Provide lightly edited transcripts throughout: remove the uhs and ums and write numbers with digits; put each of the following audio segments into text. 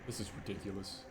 This is ridiculous.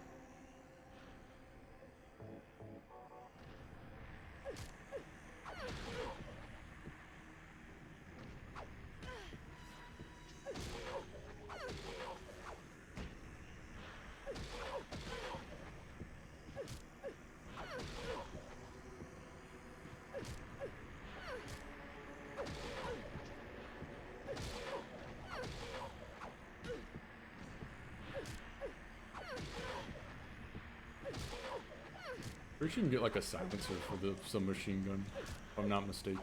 Pretty sure you can get like a silencer for the submachine gun, if I'm not mistaken.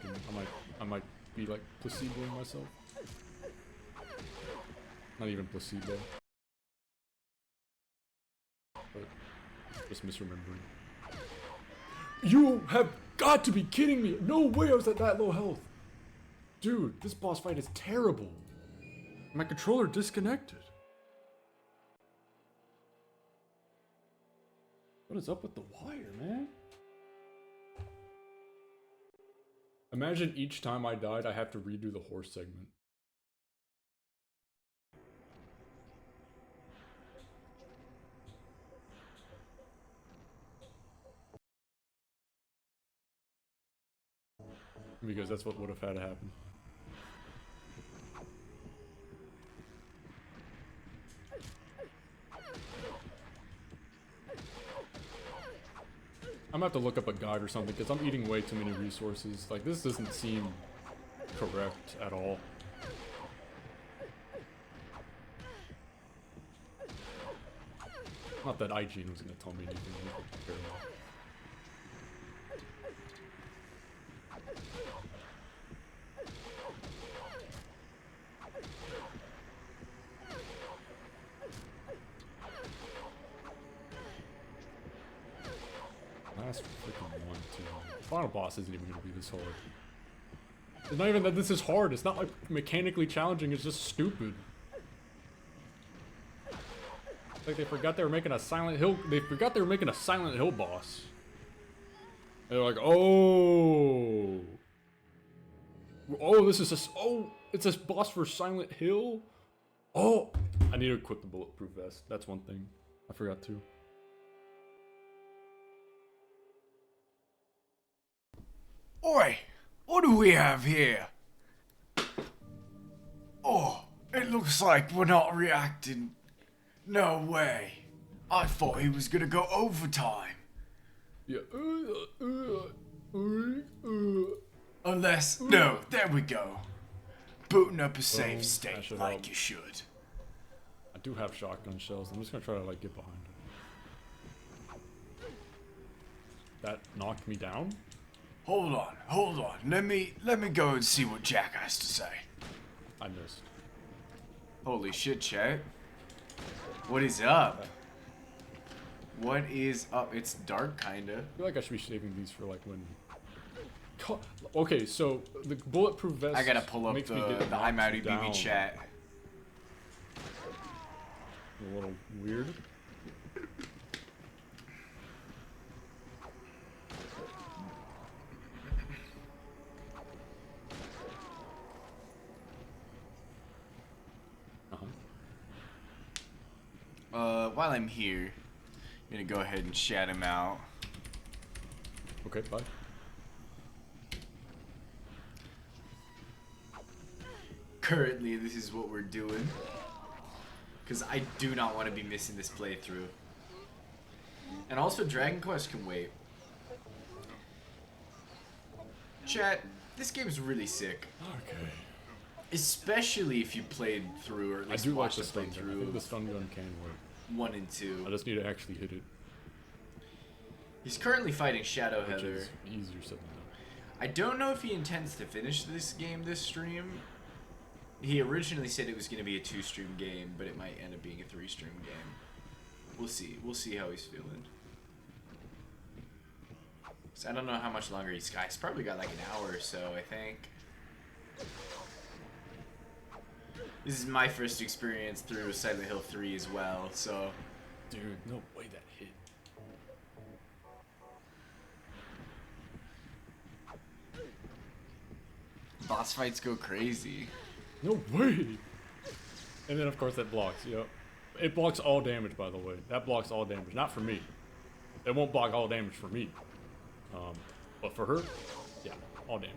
I might be like placeboing myself. Not even placebo. But just misremembering. You have got to be kidding me! No way I was at that low health! Dude, this boss fight is terrible. My controller disconnected. What is up with the wire, man? Imagine each time I died, I have to redo the horse segment. Because that's what would have had to happen. I'm gonna have to look up a guide or something because I'm eating way too many resources. Like, this doesn't seem correct at all. Not that IGN was gonna tell me anything. Last freaking one, too. Final boss isn't even gonna be this hard. It's not even that this is hard. It's not like mechanically challenging. It's just stupid. It's like they forgot they were making a Silent Hill. They forgot they were making a Silent Hill boss. They're like, oh, this is a it's a boss for Silent Hill. Oh, I need to equip the bulletproof vest. That's one thing I forgot to. Oi! What do we have here? Oh, it looks like we're not reacting. No way. I thought he was gonna go overtime. Yeah. Unless, no, there we go. Booting up a safe I state should like help. you should. I do have shotgun shells. I'm just gonna try to like get behind it. That knocked me down? Hold on. Let me go and see what Jack has to say. I missed. Holy shit, chat. What is up? What is up? It's dark, kinda. I feel like I should be saving these for like when. Okay, so the bulletproof vest. I gotta pull up makes the me get I'm knocked Outy down. BB chat. A little weird. While I'm here, I'm gonna go ahead and shout him out. Okay, bye. Currently, this is what we're doing. Because I do not want to be missing this playthrough. And also, Dragon Quest can wait. Chat, this game's really sick. Okay. Especially if you played through, or at I least do like watched the the stun gun. I think playthrough the stun gun can work. 1 and 2. I just need to actually hit it, He's currently fighting Shadow which Heather. is easier said than done. I don't know if he intends to finish this game this stream. He originally said it was going to be a 2-stream game, but it might end up being a 3-stream game. We'll see. We'll see how he's feeling. So I don't know how much longer he's got. He's probably got like an hour or so, I think. This is my first experience through Silent Hill 3 as well, so... Dude, no way that hit. Boss fights go crazy. No way! And then of course that blocks, yep. It blocks all damage, by the way. That blocks all damage. Not for me. It won't block all damage for me. But for her, yeah, all damage.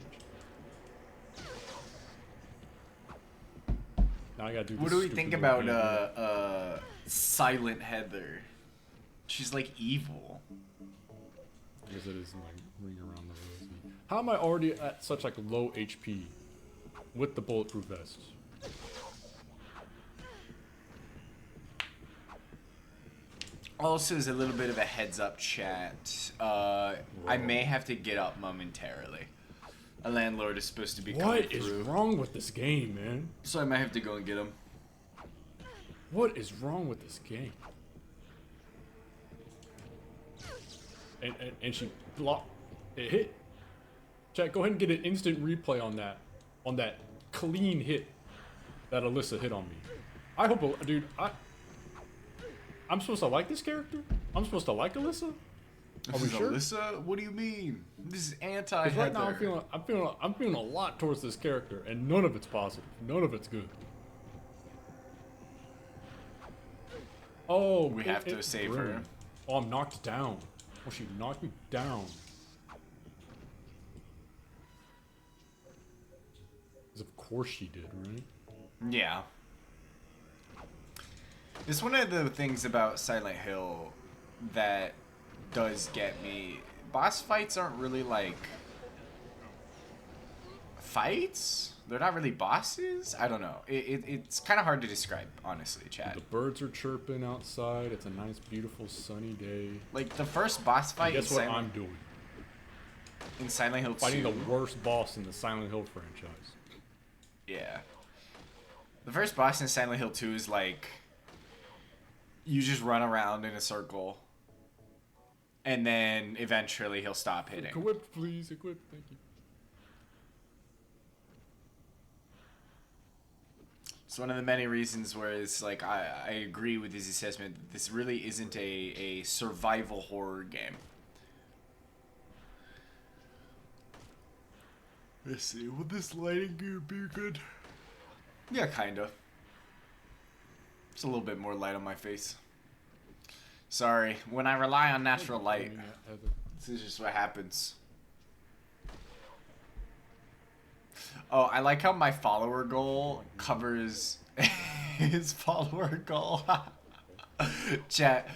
Now I gotta do this. What do we stupid think little about game. Silent Heather? She's like evil. I guess it is like ring around the rosy. How am I already at such like low HP with the bulletproof vest? Also, as a little bit of a heads up, chat, I may have to get up momentarily. A landlord is supposed to be coming What is through, wrong with this game, man? so I might have to go and get him. What is wrong with this game? And she blocked. It hit. Chat, go ahead and get an instant replay on that clean hit that Alyssa hit on me. I hope, dude. I'm supposed to like this character? I'm supposed to like Alyssa? Are we sure? Alyssa? What do you mean? This is 'Cause anti-Heather. right now I'm feeling a lot towards this character, and none of it's positive. None of it's good. Oh, We have to save her. burned. Oh, I'm knocked down. Oh, she knocked me down. 'Cause of course she did, right? Yeah. It's one of the things about Silent Hill that does get me. Boss fights aren't really like fights. They're not really bosses. I don't know. It's kind of hard to describe, honestly, Chad. The birds are chirping outside. It's a nice, beautiful, sunny day. Like the first boss fight Guess what I'm doing? in Silent Hill 2. Fighting the worst boss in the Silent Hill franchise. Yeah. The first boss in Silent Hill 2 is like you just run around in a circle, and then eventually he'll stop hitting. Equip, please. Equip. Thank you. It's one of the many reasons where it's like I agree with his assessment that this really isn't a survival horror game. Let's see, will this lighting gear be good? Yeah, kinda. It's a little bit more light on my face. Sorry, when I rely on natural light, this is just what happens. Oh, I like how my follower goal covers his follower goal. Chat,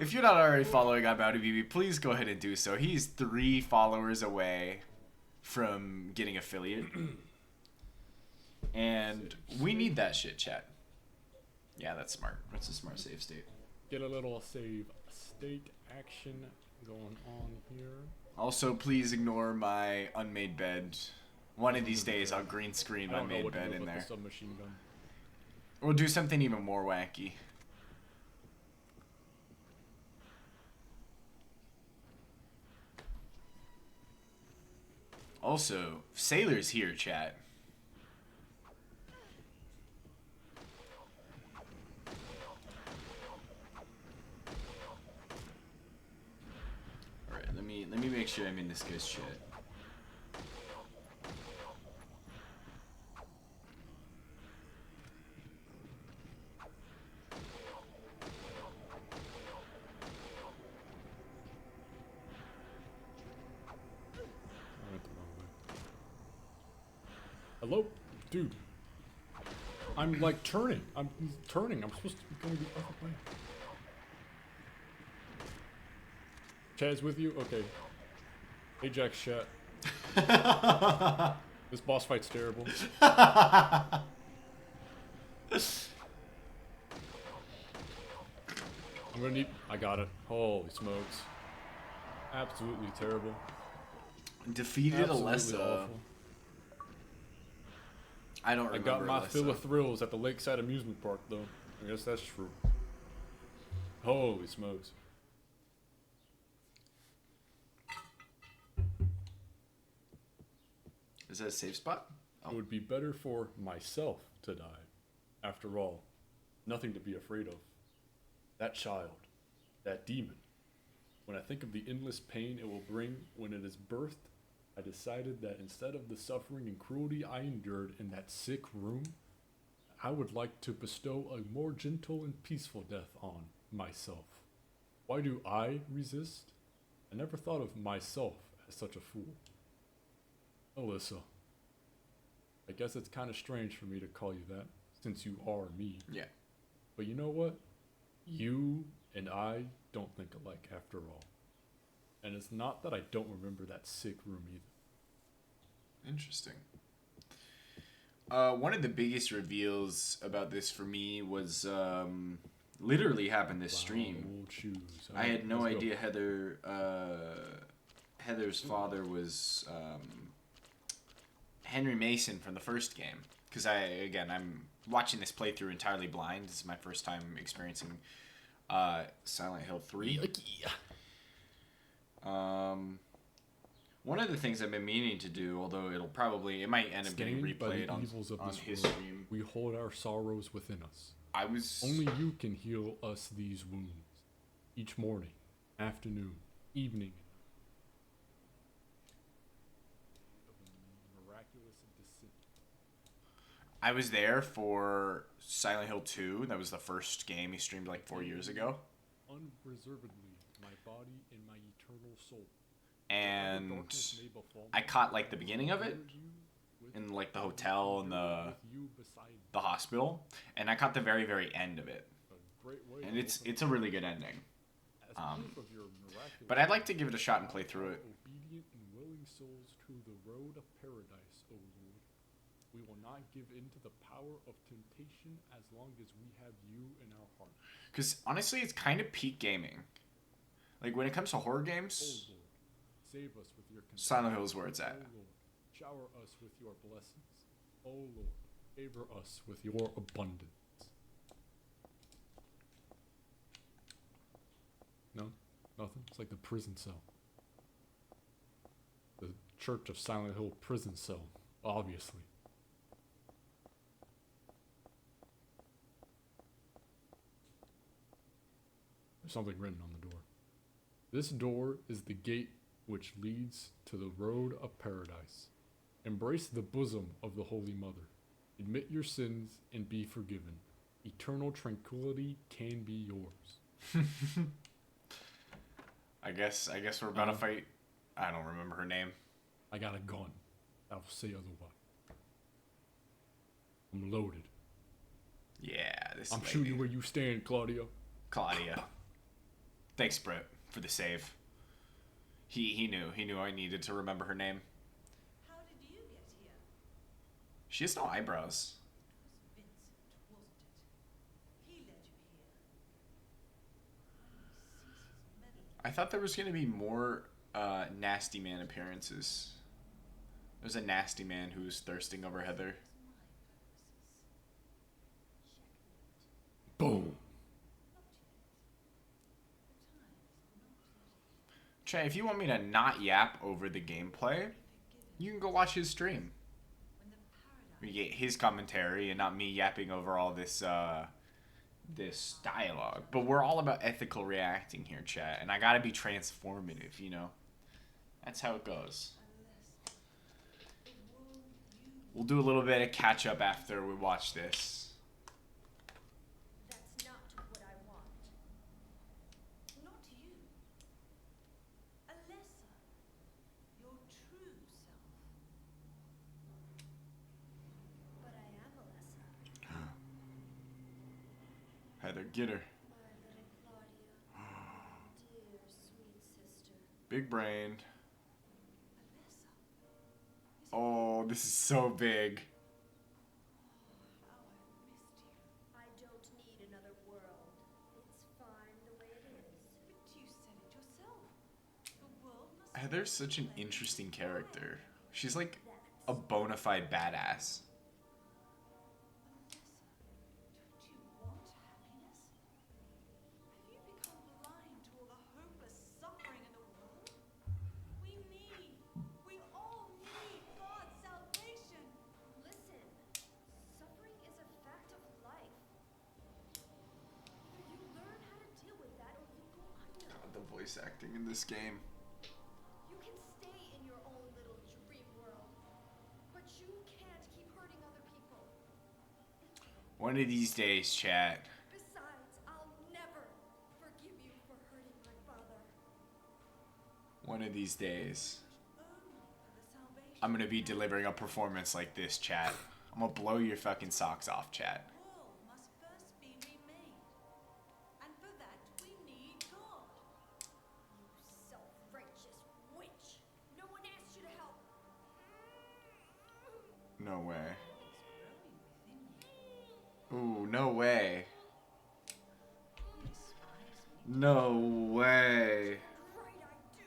if you're not already following I'mOutofBB, please go ahead and do so. He's 3 followers away from getting affiliate. And we need that shit, chat. Yeah, that's smart. That's a smart save state. Get a little save state action going on here. Also, please ignore my unmade bed. One of these days, I'll green screen my made bed in there. Submachine gun. Or do something even more wacky. Also, Sailor's here, chat. Alright, let me make sure I'm in this guy's chat. Hello? Dude. I'm like turning. I'm turning. I'm supposed to be going the other way. Chad's with you? Okay. Ajax chat. This boss fight's terrible. I'm gonna need... I got it. Holy smokes. Absolutely terrible. Defeated Absolutely Alessa. awful. I don't I remember. got my Alessa. fill of thrills at the Lakeside Amusement Park, though. I guess that's true. Holy smokes. Is that a safe spot? Oh. It would be better for myself to die. After all, nothing to be afraid of. That child, that demon. When I think of the endless pain it will bring when it is birthed, I decided that instead of the suffering and cruelty I endured in that sick room, I would like to bestow a more gentle and peaceful death on myself. Why do I resist? I never thought of myself as such a fool. Alyssa, I guess it's kind of strange for me to call you that, since you are me. Yeah. But you know what? You and I don't think alike after all. And it's not that I don't remember that sick room either. Interesting. One of the biggest reveals about this for me was literally happened this stream. We'll choose. I had no Let's go. idea Heather's father was Henry Mason from the first game. Because I'm watching this playthrough entirely blind. This is my first time experiencing Silent Hill 3. One of the things I've been meaning to do, although it might end up getting Stained by the replayed on evils of this his world, stream. we hold our sorrows within us. Only Only you can heal us these wounds. Each morning, afternoon, evening. Of a miraculous descent. I was there for Silent Hill 2. That was the first game he streamed like 4 years ago. Unreservedly, my body and my eternal soul. And I caught like the beginning of it in like the hotel and the hospital, and I caught the very, very end of it. And it's a really good ending. But I'd like to give it a shot and play through it. Obedient and willing souls to the road of paradise, O Lord. We will not give in to the power of temptation as long as we have you in our heart. Because honestly, it's kind of peak gaming. Like when it comes to horror O games, Lord, save us with your compassion. Silent Hill is where it's O at. Lord, shower us with your blessings. O Lord, favor us with your abundance. No? Nothing? It's like the prison cell. The Church of Silent Hill prison cell, obviously. There's something written on the door. This door is the gate which leads to the road of paradise. Embrace the bosom of the Holy Mother. Admit your sins and be forgiven. Eternal tranquility can be yours. I guess we're about to fight. I don't remember her name. I got a gun. I will say otherwise. I'm loaded. Yeah, I'm shooting where you stand, Claudio. Claudia. Thanks, Brett, for the save. He knew I needed to remember her name. How did you get here? She has no eyebrows. It was Vincent, wasn't it? He led you here. Seize his medal. I thought there was going to be more Nasty Man appearances. There's a Nasty Man who's thirsting over Heather. Boom. Trey, if you want me to not yap over the gameplay, you can go watch his stream. We get his commentary and not me yapping over all this this dialogue. But we're all about ethical reacting here, chat, and I gotta be transformative, you know. That's how it goes. We'll do a little bit of catch up after we watch this. That's not what I want. Not you. Alessa. Your true self. But I am Alessa. Heather, get her. My little Claudia. Dear sweet sister. Big brained. Alessa. Oh, this is so big. How I've missed you. I don't need another world. It's fine the way it is. But you said it yourself. The world must Heather's such an interesting character. She's like a bona fide badass. Alessa, don't you want happiness? Have you become blind to all the hopeless suffering in the world? We all need God's salvation. Listen, suffering is a fact of life. Either you learn how to deal with that or you go under. God, the voice acting in this game. You can stay in your own little dream world, but you can't keep hurting other people. One of these days, chat. Besides, I'll never forgive you for hurting my father. One of these days. Only for the salvation I'm gonna be delivering a performance like this, chat. I'm gonna blow your fucking socks off, chat. wall must first be remade. And for that we need God. You self-righteous witch. No one asked you to help. No way. It's growing within you. Ooh, no way. You despise me. No way. Right, I do.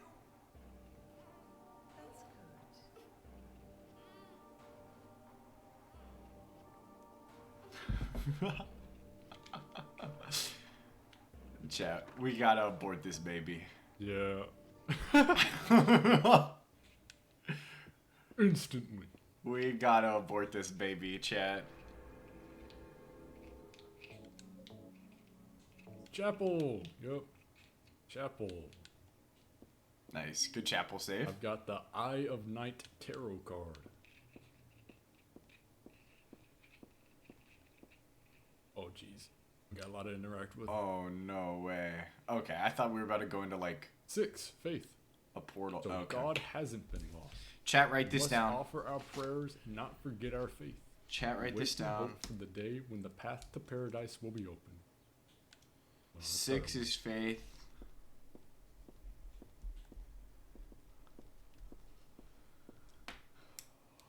That's good. Chat, we gotta abort this baby. Yeah. Instantly. We gotta abort this baby, chat. Chapel. Yep. Chapel. Nice. Good chapel save. I've got the Eye of Night tarot card. Oh, jeez. Got a lot to interact with. Oh, no way. Okay, I thought we were about to go into, like, 6. Faith. a portal. So Okay. God hasn't been lost. Chat, write We this must down. offer our prayers and not forget our faith. Chat, write Wait this and down. hope for the day when the path to paradise will be open. Well, 6 is faith.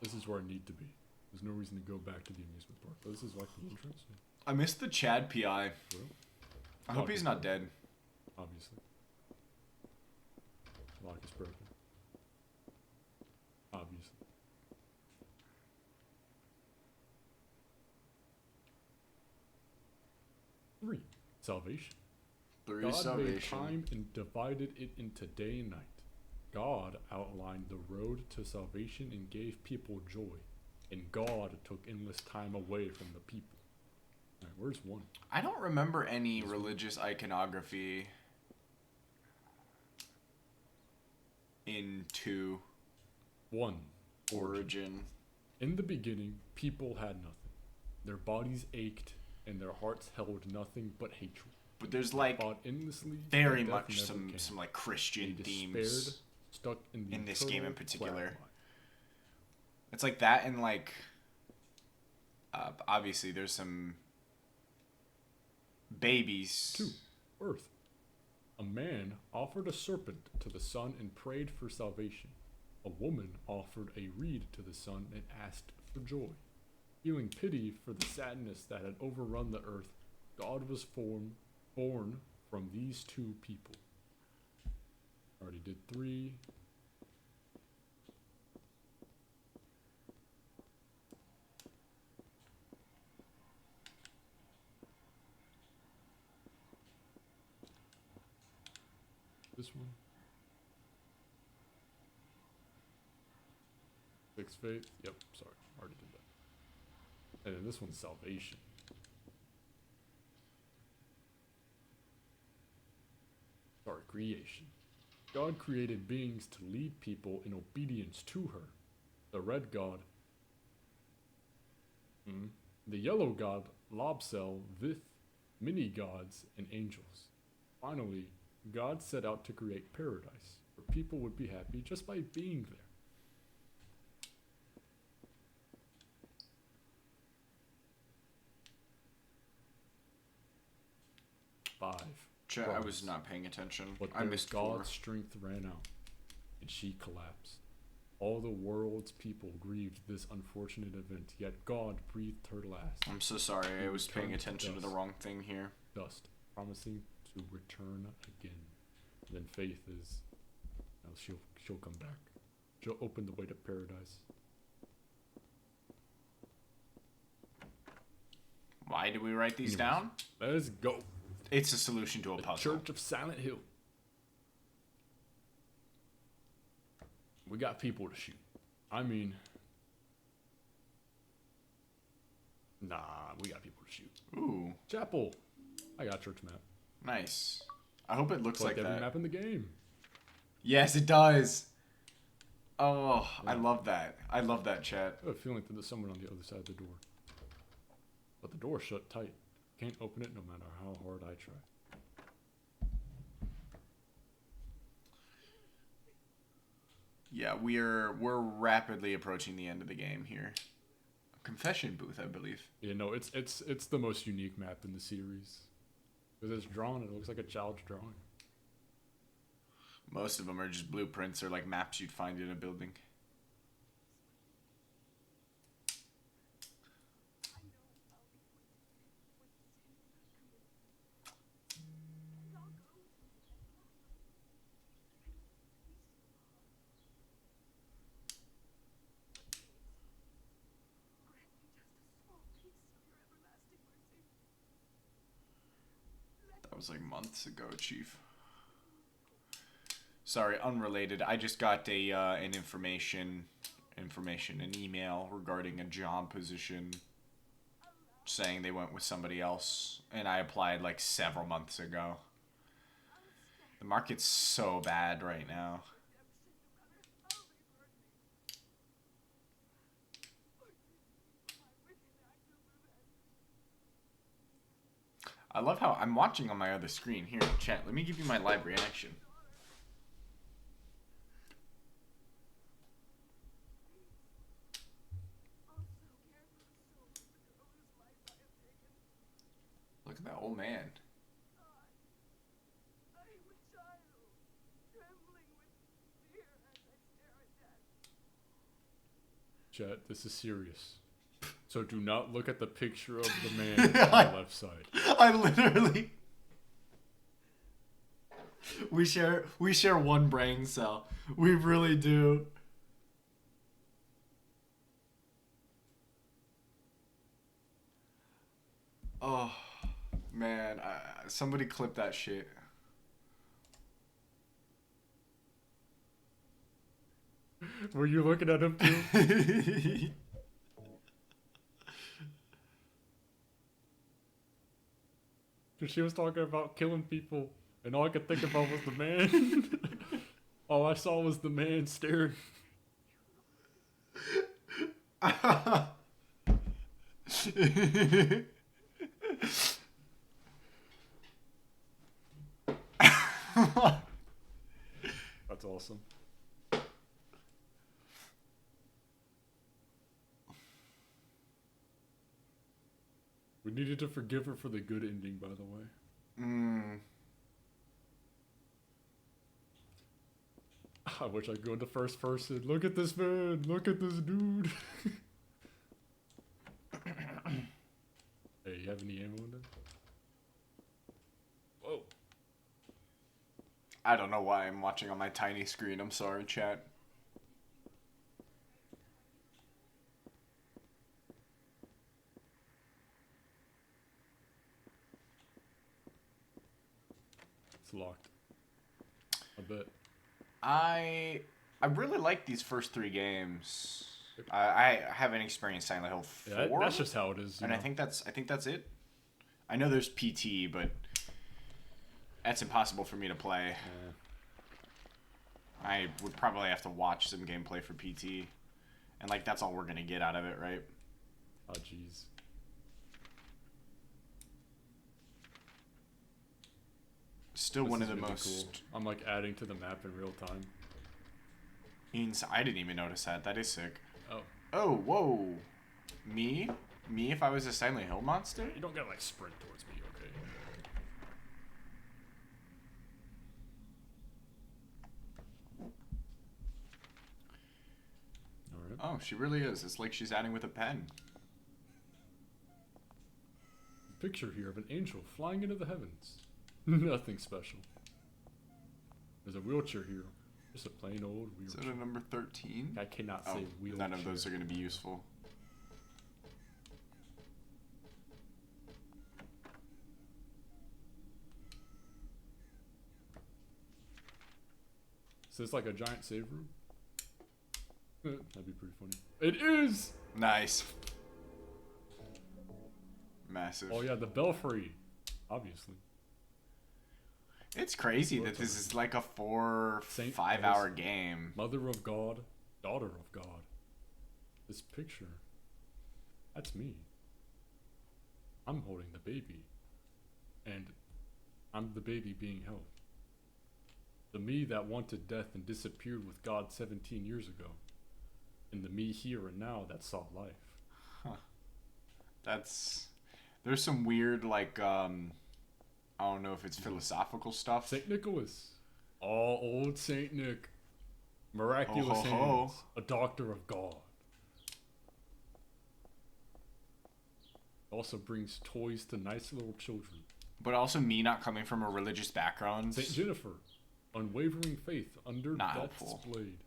This is where I need to be. There's no reason to go back to the amusement park. But this is like the entrance. I missed the Chad PI. Well, I hope he's not dead. obviously. Lock is broken. Obviously. Three. Salvation. 3 God salvation. made time and divided it into day and night. God outlined the road to salvation and gave people joy. And God took endless time away from the people. Alright, where's 1? I don't remember any religious iconography in 2 1. Origin. In the beginning, people had nothing. Their bodies ached, and their hearts held nothing but hatred. But there's like Fought endlessly, very but death much never some came. like They Christian despaired, themes stuck in the in this game in eternal particular. quagmire. It's like that and like obviously there's some babies. 2. Earth. A man offered a serpent to the sun and prayed for salvation. A woman offered a reed to the sun and asked for joy. Feeling pity for the sadness that had overrun the earth, God was born from these 2 people. Already did 3. This one. 6 faith. Yep, sorry. Already did that. And then this one's salvation. Sorry, creation. God created beings to lead people in obedience to her. The red god. The yellow god, Lobsel, Vith, mini gods, and angels. Finally, God set out to create paradise, where people would be happy just by being there. Five. Chat, I was Christ. not paying attention. But I there missed 4. God's strength ran out, and she collapsed. All the world's people grieved this unfortunate event, yet God breathed her last. I'm so sorry. I was paying Returned to attention to the dust. wrong thing here. Dust, promising to return again. And then faith is, now she'll come back. She'll open the way to paradise. Why did we write these Anyways. down? Let's go. It's a solution to a The puzzle. Church of Silent Hill. We got people to shoot. I mean, nah, we got people to shoot. Ooh, Chapel. I got church map. nice. I hope it looks Like like every that. map in the game. Yes, it does. Oh, I love that. I love that, chat. I have a feeling that there's someone on the other side of the door. But the door's shut tight. Can't open it no matter how hard I try. Yeah, we're rapidly approaching the end of the game here. Confession booth, I believe. Yeah, no, it's the most unique map in the series. Because it's drawn, it looks like a child's drawing. Most of them are just blueprints or like maps you'd find in a building. That was like months ago, Chief. Sorry, unrelated. I just got an an email regarding a job position saying they went with somebody else, and I applied like several months ago. The market's so bad right now. I love how I'm watching on my other screen. Here, chat, let me give you my live reaction. Look at that old man. Chat, this is serious. So do not look at the picture of the man on the left side. I literally... We share one brain cell. We really do. Oh, man. Somebody clip that shit. Were you looking at him too? Because she was talking about killing people, and all I could think about was the man. All I saw was the man staring. That's awesome. We needed to forgive her for the good ending, by the way. I wish I could go into first person. Look at this man. Look at this dude. Hey, you have any ammo in there? Whoa. I don't know why I'm watching on my tiny screen. I'm sorry, chat. It's locked. I bet. I really like these first three games. I haven't experienced Silent Hill 4. Yeah, that's just how it is. And know? I think that's it. I know there's PT, but that's impossible for me to play. Yeah. I would probably have to watch some gameplay for PT. And like that's all we're gonna get out of it, right? Oh jeez. Still This one of is the really most cool. I'm like adding to the map in real time. I didn't even notice that. That is sick. Oh. Oh, whoa. Me if I was a Silent Hill monster? You don't gotta like sprint towards me, okay? Alright. Oh, she really is. It's like she's adding with a pen. Picture here of an angel flying into the heavens. Nothing special. There's a wheelchair here. Just a plain old Is wheelchair. that a number 13? I cannot Oh, say wheelchair. none of those are going to be useful. Is this like a giant save room? That'd be pretty funny. It is! Nice. Massive. Oh yeah, the belfry. Obviously. It's crazy that this is like a Saint 5 hour game. Mother of God, daughter of God. This picture. That's me. I'm holding the baby. And I'm the baby being held. The me that wanted death and disappeared with God 17 years ago. And the me here and now that saw life. Huh. There's some weird, like, I don't know if it's philosophical stuff. St. Nicholas. Oh, old St. Nick. Miraculous Ho, ho, ho. hands. A doctor of God. Also brings toys to nice little children. But also me not coming from a religious background. St. Jennifer. Unwavering faith under Not death's helpful. blade.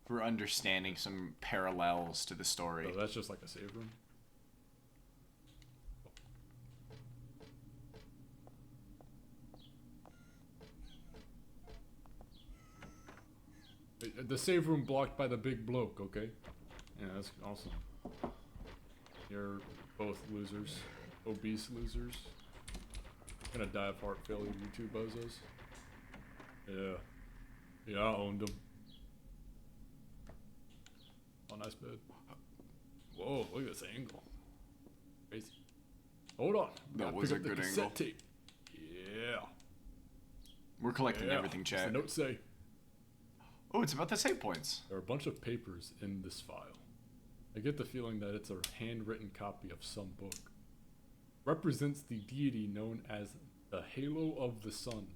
For understanding some parallels to the story. Oh, that's just like a save room. The save room blocked by the big bloke, okay? Yeah, that's awesome. You're both losers. Obese losers. Gonna die of heart failure, you two bozos. Yeah. Yeah, I owned them. Oh, nice bed. Whoa, look at this angle. Crazy. Hold on. That Gotta was pick a up the good cassette angle. tape. Yeah. We're collecting Yeah. everything, What's the chat. note say? Oh, it's about the save points. There are a bunch of papers in this file. I get the feeling that it's a handwritten copy of some book. Represents the deity known as the Halo of the Sun.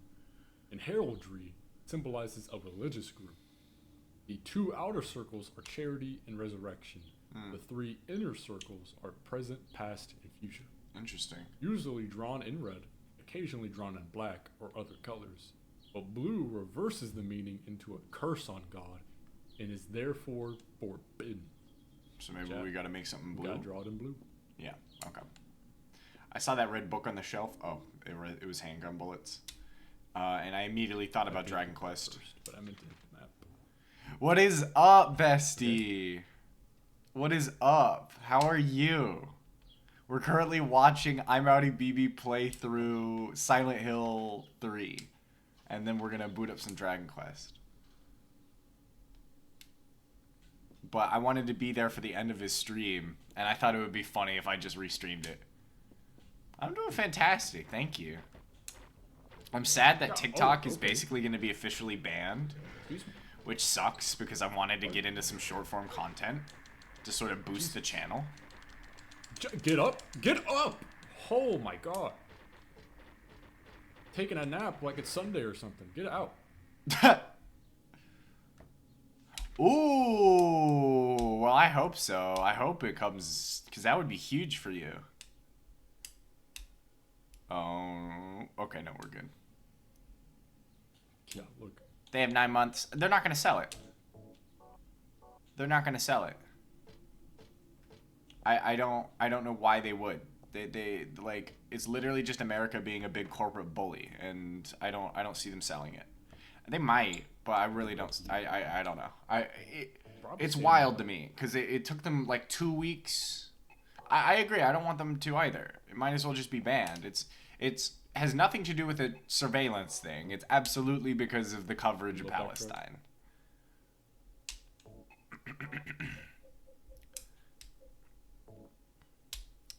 In heraldry, symbolizes a religious group. The two outer circles are charity and resurrection. The three inner circles are present, past, and future. Interesting. Usually drawn in red, occasionally drawn in black or other colors. But blue reverses the meaning into a curse on God and is therefore forbidden. So maybe Chat. we gotta make something You blue. gotta draw it in blue. Yeah, okay. I saw that red book on the shelf. Oh, it was handgun bullets. And I immediately thought about Dragon Quest. First, but I meant to hit the map. What is up, bestie? What is up? How are you? We're currently watching I'm Rowdy BB play through Silent Hill 3. And then we're gonna boot up some Dragon Quest. But I wanted to be there for the end of his stream, and I thought it would be funny if I just restreamed it. I'm doing fantastic, thank you. I'm sad that TikTok is okay. basically going to be officially banned, Excuse me. which sucks because I wanted to get into some short form content to sort of boost the channel. Get up! Get up! Oh my god. Taking a nap like it's Sunday or something. Get out. Ooh, well, I hope so. I hope it comes, because that would be huge for you. Oh, okay, no, we're good. Yeah, look. They have 9 months. They're not going to sell it. They're not going to sell it. I don't know why they would. They like, it's literally just America being a big corporate bully, and I don't see them selling it. They might, but I really don't. I don't know. It's wild to me because it took them like 2 weeks. I agree. I don't want them to either. It might as well just be banned. It's has nothing to do with a surveillance thing. It's absolutely because of the coverage of Palestine.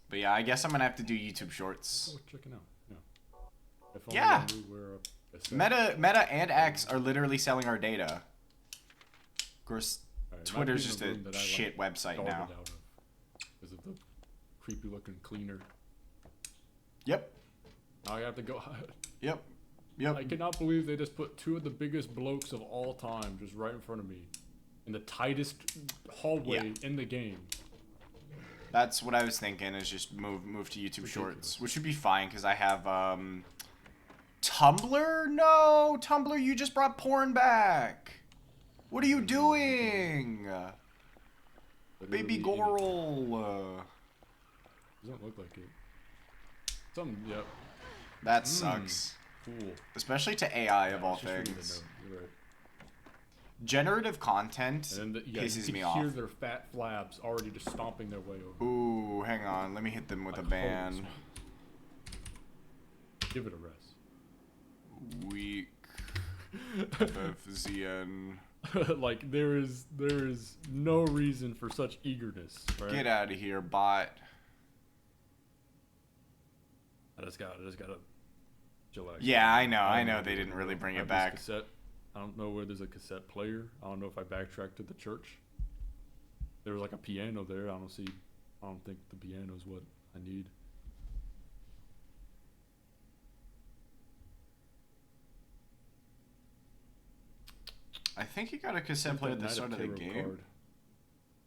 But yeah, I guess I'm gonna have to do YouTube Shorts. Oh, checking out. Yeah. If only Yeah. I knew where a cassette- Meta and X are literally selling our data. Of course, Alright, might Twitter's be in just the a room that I, shit website started now. out of because of the creepy looking cleaner. Yep. Now I have to go. Yep. I Yep. cannot believe they just put two of the biggest blokes of all time just right in front of me, in the tightest hallway in the game. That's what I was thinking. Is just move to YouTube Shorts, which should be fine because I have Tumblr. No, Tumblr, you just brought porn back. What are you doing, baby girl? Doesn't look like it. Something. Yep. That sucks. Cool. Especially to AI of all Let's just read the things. note. You're right. Generative content And then pisses you me can off. hear their fat flabs already just stomping their way over. Ooh, hang on. Let me hit them with Like a ban. hoes. Give it a rest. Weak. FZN. Like there is no reason for such eagerness. Right? Get out of here, bot. just gotta chillax. Yeah, I know. I don't know they didn't really bring I it have back. this cassette. I don't know where there's a cassette player. I don't know if I backtracked to the church. There was like a piano there. I don't think the piano is what I need. I think he got a cassette player at the start of the game.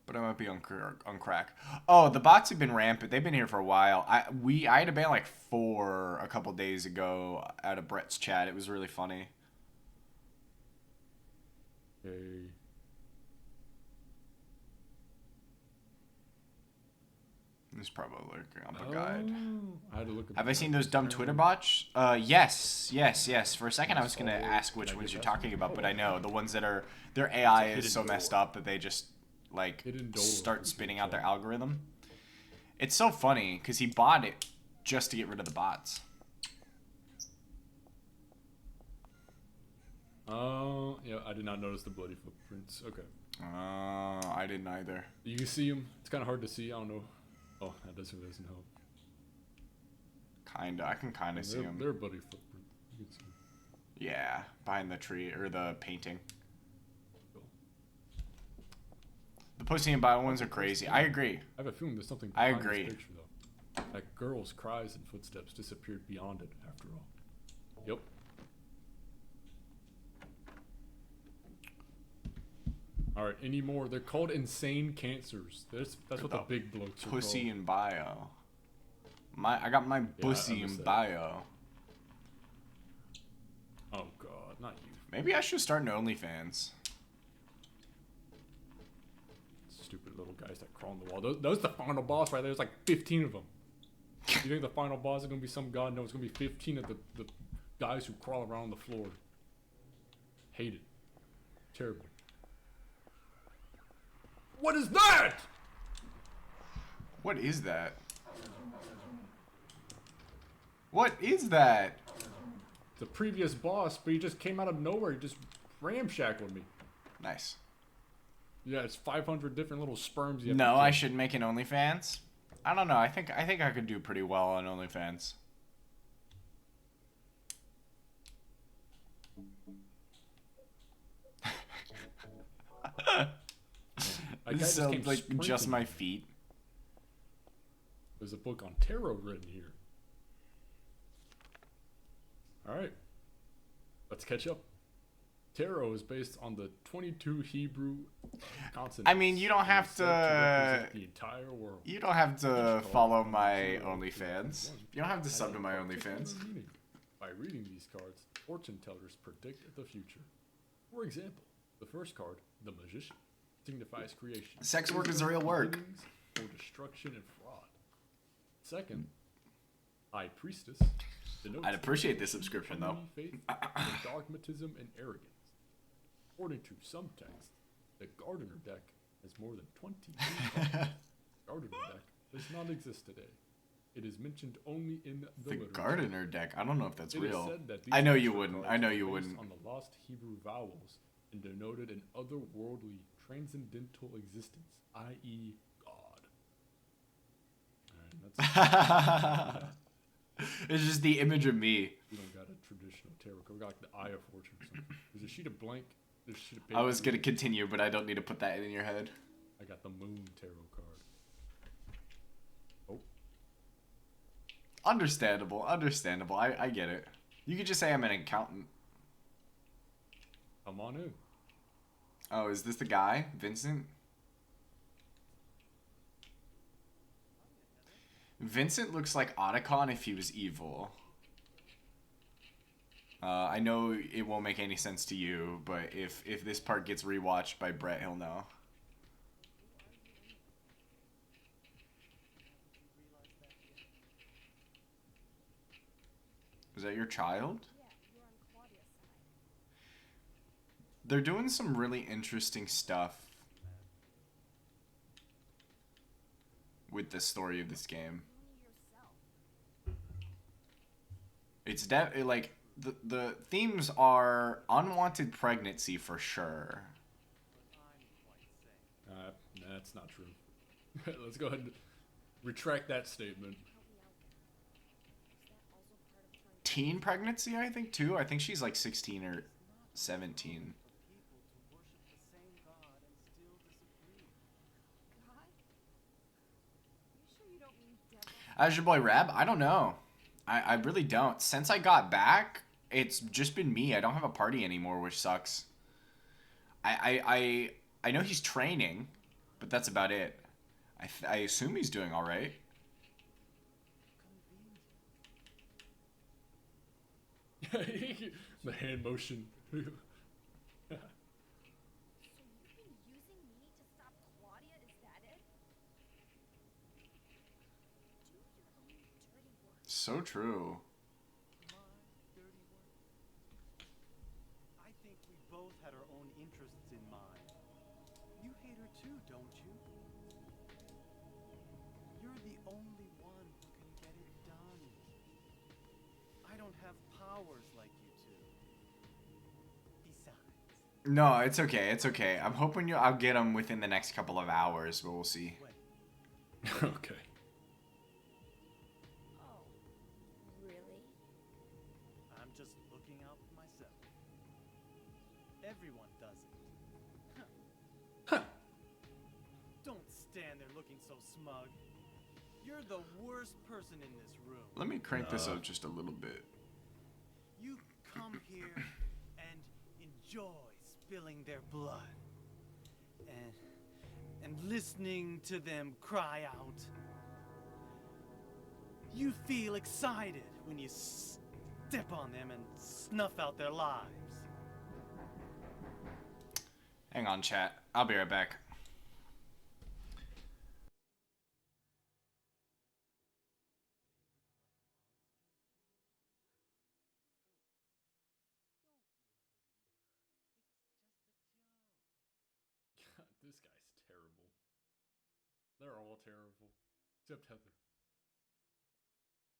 But I might be on crack. Oh, the bots have been rampant. They've been here for a while. I had a ban like 4 a couple days ago out of Brett's chat. It was really funny. Okay. There's probably like a guide. I had to look at Have I seen those dumb Twitter bots? Yes. For a second, I was gonna ask which ones you're talking about, but I know the ones that are their AI is so messed up that they just like start spitting out their algorithm. It's so funny because he bought it just to get rid of the bots. Oh, yeah, I did not notice the bloody footprints. Okay. I didn't either. You can see them. It's kind of hard to see. I don't know. Oh, that doesn't help. Kinda. I can kinda see them. They're bloody footprints. You can see them. Yeah, behind the tree or the painting. Cool. The pussy and bio ones are crazy. I agree. I have a feeling there's something I behind agree. this picture, though. That girl's cries and footsteps disappeared beyond it, after all. Yep. Alright, any more? They're called insane cancers. That's what the big blokes are Pussy called. and bio. I got my pussy and bio. Oh god, not you. Maybe I should start an OnlyFans. Stupid little guys that crawl on the wall. Those the final boss right there. There's like 15 of them. You think the final boss is going to be some god? No, it's going to be 15 of the guys who crawl around the floor. Hate it. Terrible. What is that? What is that? What is that? The previous boss, but he just came out of nowhere. He just ramshackled me. Nice. Yeah, it's 500 different little sperms. You have No, to I kill. should make an OnlyFans. I don't know. I think I could do pretty well on OnlyFans. That guy This just came sounds like just sprinting. my feet. There's a book on tarot written here. Alright. Let's catch up. Tarot is based on the 22 Hebrew consonants. I mean, you don't have and is said represent to. the entire world. You don't have to follow my OnlyFans. You don't have to sub to my Particular OnlyFans. meaning. By reading these cards, fortune tellers predict the future. For example, the first card, the Magician, signifies creation. Sex work is a real work. Beginnings or destruction and fraud. Second, High Priestess. denotes I'd appreciate this the subscription though. faith, the dogmatism and arrogance. According to some texts, the Gardener deck has more than 20 cards. Gardener deck does not exist today. It is mentioned only in the The literature. Gardener deck. I don't know if that's It is real. said that these I know you extra wouldn't. cards I know are you based wouldn't. On the lost Hebrew vowels and denoted an otherworldly, transcendental existence, i.e., God. Alright, that's It's just the image of me. we don't got a traditional tarot card. We got like the Eye of Fortune or something. There's a sheet of blank. There's a sheet of paper. I was gonna continue, but I don't need to put that in your head. I got the Moon Tarot card. Oh, Understandable. Understandable. I get it. You could just say I'm an accountant. come on in. Oh, is this the guy? Vincent? Vincent looks like Otacon if he was evil. I know it won't make any sense to you, but if this part gets rewatched by Brett, he'll know. Is that your child? They're doing some really interesting stuff with the story of this game. It's like the themes are unwanted pregnancy for sure. That's not true. Let's go ahead and retract that statement. teen pregnancy, I think, too. I think she's like 16 or 17. As your boy Reb, I don't know. I really don't. Since I got back, it's just been me. I don't have a party anymore, which sucks. I know he's training, but that's about it. I assume he's doing all right. The hand motion. So you've been using me to stop Claudia, is that it? Do your own dirty work. So true. I think we both had our own interests in mind. You hate her too, don't you? You're the only one who can get it done. I don't have powers like you two. Besides, No, it's okay. It's okay. I'm hoping I'll get him within the next couple of hours, but we'll see. wait, Okay. Oh, really? I'm just looking out for myself. Everyone does it. Huh. Don't stand there looking so smug. You're the worst person in this room. Let me crank this up just a little bit. You come here and enjoy spilling their blood and listening to them cry out. You feel excited when you step on them and snuff out their lives. Hang on, chat. I'll be right back. God, this guy's terrible. They're all terrible. Except Heather.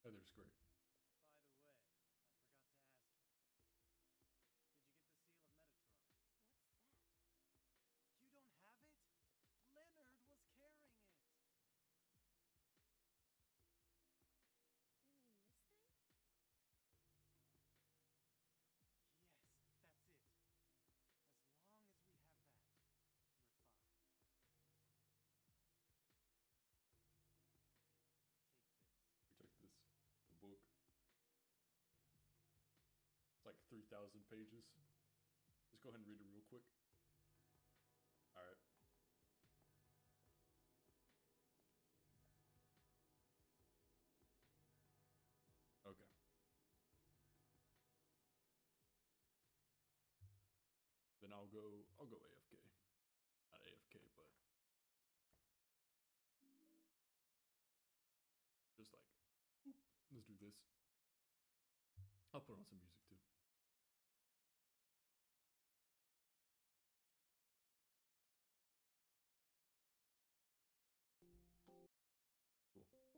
Heather's great. By the way, I forgot to ask you. Did you get the Seal of Metatron? What's that? You don't have it? Leonard was carrying it. You mean this thing? Yes, that's it. As long as we have that, we're fine. Here, take this. Check this. The book. It's like 3,000 pages. Just go ahead and read it real quick. Alright. Okay. Then I'll go AFK. Not AFK, but just like, whoop, let's do this. I'll put on some music too. Cool. Alright. Oh yeah, good point.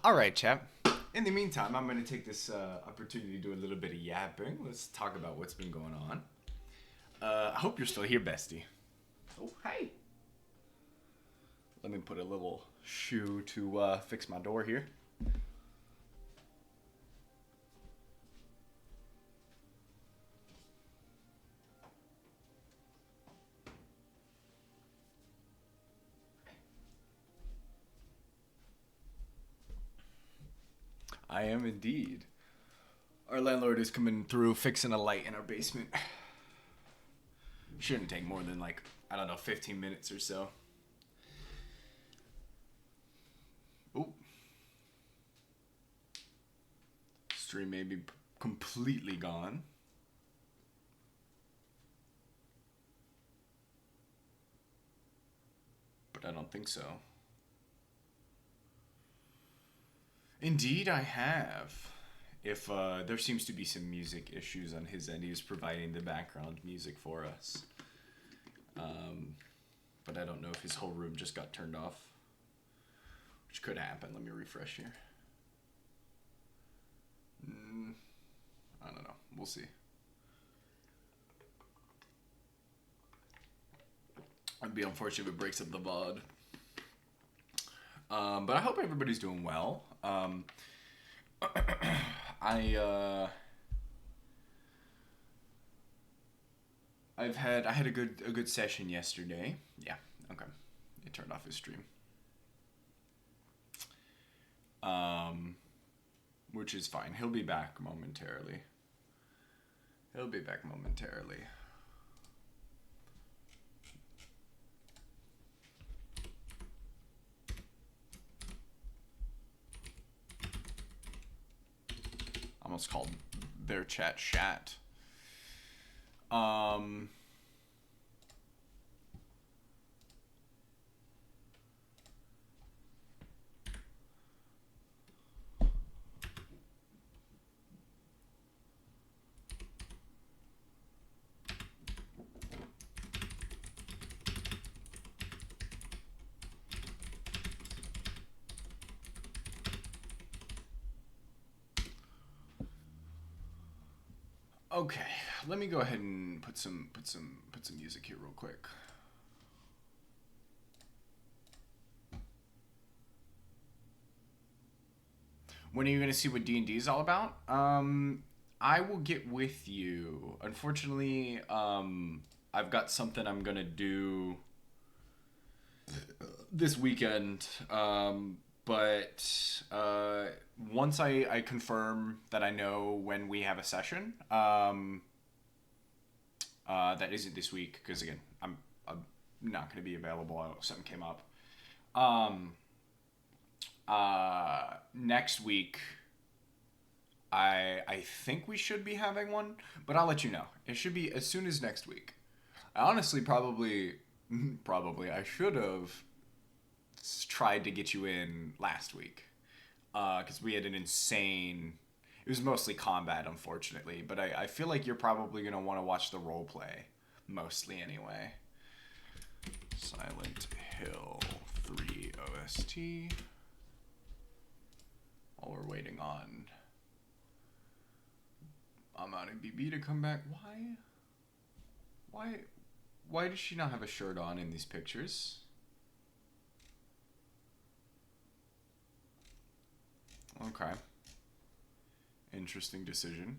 All right, chap. In the meantime, I'm going to take this opportunity to do a little bit of yapping. Let's talk about what's been going on. I hope you're still here, bestie. Oh, hey. Let me put a little shoe to fix my door here. I am indeed. Our landlord is coming through fixing a light in our basement. Shouldn't take more than like, I don't know, 15 minutes or so. Ooh. Stream may be completely gone. But I don't think so. Indeed, I have. If there seems to be some music issues on his end, he was providing the background music for us. But I don't know if his whole room just got turned off, which could happen. Let me refresh here. I don't know. We'll see. It'd be unfortunate if it breaks up the VOD. But I hope everybody's doing well. I had a good session yesterday. Yeah, okay. It turned off his stream. Which is fine. He'll be back momentarily. Almost called their chat shat. Okay, let me go ahead and put some music here real quick. When are you gonna see what D&D is all about? I will get with you. Unfortunately, I've got something I'm gonna do this weekend. But once I confirm that I know when we have a session, that isn't this week, because again, I'm not going to be available. Something came up. Next week, I think we should be having one, but I'll let you know. It should be as soon as next week. I honestly probably I should have tried to get you in last week, because we had an insane, it was mostly combat, unfortunately, but I feel like you're probably going to want to watch the role play, mostly anyway. Silent Hill 3 OST, while we're waiting on Amani BB to come back. Why does she not have a shirt on in these pictures? Okay. Interesting decision.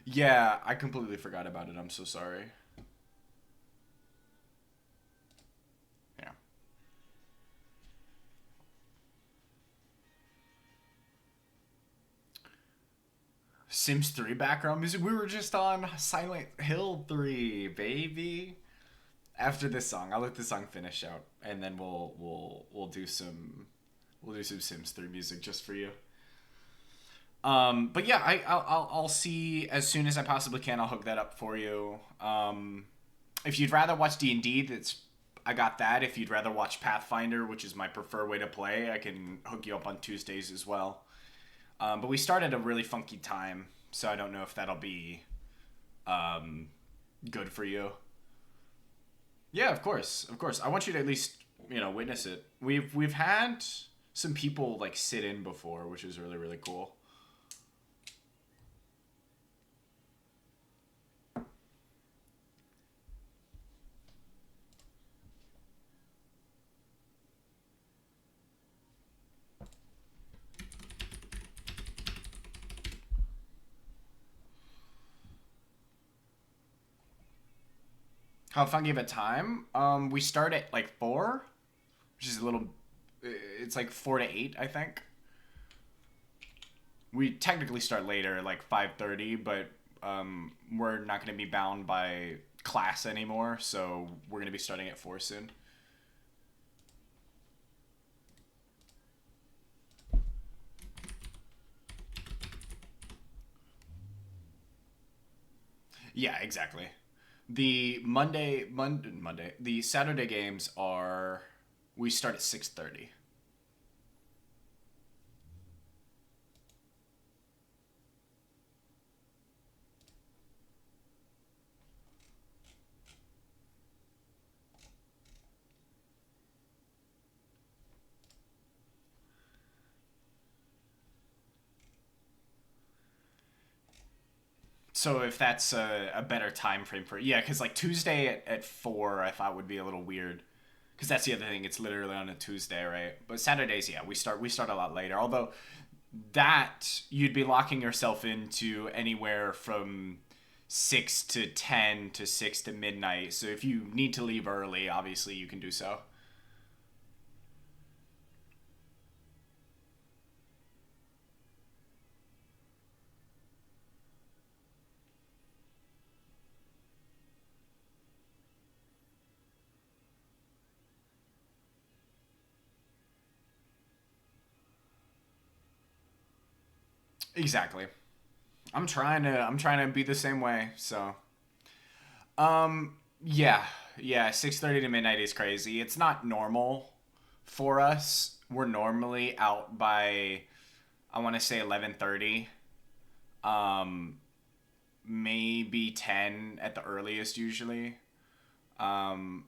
Yeah, I completely forgot about it. I'm so sorry. Yeah. Sims 3 background music. We were just on Silent Hill 3, baby. After this song, I'll let this song finish out, and then we'll do some Sims 3 music just for you. But yeah, I'll see as soon as I possibly can. I'll hook that up for you. If you'd rather watch D&D, I got that. If you'd rather watch Pathfinder, which is my preferred way to play, I can hook you up on Tuesdays as well. But we start at a really funky time, so I don't know if that'll be good for you. Yeah, of course. I want you to at least, witness it. We've had some people like sit in before, which is really, really cool. How funky of a time? We start at like 4, which is a little. It's like 4 to 8, I think. We technically start later, like 5:30, but we're not going to be bound by class anymore, so we're going to be starting at 4 soon. Yeah, exactly. The Monday, the Saturday games are, we start at 6:30. So if that's a better time frame for, yeah, because like Tuesday at 4 I thought would be a little weird, because that's the other thing, it's literally on a Tuesday, right? But Saturdays, yeah, we start a lot later, although that you'd be locking yourself into anywhere from 6 to 10 to 6 to midnight, so if you need to leave early, obviously you can do so. Exactly. I'm trying to be the same way, so yeah, yeah, 6:30 to midnight is crazy. It's not normal for us. We're normally out by, I want to say, 11:30. Um maybe 10 at the earliest usually. Um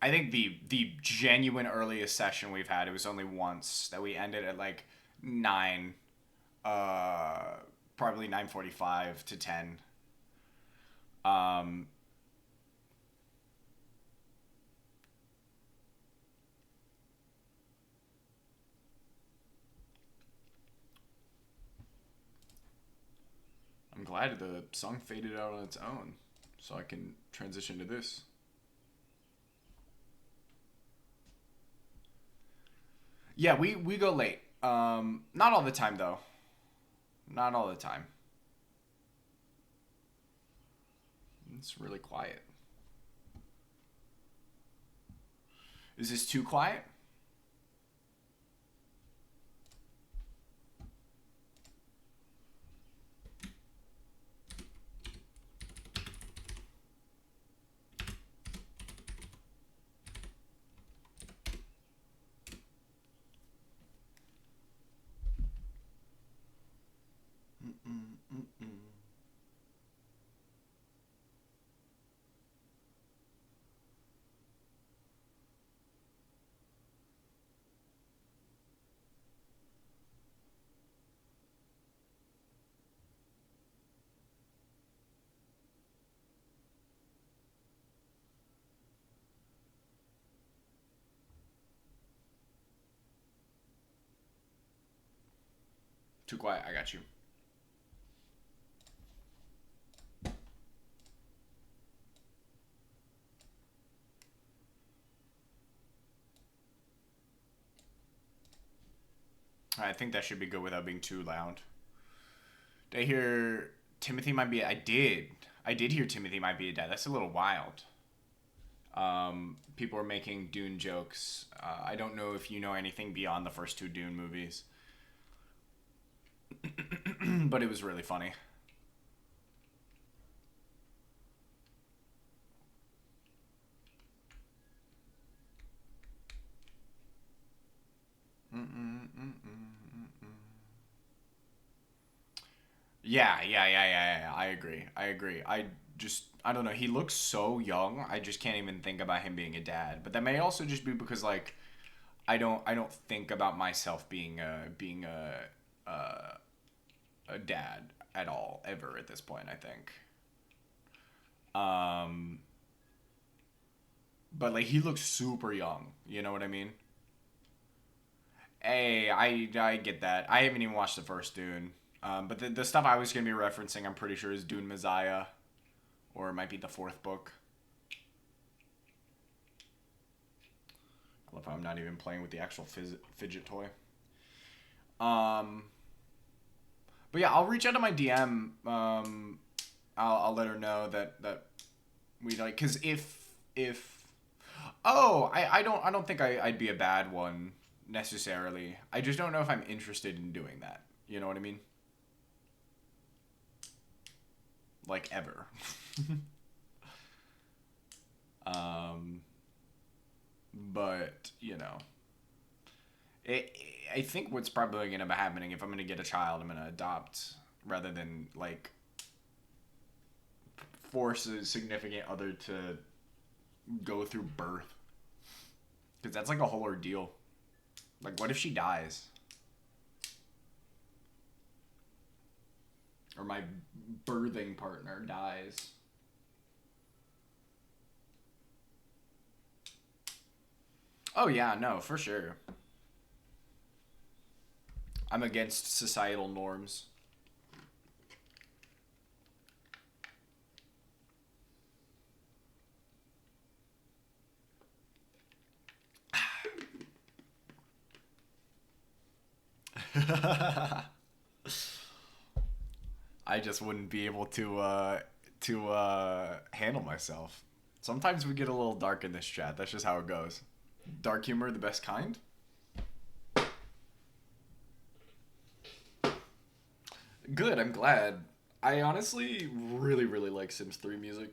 I think the genuine earliest session we've had, it was only once that we ended at like 9, uh probably 9:45 to 10. Um I'm glad the song faded out on its own, so I can transition to this. Yeah, we go late. Not all the time though. Not all the time. It's really quiet. Is this too quiet? Too quiet. I got you. I think that should be good without being too loud. Did I hear Timothy might be? I did. I did hear Timothy might be a dad. That's a little wild. People are making Dune jokes. I don't know if you know anything beyond the first 2 Dune movies, but it was really funny. Yeah. I agree. I don't know. He looks so young. I just can't even think about him being a dad. But that may also just be because like I don't think about myself being a dad at all ever at this point, I think. Um but like he looks super young, you know what I mean? Hey, I get that. I haven't even watched the first Dune. But the stuff I was going to be referencing, I'm pretty sure is Dune Messiah, or it might be the 4th book. I love how I'm not even playing with the actual fidget toy. But yeah, I'll reach out to my DM. I'll let her know that we like, because I don't think I'd be a bad one necessarily. I just don't know if I'm interested in doing that. You know what I mean? Like, ever. But, you know. I think what's probably going to be happening, if I'm going to get a child, I'm going to adopt rather than, like, force a significant other to go through birth. Because that's, like, a whole ordeal. Like, what if she dies? Or my birthing partner dies? Oh, yeah, no, for sure. I'm against societal norms. I just wouldn't be able to handle myself. Sometimes we get a little dark in this chat. That's just how it goes. Dark humor, the best kind. Good, I'm glad. I honestly really, really like Sims 3 music.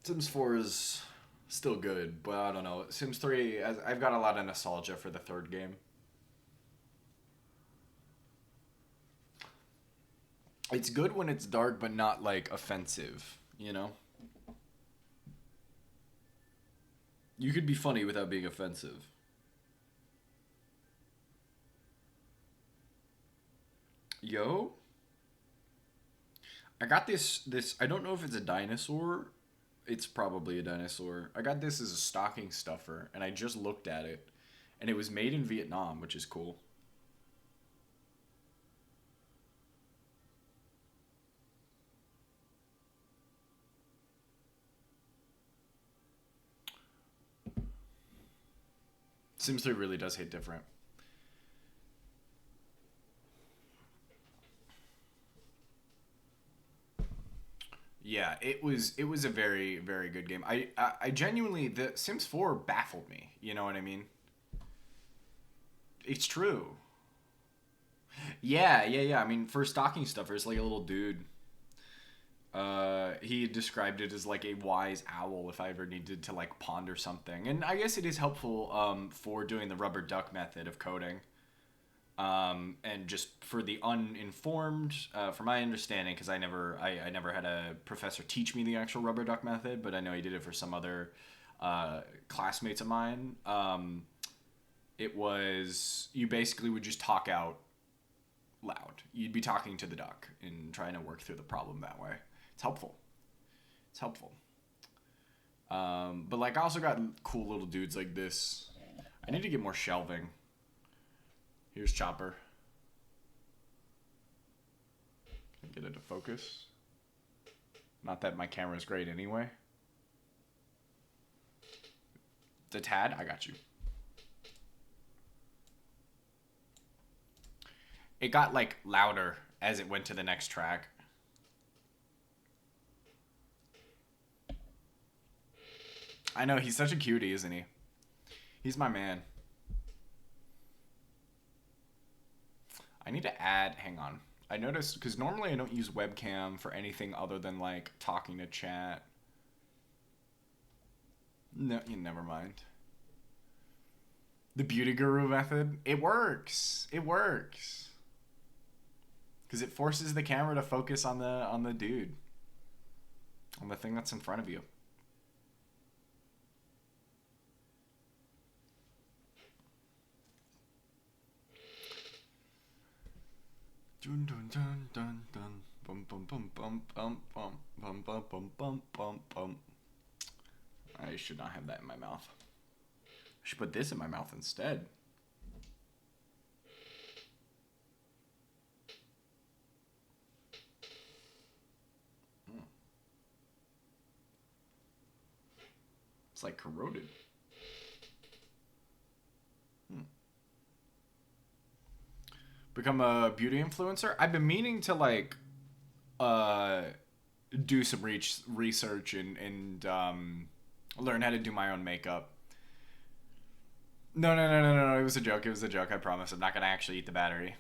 Sims 4 is still good, but I don't know. Sims 3, I've got a lot of nostalgia for the third game. It's good when it's dark, but not, like, offensive, you know? You could be funny without being offensive. Yo? I got this, I don't know if it's a dinosaur. It's probably a dinosaur. I got this as a stocking stuffer, and I just looked at it. And it was made in Vietnam, which is cool. Sims 3 really does hit different. Yeah, it was a very, very good game. I genuinely, the Sims 4 baffled me. You know what I mean? It's true. Yeah. I mean, for stocking stuffers, like a little dude. He described it as like a wise owl if I ever needed to like ponder something. And I guess it is helpful for doing the rubber duck method of coding. And just for the uninformed, from my understanding, because I never had a professor teach me the actual rubber duck method, but I know he did it for some other classmates of mine. It was, you basically would just talk out loud. You'd be talking to the duck and trying to work through the problem that way. It's helpful. But like I also got cool little dudes like this. I need to get more shelving. Here's Chopper. Get it to focus. Not that my camera's great anyway. The Tad, I got you. It got like louder as it went to the next track. I know, he's such a cutie, isn't he? He's my man. I need to add, hang on. I noticed, because normally I don't use webcam for anything other than like talking to chat. No, never mind. The beauty guru method, it works. Because it forces the camera to focus on the dude. On the thing that's in front of you. Dun dun dun dun dun. Bum bum bum bum bum bum bum bum bum bum bum bum. I should not have that in my mouth. I should put this in my mouth instead. like corroded. Become a beauty influencer? I've been meaning to like do some research and learn how to do my own makeup. No. It was a joke. It was a joke. I promise. I'm not gonna actually eat the battery.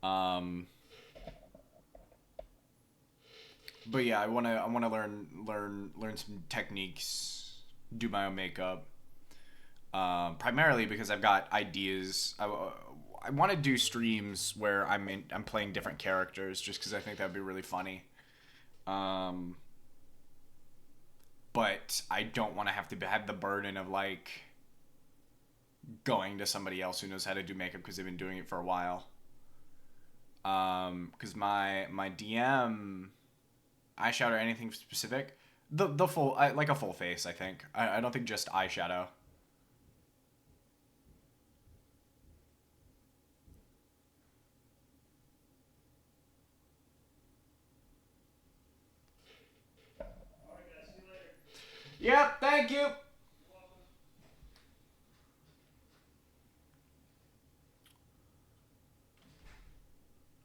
But yeah, I wanna learn some techniques, do my own makeup. Primarily because I've got ideas. I want to do streams where I'm playing different characters, just because I think that would be really funny. But I don't want to have the burden of like going to somebody else who knows how to do makeup because they've been doing it for a while. Because my DM eyeshadow or anything specific, the full like a full face. I think I don't think just eyeshadow. Yep, thank you.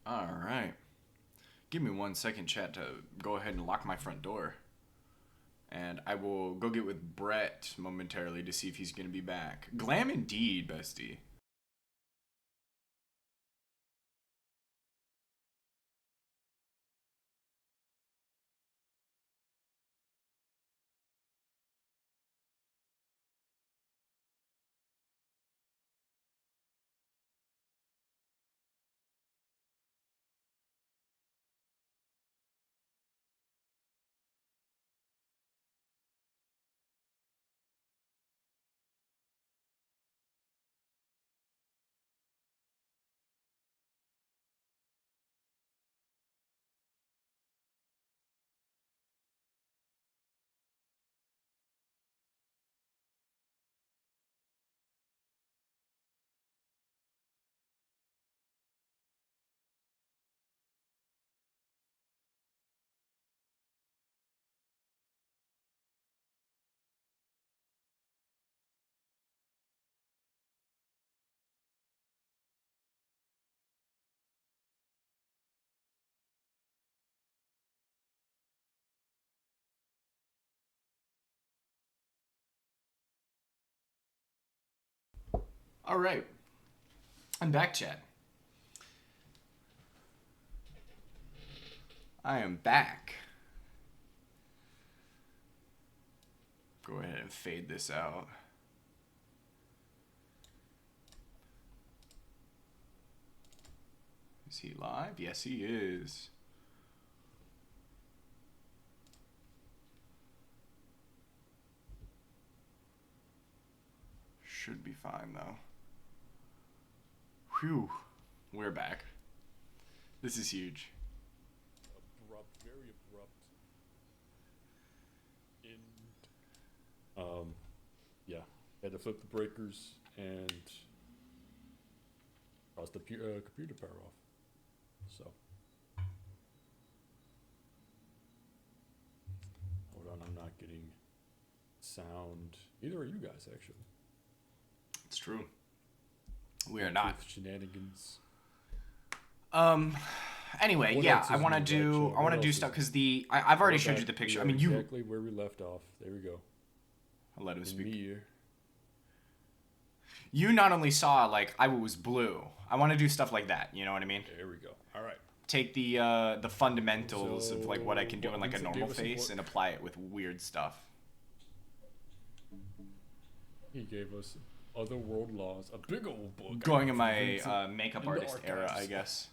All right. Give me 1 second, chat, to go ahead and lock my front door. And I will go get with Brett momentarily to see if he's going to be back. Glam indeed, bestie. All right. I'm back, chat. I am back. Go ahead and fade this out. Is he live? Yes, he is. Should be fine, though. Whew. We're back. This is huge. Abrupt, very abrupt. Yeah, had to flip the breakers and cause the computer power off. So, hold on, I'm not getting sound. Neither are you guys, actually. It's true. We are not. Shenanigans. Anyway, What yeah, else I is want to new, do. Brett? I want to What do else stuff is because I've already showed you the We picture. are I mean, you. exactly where we left off. There we go. I'll let him In speak. me. You not only saw like I was blue. I want to do stuff like that. You know what I mean? There we go. All right. Take the fundamentals of like what I can do what in like a Vincent normal gave us some face work. and apply it with weird stuff. He gave us Otherworld Laws, a big old book. Going in from my Vincent makeup in the artist era, I archives. guess.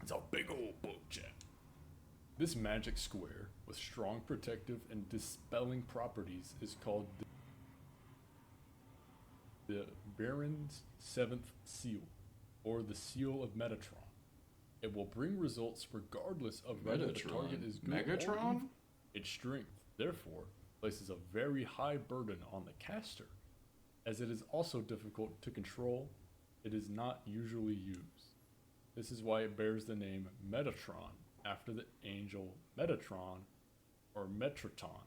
It's a big old book, Jack. This magic square with strong protective and dispelling properties is called the Baron's Seventh Seal, or the Seal of Metatron. It will bring results regardless of whether the Metatron? target is good or Megatron? evil. Its strength, therefore, places a very high burden on the caster. As it is also difficult to control, it is not usually used. This is why it bears the name Metatron, after the angel Metatron or Metraton,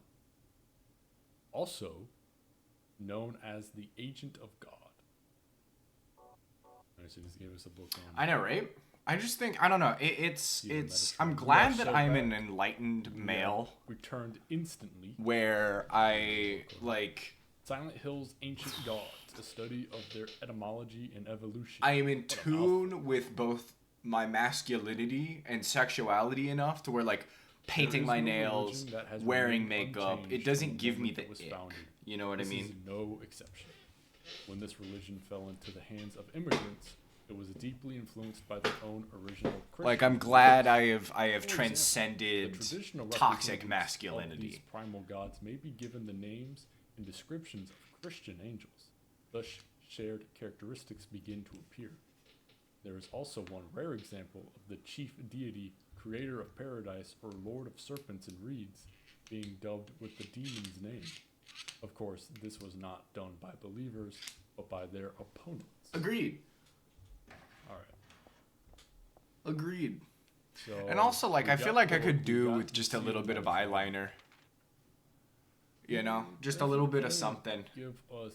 also known as the Agent of God. I see this gave us a book on. I know, right? I just think I don't know. It's. Metatron. I'm We glad are that so I'm bad. an enlightened male, Returned instantly. where I like. Silent Hill's Ancient Gods, a study of their etymology and evolution. I am in tune with both my masculinity and sexuality enough to where like painting is my no nails, religion that has wearing remained makeup, it unchanged doesn't from the give me moment the it was ick. founded. You know what I This mean? is no exception. When this religion fell into the hands of immigrants, it was deeply influenced by their own original Christian Like I'm glad beliefs. I have For example, transcended the traditional toxic representatives of masculinity. these primal gods may be given the names and descriptions of Christian angels. Thus, shared characteristics begin to appear. There is also one rare example of the chief deity, creator of paradise, or lord of serpents and reeds, being dubbed with the demon's name. Of course, this was not done by believers, but by their opponents. Agreed. All right. Agreed. So And also, like, we I feel got like I the- could we do got with the just a little scene bit of that is eyeliner. You know, just a little bit of something. Give us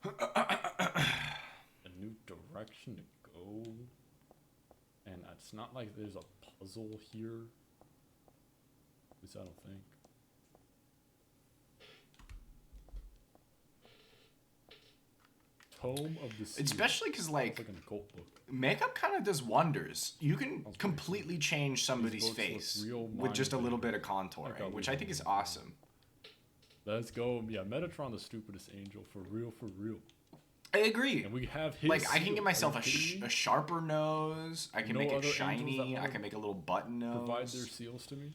a new direction to go. And it's not like there's a puzzle here. At least I don't think. Tome of the Sea. Especially because, It's like, like an occult book. makeup kind of does wonders. You can pretty completely change somebody's books look face real with just a mind little bit bending. of I'll contouring, which leave I think it is alone. awesome. Let's go. Yeah, Metatron, the stupidest angel, for real, for real. I agree. And we have his Like, I can seal. get Are myself you kidding me? a sharper nose. I can No make other it angels that shiny. I wanna can make a little button Provide nose. their seals to me.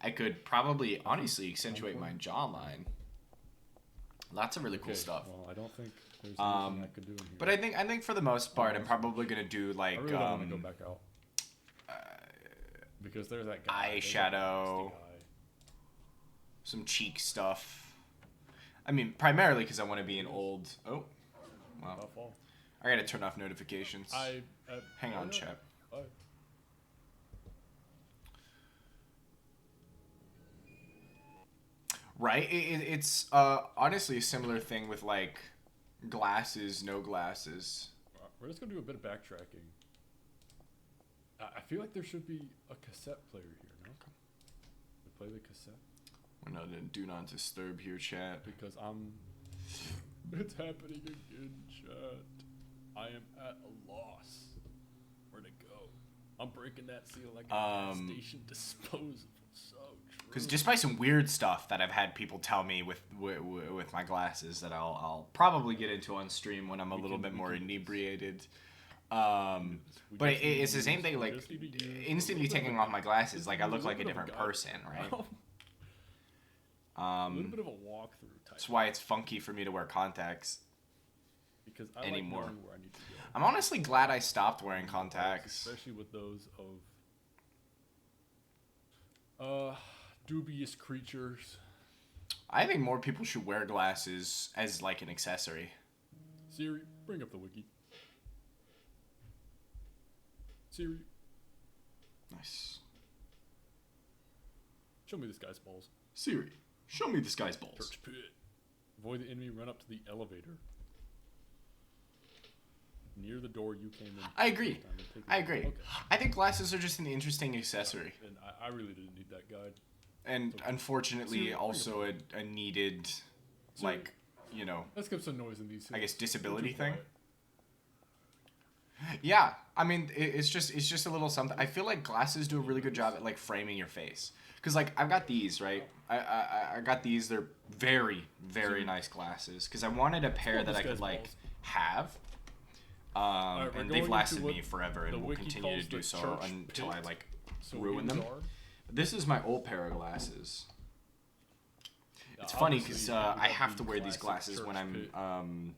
I could probably, honestly, accentuate my jawline. Lots of really cool Okay, stuff. Well, I don't think there's Um, anything I could do in here. But I think for the most part, I'm probably gonna do I like really don't want to go back out. Because there's that guy. there's that eyeshadow. nasty guy. some cheek stuff. I mean, primarily because I want to be an old. Oh, wow. I'll fall. I gotta turn off notifications. Hang on, chat. Bye. Right? It's honestly a similar thing with like glasses, no glasses. We're just gonna do a bit of backtracking. I feel like there should be a cassette player here, no? To play the cassette We're not in do not disturb here, chat. because I'm. It's happening again, chat. I am at a loss. Where to go? I'm breaking that seal like a gas station disposable. So true. Because just by some weird stuff that I've had people tell me with my glasses that I'll probably get into on stream when I'm a little bit more inebriated. But it's the same thing. Like instantly taking off my glasses, like I look like a different person, right? A little bit of a walkthrough type. That's why it's funky for me to wear contacts. Because I anymore. like knowing where I need to go. I'm honestly glad I stopped wearing contacts. Especially with those of dubious creatures. I think more people should wear glasses as like an accessory. Siri, bring up the wiki. Siri, Nice. show me this guy's balls. Siri, show me this guy's balls. Church pit. Avoid the enemy, run up to the elevator. Near the door you came in. I agree. first time and take I it. agree. Okay. I think glasses are just an interesting accessory. And I really didn't need that guide. And unfortunately, Siri, also a needed, Siri. like, you know, Let's get some noise in these. I guess hills. disability Too thing. quiet. Yeah, I mean, it's just a little something. I feel like glasses do a really good job at like framing your face. Cause like I've got these, right? I got these. They're very nice glasses. Cause I wanted a pair call that this I could guy's like balls. have. Alright, we're And going they've lasted into what me forever, the and will wiki continue to calls do the so church until I pit. like So ruin these them. are- This is my old pair of glasses. Yeah, It's funny obviously, because we I have the to wear these classic glasses when church I'm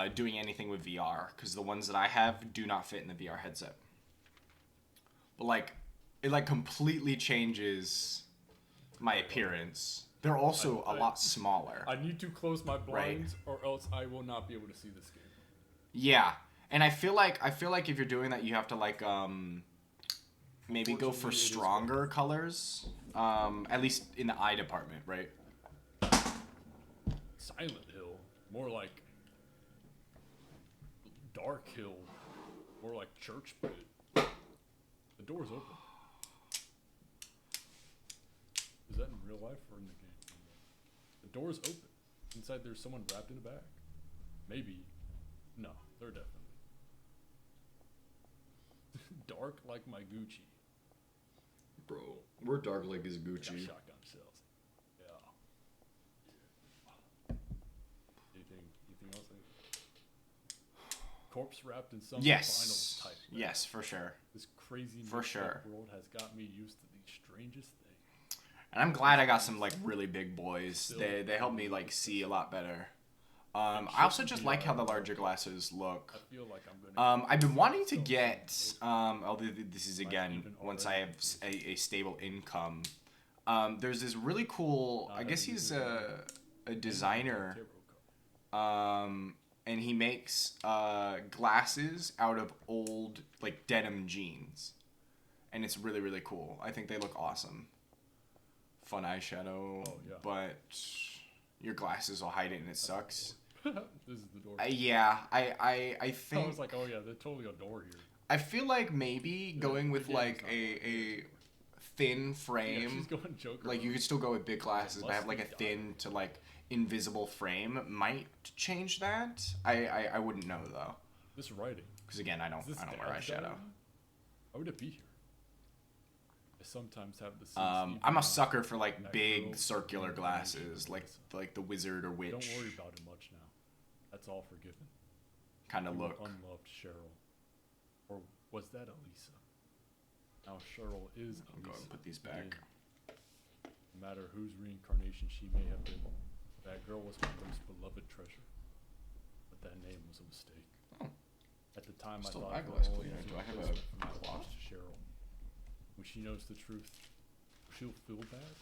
pit. doing anything with VR, because the ones that I have do not fit in the VR headset. But like, it like completely changes my appearance. They're also a lot smaller. I need to close my blinds, or else I will not be able to see this game. Yeah, And I feel like if you're doing that, you have to like maybe go for Unfortunately, it is stronger colors. At least in the eye department, right? Silent Hill, more like Dark Hill, more like Church Pit. The door's open. Is that in real life or in the game? The door's open. Inside there's someone wrapped in a bag. Maybe. No, they're definitely. Dark like my Gucci. Bro, we're dark like his Got Gucci. shotgun shells. Yeah. Anything else? Corpse wrapped in some Yes. finals type. Yes, for sure. This crazy For mixed up sure. world has got me used to the strangest things. And I'm glad I got some like really big boys. They help me like see a lot better. I also just like how the larger glasses look. I feel like I'm gonna. I've been wanting to get. This is again once I have a stable income. There's this really cool. I guess he's a designer. And he makes glasses out of old like denim jeans, and it's really really cool. I think they look awesome. Fun eyeshadow, but your glasses will hide it and it sucks. This is the door. Yeah, I think. I was like, oh yeah, there's totally a door here. I feel like maybe going with like a thin Yeah, frame. she's going Joker. Like you could still go with big glasses, but have like a thin to like invisible frame might change that. I wouldn't know though, This writing. because again I don't Is this wear Dad's eyeshadow. diary? Why would it be here? I sometimes have the sense. I'm a sucker for like big circular glasses, like the wizard or witch. Don't worry about it much now. That's all forgiven. Kind of You look. unloved Cheryl, or was that Elisa? Now Cheryl is I'll go Elisa. and put these back. No matter whose reincarnation she may have been, that girl was my most beloved treasure. But that name was a mistake. Oh. At the time, I Still thought eyeglass her cleaner. only Do I have a replacement for my cloth? lost Cheryl. When she knows the truth, she'll feel bad.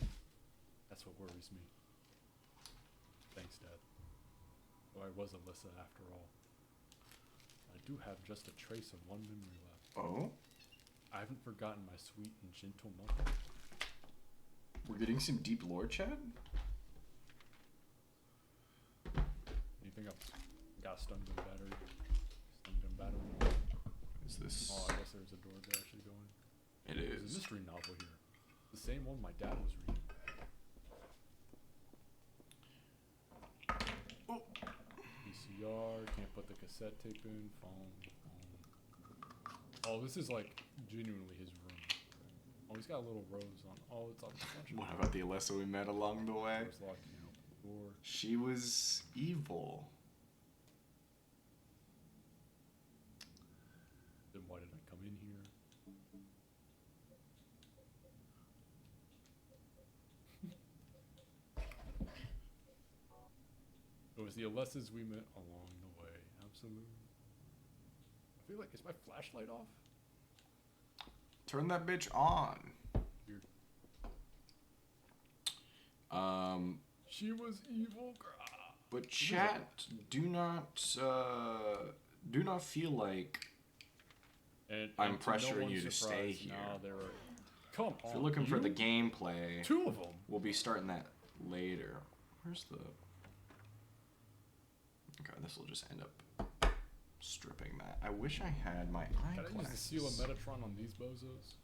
That's what worries me. Thanks, Dad. Though I was Alyssa after all. I do have just a trace of one memory left. Oh, I haven't forgotten my sweet and gentle mother. we're getting some deep lore, Chad. Anything else? Got stunned and battered. Stunned and battered. Is this? Oh, I guess there's a door to actually go in. It There's a is. mystery novel here. The same one my dad was reading. Oh. VCR, can't put the cassette tape in, phone. Oh, this is like genuinely his room. Oh, he's got a little rose on. Oh, it's on a bunch of What about the Alyssa we met along the way? doors locked, you know, door. She was evil. Then why did I come in here? It was the Alessas we met along the way. Absolutely. I feel like, is my flashlight off? Turn that bitch on. Weird. She was evil. But chat, do not feel like And, I'm and to no pressuring one's you to stay surprise, here. now there are, come if on. you're looking for you? the gameplay. Two of them. We'll be starting that later. Where's the? Okay, this will just end up stripping that. I wish I had my Can I use the eyeglasses. seal of Metatron on these bozos?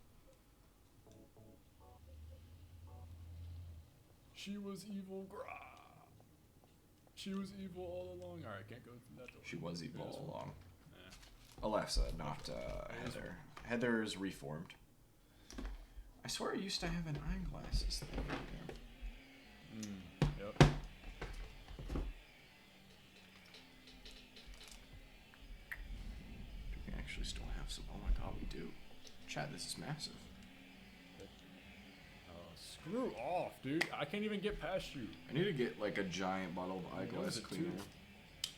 She was evil. She was evil all along. Alright, can't go through that door. She was evil This all one. along. Yeah. Alessa, not Heather. Heather's reformed. I swear I used to have an eyeglasses thing. Yep. We actually still have some. Oh my god, we do. Chat, this is massive. Screw off, dude. I can't even get past you. I need to get like a giant bottle of What eyeglass is it, cleaner. two?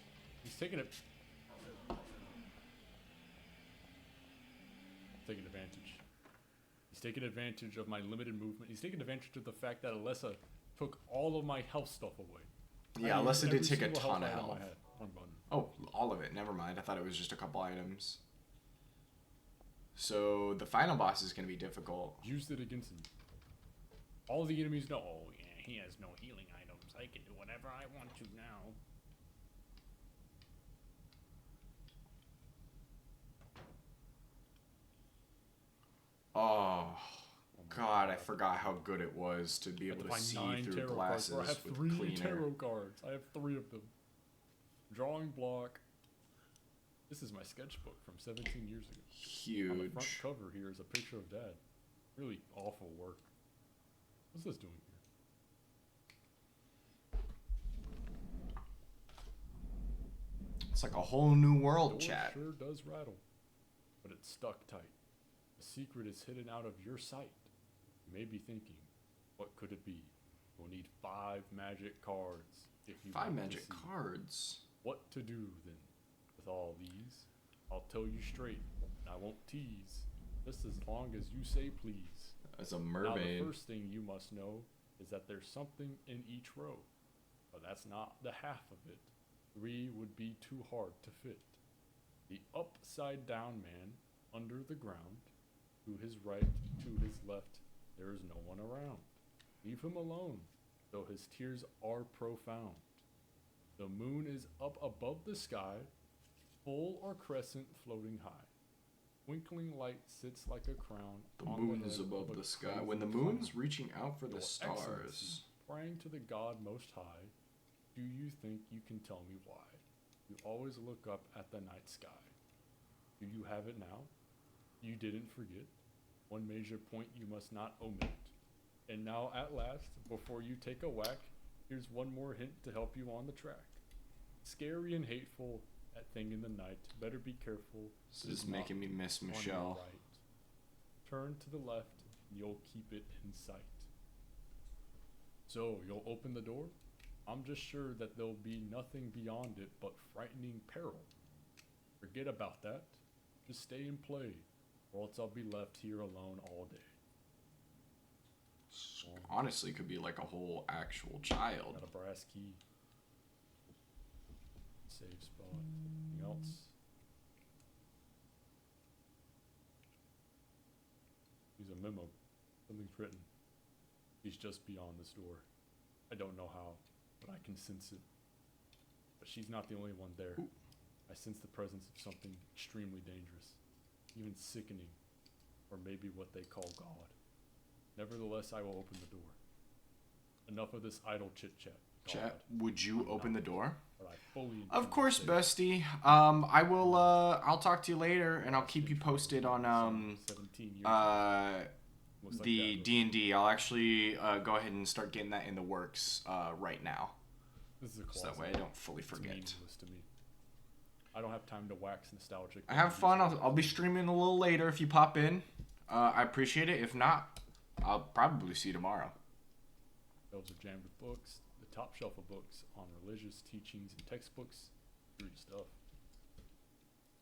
He's taking it. Taking advantage. He's taking advantage of my limited movement. He's taking advantage of the fact that Alessa took all of my health stuff away. Yeah, I Alessa used did every take a single ton of item I health. had. Wrong button. Oh, all of it. Never mind. I thought it was just a couple items. So the final boss is going to be difficult. Used it against him. All the enemies know. Oh yeah, he has no healing items. I can do whatever I want to now. Oh, God, I forgot how good it was to be able to see through glasses cards. I have with 3 cleaner. tarot cards. I have 3 of them. Drawing block. This is my sketchbook from 17 years ago. On the front Huge. cover here is a picture of Dad. Really awful work. What's this doing here? It's like a whole new world, Door chat. sure does rattle, but it's stuck tight. The secret is hidden out of your sight. You may be thinking, what could it be? You'll need 5 magic cards if you 5 want to magic see cards. what to do then with all these. I'll tell you straight, and I won't tease, just as long as you say please. As a Now mermaid. the first thing you must know is that there's something in each row, but that's not the half of it. 3 would be too hard to fit. The upside down man under the ground, to his right, to his left, there is no one around. Leave him alone, though his tears are profound. The moon is up above the sky, full or crescent floating high. Twinkling light sits like a crown. The on moon head is of above a the sky. crazy When the clown. moon's reaching out for Your the stars. Excellency, praying to the God Most High, do you think you can tell me why? You always look up at the night sky. Do you have it now? You didn't forget. One major point you must not omit. And now at last, before you take a whack, here's one more hint to help you on the track. Scary and hateful, that thing in the night. Better be careful. This it is making me miss on your Michelle. right. Turn to the left, and you'll keep it in sight. So, you'll open the door? I'm just sure that there'll be nothing beyond it but frightening peril. Forget about that. Just stay and play, or else I'll be left here alone all day. Honestly, could be like a whole actual child. Got a brass key. Save spot. Anything else? Use a memo. Something's written. He's just beyond this door. I don't know how, but I can sense it. But she's not the only one there. Ooh. I sense the presence of something extremely dangerous, even sickening, or maybe what they call God. Nevertheless, I will open the door. Enough of this idle chit-chat. Chat, would you open the door? But I fully intend Of to course, say bestie. I will. I'll talk to you later, and I'll keep you posted on 17 years looks like the that. D&D. I'll actually go ahead and start getting that in the works right now, This is a so closet. that way I don't fully It's forget. meaningless to me. I don't have time to wax nostalgic. I have fun. I'll be streaming a little later if you pop in. I appreciate it. If not, I'll probably see you tomorrow. Shelves are jammed with books. The top shelf of books on religious teachings and textbooks. Weird stuff.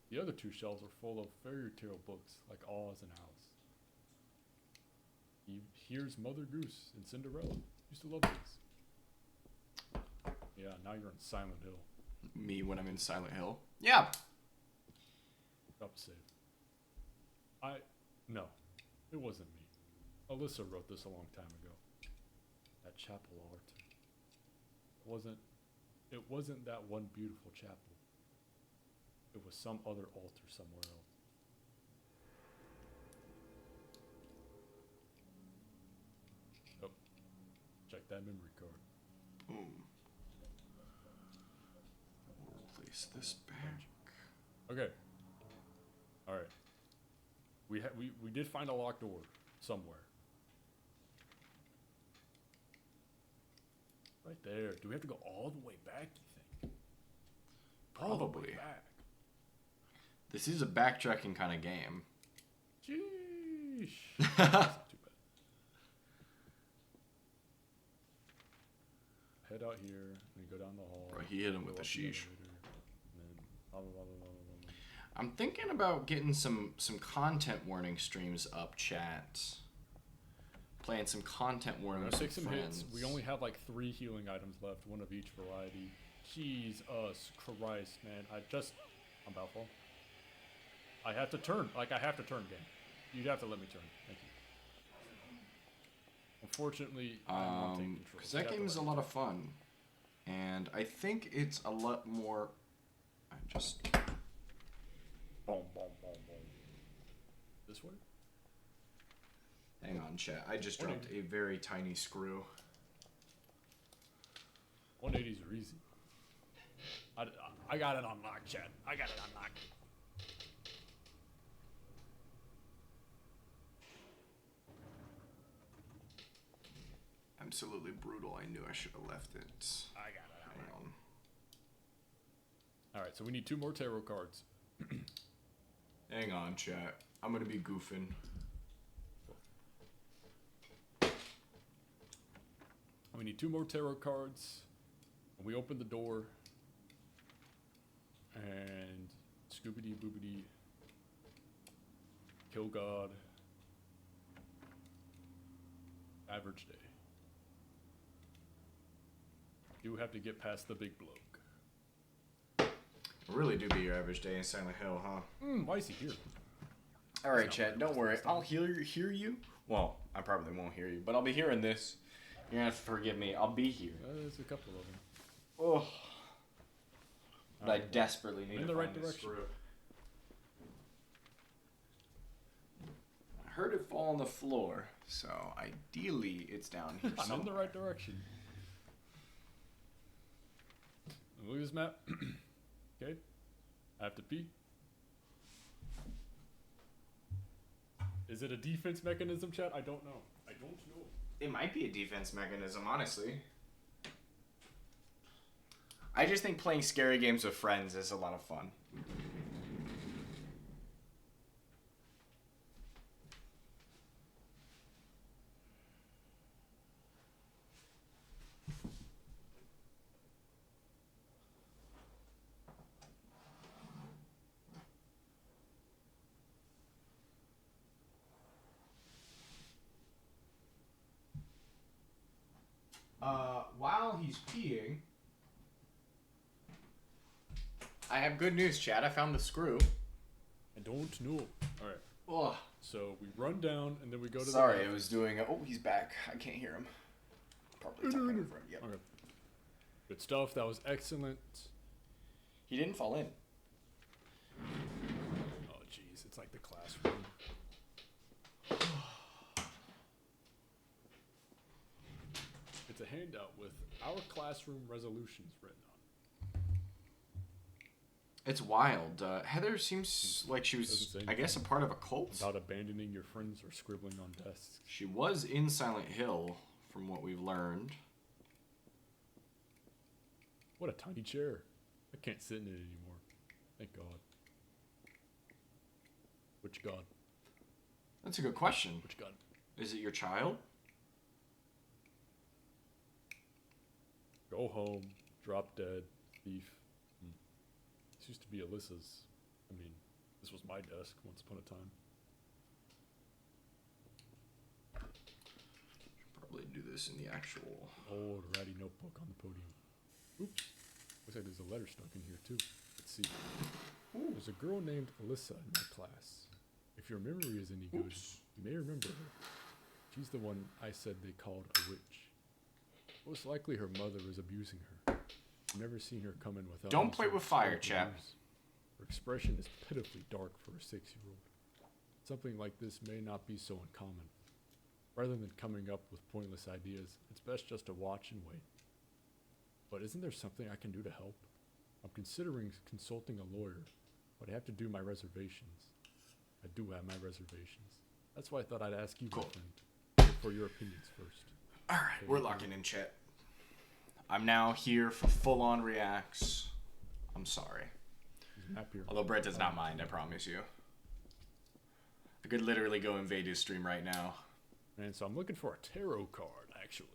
The other 2 shelves are full of fairy tale books like Oz and Alice. Here's Mother Goose and Cinderella. Used to love these. Yeah, now you're in Silent Hill. Me when I'm in Silent Hill. Yeah. Drop a save. No, it wasn't me. Alyssa wrote this a long time ago. That chapel altar. It wasn't that one beautiful chapel. It was some other altar somewhere else. Oh, check that memory card. Boom. We'll place this back. Okay. All right. We did find a locked door somewhere. Right there. Do we have to go all the way back, you think? All the way Probably. back. This is a backtracking kind of game. Jeesh. That's not too bad. Head out here, and then go down the hall. Bro, he hit him go with the up sheesh. elevator, and then blah, blah, blah, blah, blah, blah, blah. I'm thinking about getting some content warning streams up, chat. Playing some content warning We're with gonna some take some friends. hits. We only have like 3 healing items left, one of each variety. Jesus Christ, man. I'm Balfour. I have to turn. Like, I have to turn, game. You'd have to let me turn. Thank you. Unfortunately, I won't take control. Because that game is a lot of fun. And I think it's a lot more... I just... Boom, boom, boom, boom. This way? Hang on, chat. I just dropped a very tiny screw. 180s are easy. I got it unlocked, chat. I got it unlocked. Absolutely brutal. I knew I should have left it. I got it Hang unlocked. on. Alright, so we need 2 more tarot cards. Hang on, chat. I'm gonna be goofing. We need 2 more tarot cards. And we open the door. And Scoobity Boobity. Kill God. Average day. You have to get past the big bloke. It really do be your average day in Silent Hill, huh? Why is he here? Alright, chat. Don't worry. I'll hear you. Well, I probably won't hear you, but I'll be hearing this. You're gonna have to forgive me. I'll be here. There's a couple of them. Oh. But I desperately need in to the find right this direction. screw. I heard it fall on the floor, so ideally it's down here I'm in the somewhere. right direction. Look at this map. Okay. I have to pee. Is it a defense mechanism, chat? I don't know. I don't know. It might be a defense mechanism, honestly. I just think playing scary games with friends is a lot of fun. While he's peeing, I have good news, Chad. I found the screw. I don't know. Alright. Ugh. So we run down and then we go to Sorry, the it was doing a... Oh, he's back. I can't hear him. Probably talking over him. Yep. Okay. Good stuff. That was excellent. He didn't fall in. Oh, jeez. It's like the classroom. It's a handout with our classroom resolutions written on It's wild. Heather seems like she was, Doesn't say I guess, a anything. part of a it. cult. About abandoning your friends or scribbling on desks. She was in Silent Hill, from what we've learned. What a tiny chair. I can't sit in it anymore. Thank God. Which God? That's a good question. Which God? Is it your child? Go home. Drop dead. Thief. This used to be Alyssa's. I mean, this was my desk once upon a time. Should probably do this in the actual... Old ratty notebook on the podium. Oops. Looks like there's a letter stuck in here too. Let's see. There's a girl named Alyssa in my class. If your memory is any good, Oops. you may remember her. She's the one I said they called a witch. Most likely her mother is abusing her. I've never seen her come in without... Don't any play sort with of fire, sparkly chap. news. Her expression is pitifully dark for a 6-year-old. Something like this may not be so uncommon. Rather than coming up with pointless ideas, it's best just to watch and wait. But isn't there something I can do to help? I'm considering consulting a lawyer, but I have to do my reservations. I do have my reservations. That's why I thought I'd ask you, Cool. my friend, for your opinions first. Alright, we're locking in, chat. I'm now here for full-on reacts. I'm sorry. There's a map here. Although Brett does not mind, I promise you. I could literally go invade his stream right now. And so I'm looking for a tarot card, actually.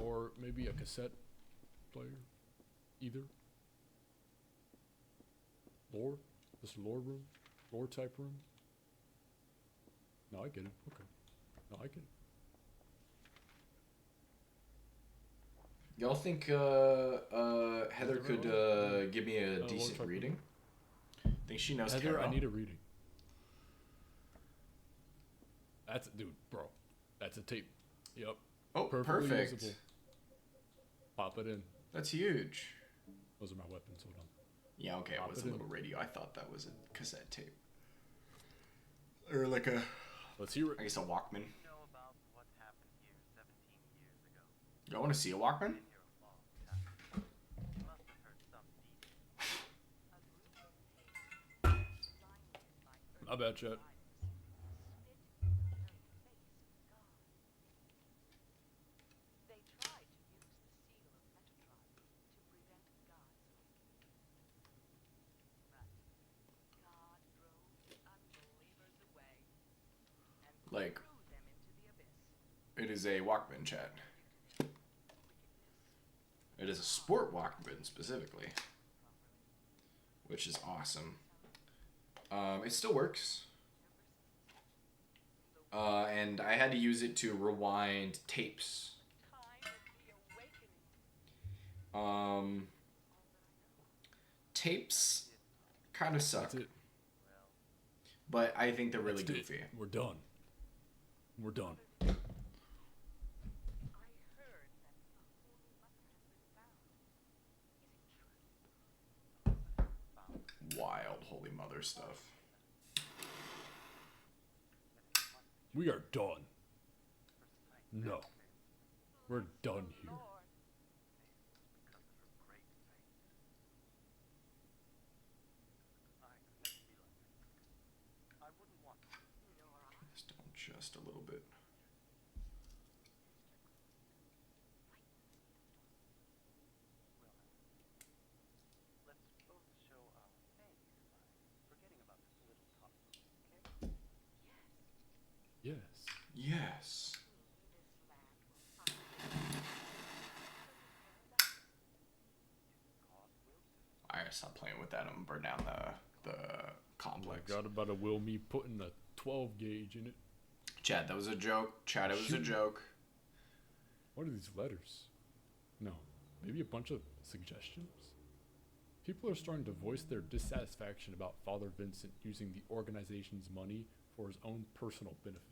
Or maybe a cassette player. Either. Lore? This lore room? Lore type room? No, I get it. Okay. No, I get it. Y'all think Heather could give me a decent try- reading? Think she knows Heather, tarot? I need a reading. That's dude, bro. That's a tape. Yep. Oh, Perfectly perfect. usable. Pop it in. That's huge. Those are my weapons. Hold on. Yeah, okay, Pop it was it a in. little radio. I thought that was a cassette tape. Or like a, Let's hear I it. guess a Walkman. You know about what happened here 17 years ago. Y'all want to see a Walkman? Been here a long time. You must have heard some details. I bet you. They tried to use the seal of Metatron to prevent God's awakening. But God drove the unbelievers away and Like, threw them into the abyss. it is a Walkman, chat. It is a sport Walkman specifically, which is awesome. It still works. And I had to use it to rewind tapes. Time of the awakening. Tapes kind of suck, That's it. but I think they're really That's it. goofy. We're done. We're done. I heard that the Holy Mother has been found. Is it true? Wild Holy Mother stuff. We are done. No. We're done here. Lord, Because of her great faith. I could never be like her. I wouldn't want to. nor I. Just down just a little bit. Let's both show our faith by forgetting about this little conflict, okay? Yes. Yes. This land will finally paradise. God wills it. I gotta stop playing with that and burn down the complex. Got about to will me putting a 12 gauge in it. Chad, that was a joke. Chad, it was a Shoot. joke. What are these letters? No. Maybe a bunch of suggestions? People are starting to voice their dissatisfaction about Father Vincent using the organization's money for his own personal benefit.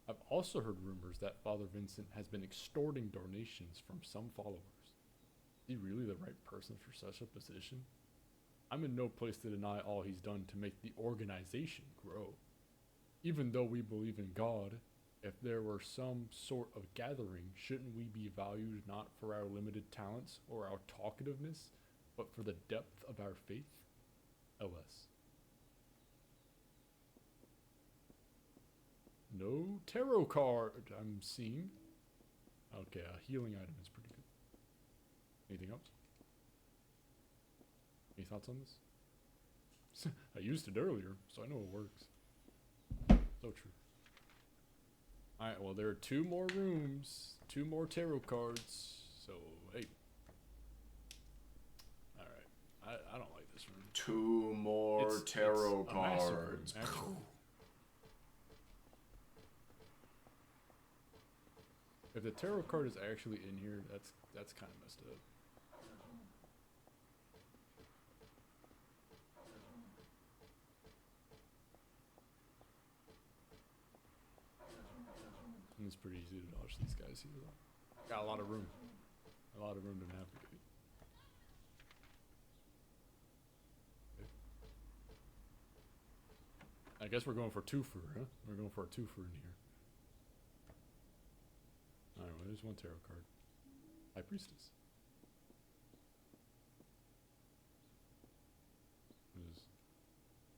I've also heard rumors that Father Vincent has been extorting donations from some followers. Is he really the right person for such a position? I'm in no place to deny all he's done to make the organization grow. Even though we believe in God, if there were some sort of gathering, shouldn't we be valued not for our limited talents or our talkativeness, but for the depth of our faith? LS. No tarot card I'm seeing. Okay, a healing item is pretty good. Anything else? Any thoughts on this? I used it earlier, so I know it works. So true. Alright, well, there are 2 more rooms, 2 more tarot cards, so, hey. Alright, I don't like this room. 2 more It's tarot a massive room, cards. actually. If the tarot card is actually in here, that's kind of messed up. And it's pretty easy to dodge these guys here, though. Got a lot of room. A lot of room to navigate. Okay. I guess we're going for twofer, huh? We're going for a twofer in here. Alright, well, there's one tarot card. High Priestess.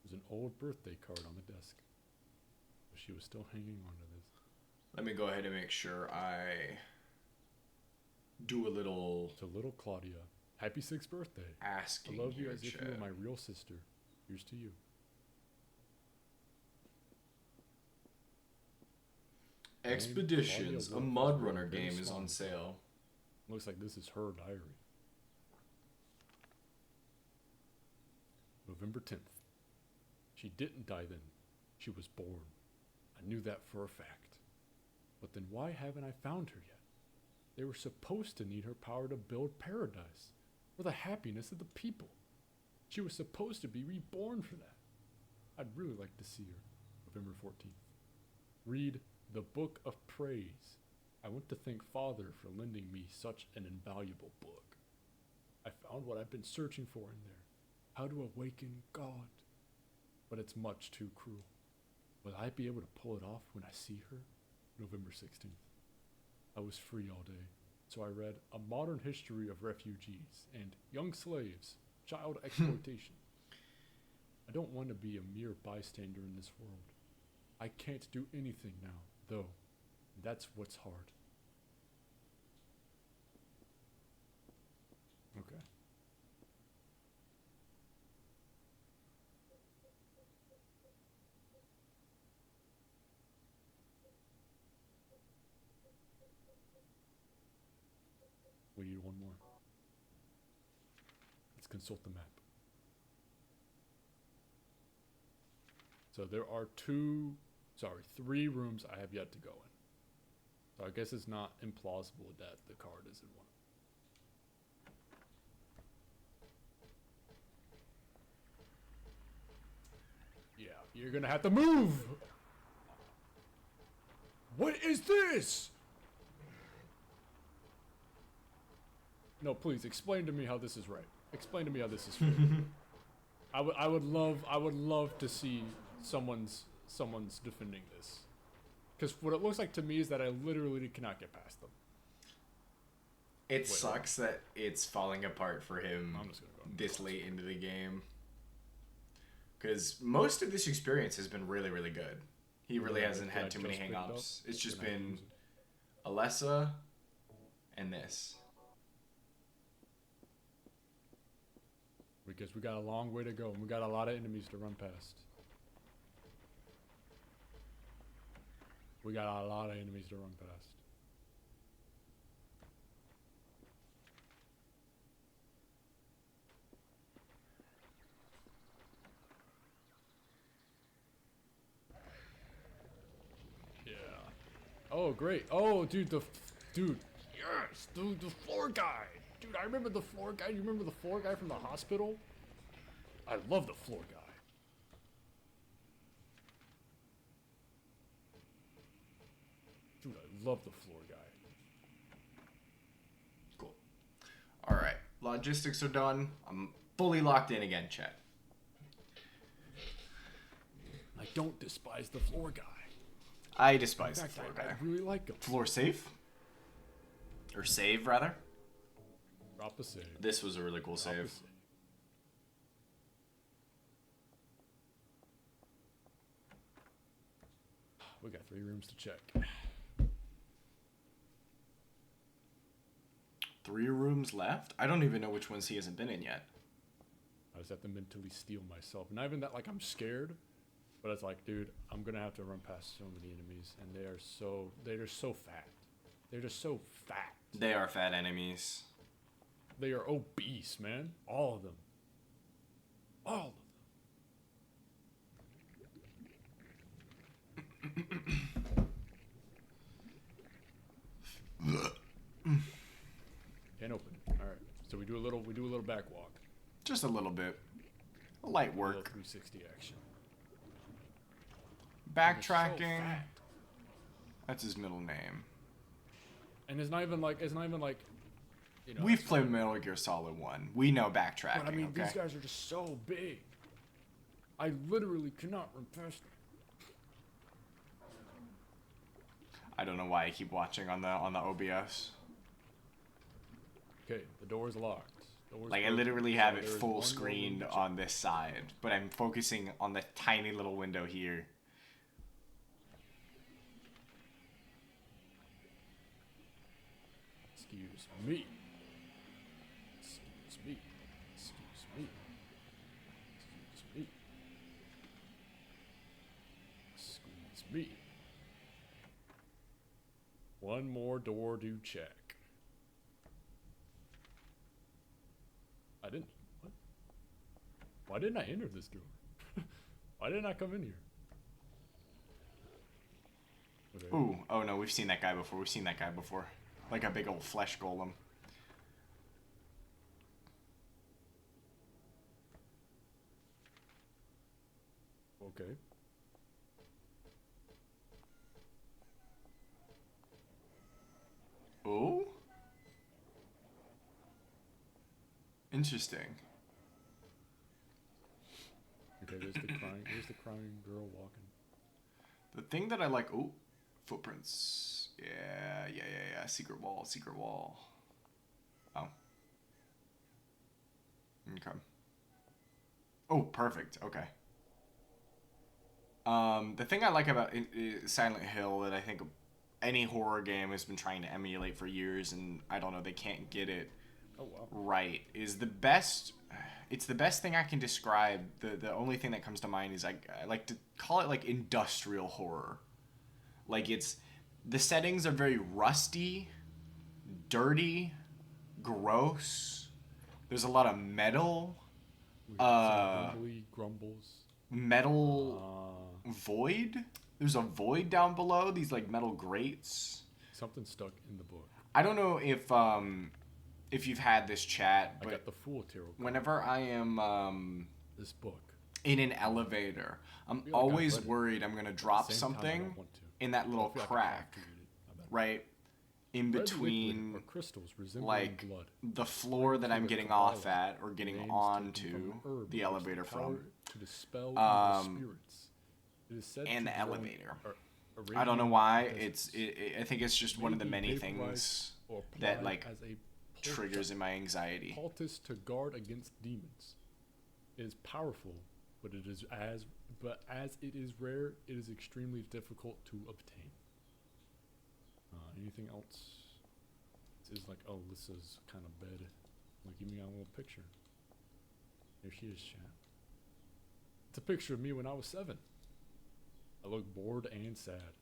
There's an old birthday card on the desk. But she was still hanging on to this. Let me go ahead and make sure I do a little To little Claudia. Happy 6th birthday. asking. I love you here, as if you were chat. my real sister. Here's to you. Expeditions, a Claudia Mud Wolf is Runner very game is small. on sale. Looks like this is her diary. November 10th. She didn't die then. She was born. I knew that for a fact. But then why haven't I found her yet? They were supposed to need her power to build paradise for the happiness of the people. She was supposed to be reborn for that. I'd really like to see her. November 14th. Read The Book of Praise. I want to thank Father for lending me such an invaluable book. I found what I've been searching for in there. How to awaken God. But it's much too cruel. Will I be able to pull it off when I see her? November 16th. I was free all day, so I read A Modern History of Refugees and Young Slaves, Child Exploitation. I don't want to be a mere bystander in this world. I can't do anything now, though. That's what's hard. Okay. We need one more. Let's consult the map. So there are three rooms I have yet to go in. So I guess it's not implausible that the card is in one. Yeah, you're gonna have to move! What is this? No, please explain to me how this is right. Explain to me how this is fair. I would love to see someone's defending this, because what it looks like to me is that I literally cannot get past them. It sucks that it's falling apart for him I'm just gonna go this late into the game, because most of this experience has been really, really good. He really hasn't had too many hang-ups. It's just been Alessa and this. Because we got a long way to go, and we got a lot of enemies to run past. We got a lot of enemies to run past. Yeah. Oh, great. Oh, dude, dude. Yes, dude, the floor guy. Dude, I remember the floor guy. You remember the floor guy from the hospital? I love the floor guy. Dude, I love the floor guy. Cool. All right, logistics are done. I'm fully locked in again, chat. I don't despise the floor guy. I despise In the fact, floor guy. I really like him. Floor safe? Or save, rather? Drop a save. This was a really cool Drop a save. save. We got 3 rooms to check. 3 rooms left? I don't even know which ones he hasn't been in yet. I just have to mentally steel myself. Not even that, like, I'm scared, but it's like, dude, I'm gonna have to run past so many enemies, and they're just so fat. They're just so fat. They are fat enemies. They are obese, man. All of them. All of them. Can't open it. All right. So we do a little back walk. Just a little bit. Light A little work. 360 action. Backtracking. They're so fat. That's his middle name. And it's not even like, you know. We've played Metal Gear Solid 1. We know backtracking, But I mean, okay? these guys are just so big. I literally cannot run past them. I don't know why I keep watching on the OBS. Okay, the door is locked. Like, I literally have it full screened on this side, but I'm focusing on the tiny little window here. Excuse me. Excuse me. Excuse me. Excuse me. Excuse me. One more door to check. I didn't. What? Why didn't I enter this door? Why didn't I come in here? Okay. Ooh, oh no, we've seen that guy before. like a big old flesh golem. Okay. Oh? Interesting. Okay, there's the crying girl walking. The thing that I like... Oh, footprints. Yeah. Secret wall. Oh. Okay. Oh, perfect. Okay. The thing I like about Silent Hill that I think any horror game has been trying to emulate for years, and I don't know, they can't get it right, is the best... It's the best thing I can describe. The only thing that comes to mind is I like to call it like industrial horror. Like the settings are very rusty, dirty, gross. There's a lot of metal. Grumbles. Metal void. There's a void down below. These like metal grates. Something stuck in the book. I don't know if you've had this chat, but I got the Fool Tarot card. whenever I am This book. in an elevator, I'm feel like always I've read it. worried I'm gonna drop Same time, I something don't want to. in that little I feel like I have crack, to read it. I bet. right in Red between liquid or crystals resembling like blood. the floor that I'm Through a getting off Kabbalah, at or getting names onto taken from an herb the which has elevator the power from, to dispel evil spirits. It is said and to the grow in elevator. Arabian I don't know why. deserts. I think it's just one of the May be many vaporized things or that applied like as a triggers in my anxiety. poultice to guard against demons. It is powerful, but as it is rare, it is extremely difficult to obtain. Anything else? This is like, oh, this is kind of bed. Like, give me a little picture. Here she is, chat. It's a picture of me when I was 7. I look bored and sad.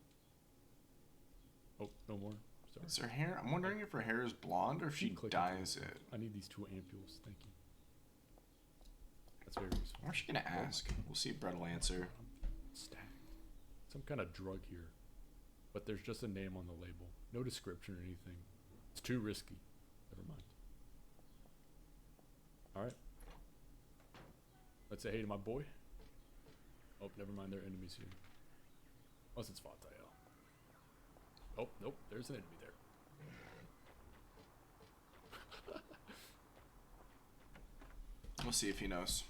Oh, no more. Sorry. Is her hair? I'm wondering if her hair is blonde or if she Click dyes into it. I need these 2 ampules. Thank you. That's very useful. What's she gonna ask? We'll see if Brett will answer. Stacked. Some kind of drug here. But there's just a name on the label. No description or anything. It's too risky. Never mind. Alright. Let's say hey to my boy. Oh, never mind. There are enemies here. Unless it's Fatael. Oh, nope. There's an enemy there. We'll see if he knows.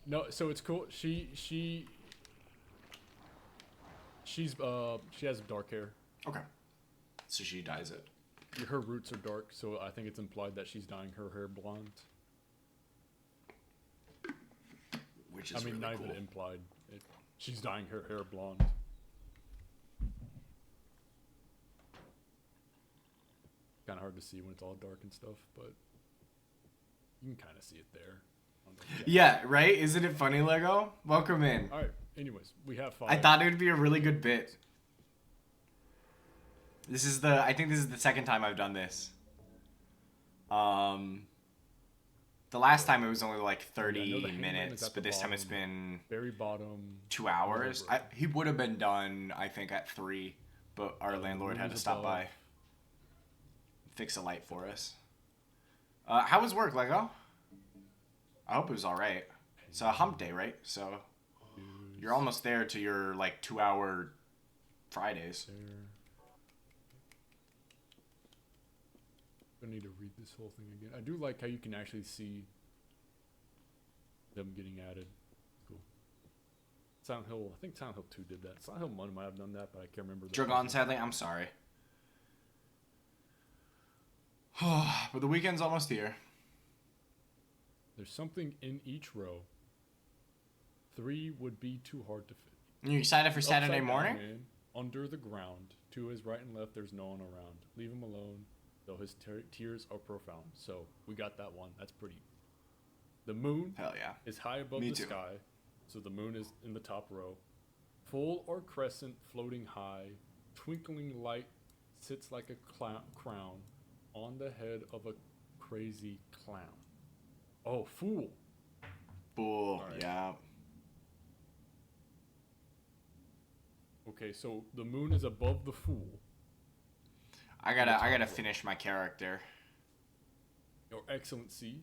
No, so it's cool. She has dark hair. Okay. So she dyes it. Her roots are dark, so I think it's implied that she's dyeing her hair blonde. Which is really not cool. even implied. She's dyeing her hair blonde. Kind of hard to see when it's all dark and stuff, but you can kind of see it there. Yeah, right? Isn't it funny, Lego? Welcome in. All right. Anyways, we have 5. I thought it would be a really good bit. I think this is the second time I've done this. The last time it was only like 30 minutes, but this time it's been very bottom 2 hours. He would have been done, I think, at 3, but our landlord had to stop by, fix a light for us. How was work, Lego? I hope it was all right. It's a hump day, right? So you're almost there to your like 2-hour Fridays. I need to read this whole thing again. I do like how you can actually see them getting added. Cool. Silent Hill, I think Silent Hill 2 did that. Silent Hill 1 might have done that, but I can't remember. Dragon, sadly, I'm sorry. But the weekend's almost here. There's something in each row. 3 would be too hard to fit. You excited for Saturday Upside morning? down, man, under the ground. To his right and left, there's no one around. Leave him alone, though his tears are profound. So, we got that one. That's pretty. The moon Hell yeah. is high above Me the too. sky. So, the moon is in the top row. Full or crescent, floating high. Twinkling light sits like a crown on the head of a crazy clown. Oh, fool. Bull, Alright. yeah. Okay, so the moon is above the fool. I gotta finish my character. Your Excellency.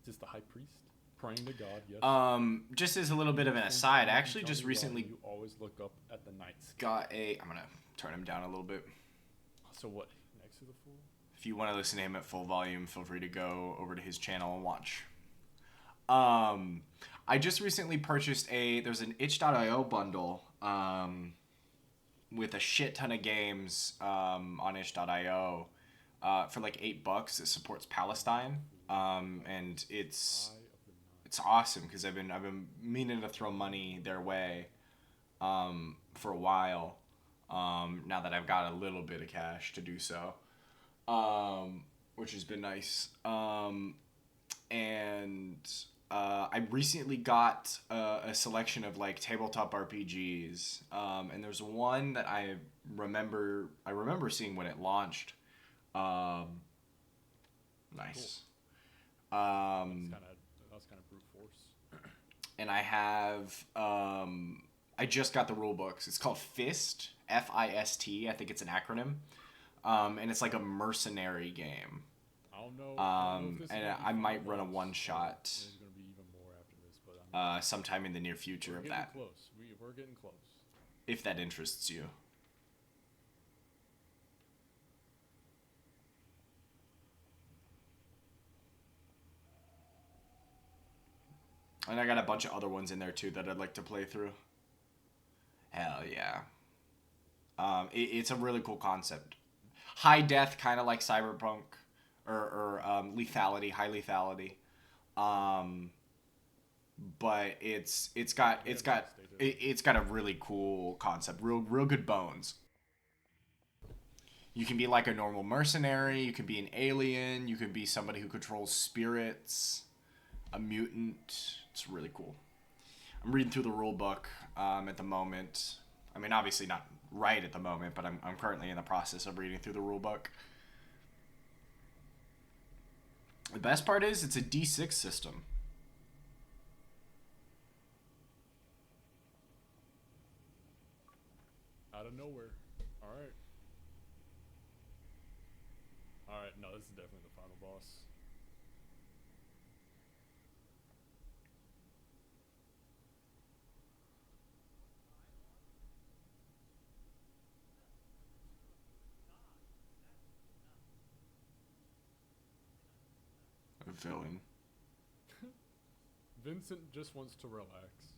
Is this the High Priest? Praying to God, yes. Just as a little bit of an aside, I actually Tell just me why recently you always look up at the night sky. got a... I'm gonna turn him down a little bit. So what? Next to the Fool? If you want to listen to him at full volume, feel free to go over to his channel and watch. I just recently purchased there's an itch.io bundle, with a shit ton of games, on itch.io, for like $8. It supports Palestine. And it's awesome because I've been meaning to throw money their way, for a while. Now that I've got a little bit of cash to do so, which has been nice. I recently got a selection of like tabletop RPGs, and there's one that I remember seeing when it launched. Nice. That was kind of brute force. And I have I just got the rule books. It's called Fist, FIST. I think it's an acronym, and it's like a mercenary game. I don't know. And I might run a one shot. There's gonna be even more after this, but sometime in the near future we're of getting that, close. We're getting close. if that interests you. And I got a bunch of other ones in there too that I'd like to play through. Hell yeah. It's a really cool concept. High death, kind of like Cyberpunk, or lethality, high lethality. But it's got a really cool concept. Real good bones. You can be like a normal mercenary. You can be an alien. You can be somebody who controls spirits. A mutant. It's really cool. I'm reading through the rule book at the moment. I mean, obviously not right at the moment, but I'm currently in the process of reading through the rule book. The best part is it's a D6 system. Out of nowhere. All right. All right. No, this is definitely the final boss. A villain. Vincent just wants to relax.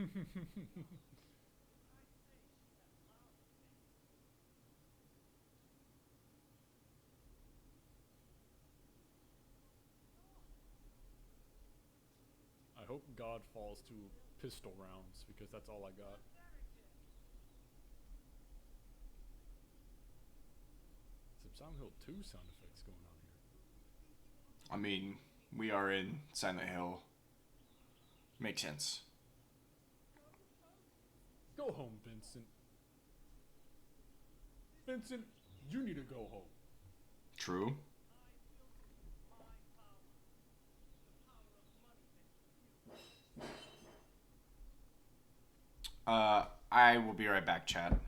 I hope God falls to pistol rounds because that's all I got. Some Silent Hill 2 sound effects going on here. I mean, we are in Silent Hill. Makes sense. Go home, Vincent. Vincent, you need to go home. True. I will be right back, Chad.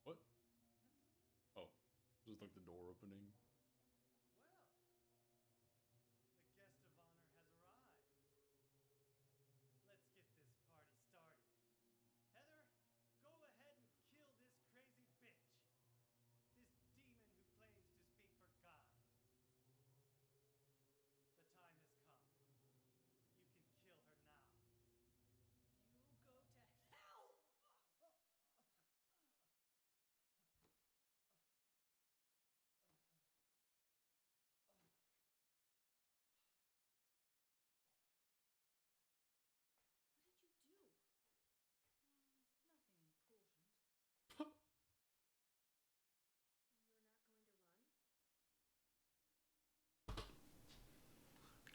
What? Oh, just like the door opening. The guest of honor has arrived. Let's get this party started. Heather, go ahead and kill this crazy bitch. This demon who claims to speak for God. The time has come. You can kill her now. You go to hell!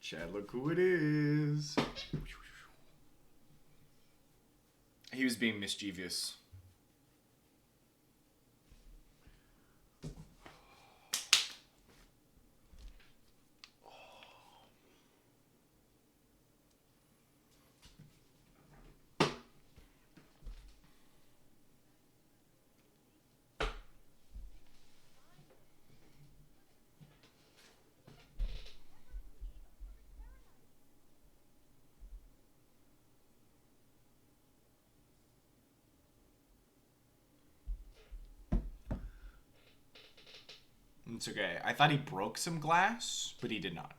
Chad, look who it is. He was being mischievous. It's okay. I thought he broke some glass, but he did not.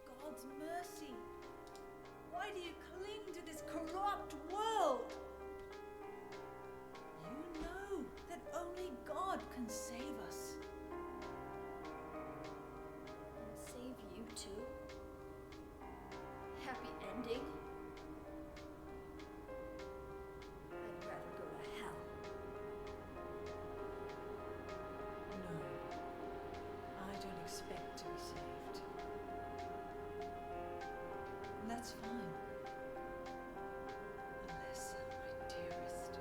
God's mercy. Why do you cling to this corrupt world? You know that only God can save us. And save you too? Happy ending? I'd rather go to hell. No, I don't expect to be saved. And that's fine. Unless, my dearest,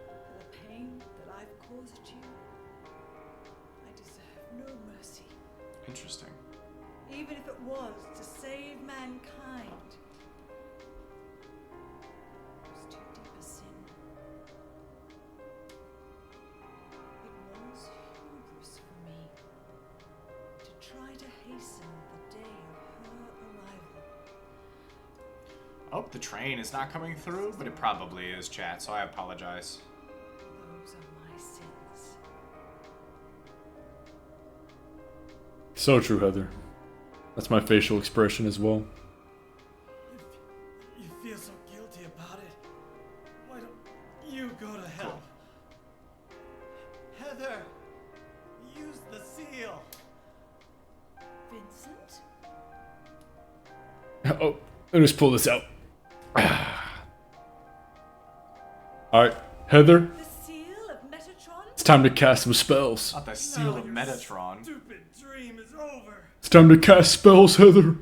for the pain that I've caused you, I deserve no mercy. Interesting. Even if it was to save mankind. It was too deep a sin. It was hubris for me to try to hasten the day of her arrival. Oh, the train is not coming through, but it probably is, chat, so I apologize. Those are my sins. So true, Heather. That's my facial expression as well. If you feel so guilty about it, why don't you go to hell? Heather, use the seal. Vincent? Oh, let me just pull this out. Alright, Heather, The seal of Metatron? it's time to cast some spells. Not the seal of your Metatron. Stupid dream is over. It's time to cast spells, Heather.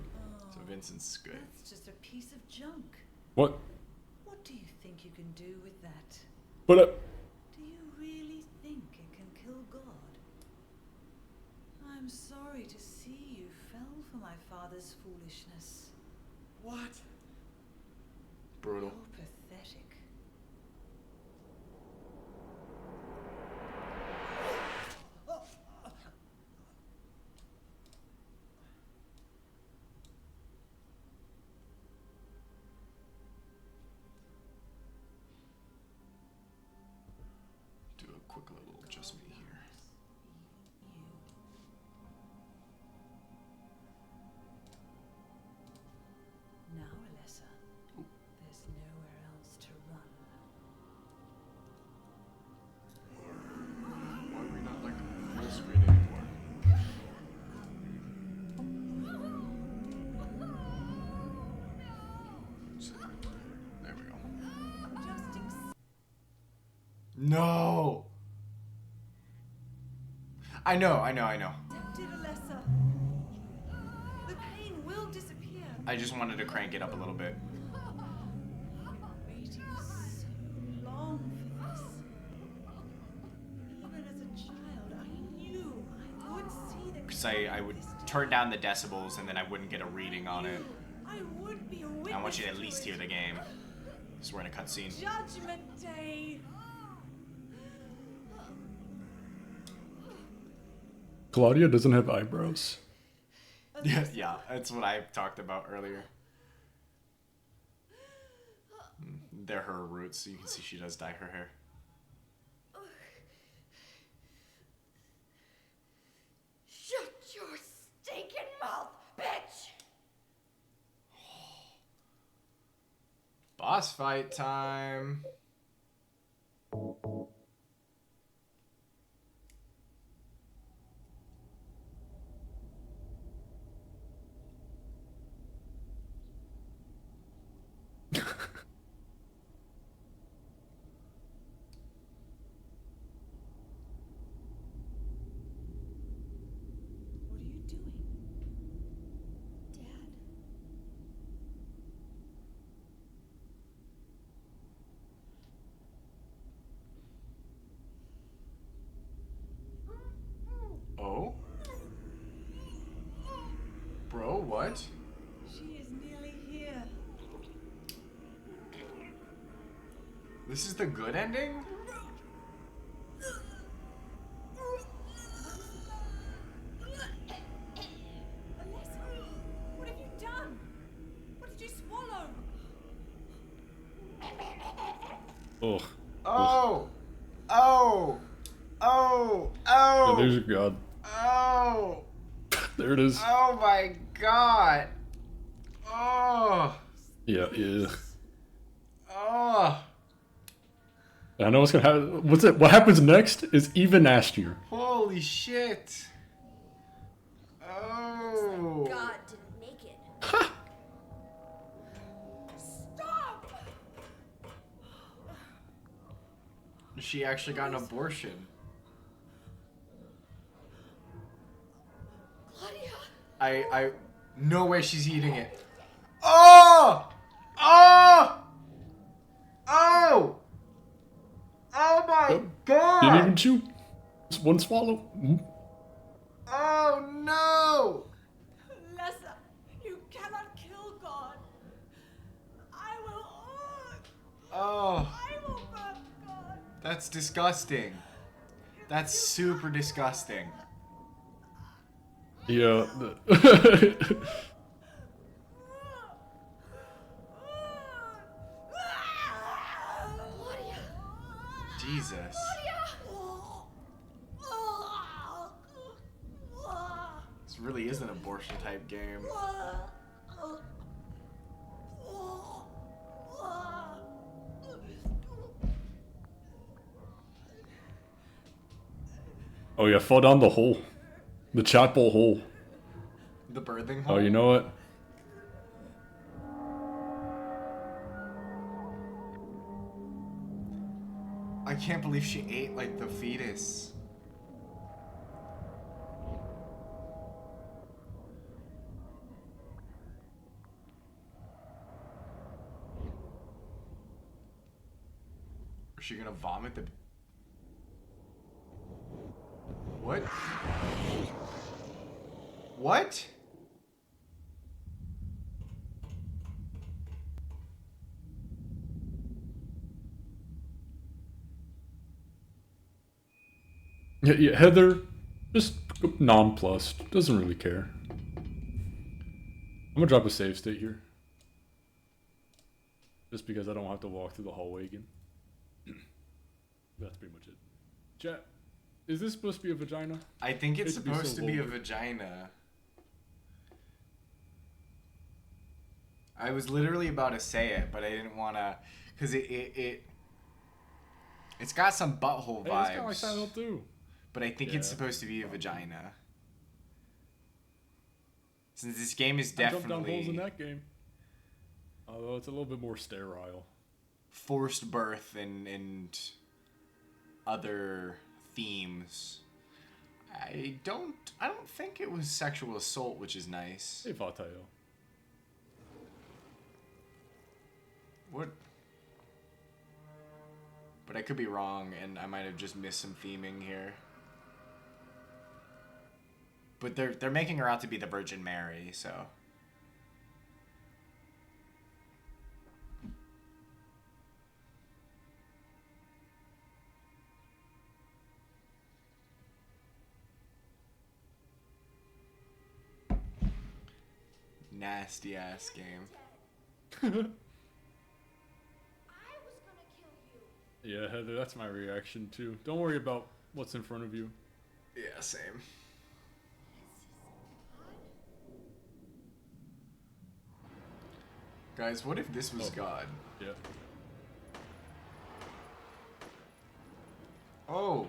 So Vincent's good. That's just a piece of junk. What? What do you think you can do with that? But, Do you really think it can kill God? I'm sorry to see you fell for my father's foolishness. What? Brutal. You're pathetic. Do a quick little adjustment here. Now, Alessa, there's nowhere else to run. Why are we not like full screen anymore? There we go. Just No! I know. accepted, Alessa. The pain will disappear. I just wanted to crank it up a little bit. Waiting so long for this. Even as a child, I knew I would see the Because I would turn down the decibels and then I wouldn't get a reading on it. I would be a witness. I want you to at to least it. hear the game. Because we're in a cutscene. Judgment Day. Claudia doesn't have eyebrows. Yeah, that's what I talked about earlier. They're her roots, so you can see she does dye her hair. Shut your stinking mouth, bitch! Boss fight time. This is the good ending? Alyssa, what have you done? What did you swallow? Ugh. Oh! Oh! Oh! Yeah, Oh! there's your god. Oh! There it is. Oh my god! Oh! Yeah, yeah. Oh! I know what's gonna happen. What happens next is even nastier. Holy shit! Oh! God didn't make it. Stop! She actually got an abortion. Claudia! No way she's eating it. Oh! Oh! Oh! Oh my Yep. god! Didn't even chew. Just one swallow. Mhm. Oh no! Alyssa, you cannot kill God. I will. Oh, I will burn God. that's disgusting. That's super disgusting. Yeah. Claudia! Jesus. This really is an abortion type game. Oh yeah, fall down the hole. The chapel hole. The birthing hole. Oh, you know what? I can't believe she ate like the fetus. Is she gonna vomit the... What? What? Yeah, Heather, just nonplussed. Doesn't really care. I'm gonna drop a save state here. Just because I don't have to walk through the hallway again. That's pretty much it. Chat, is this supposed to be a vagina? I think it's Hate to be supposed so to be a vulgar. vagina. I was literally about to say it, but I didn't want to, because it's got some butthole Hey, it's vibes. kind of like Silent Hill too. But I think it's Yeah. supposed to be a vagina. Since this game is I jumped down holes in definitely that game. Although it's a little bit more sterile. forced birth and other themes. I don't think it was sexual assault, which is nice. Hey, Vatayo. What? But I could be wrong, and I might have just missed some theming here. But they're making her out to be the Virgin Mary, so. Nasty ass game. I was gonna kill you. Yeah, Heather, that's my reaction too. Don't worry about what's in front of you. Yeah, same. Guys, what if this was Oh. God? Yeah. Oh.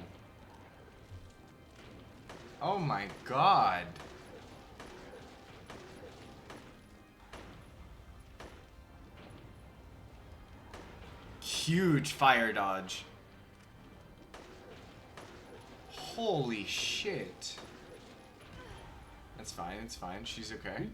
Oh my god. Huge fire dodge. Holy shit. That's fine, it's fine. She's okay.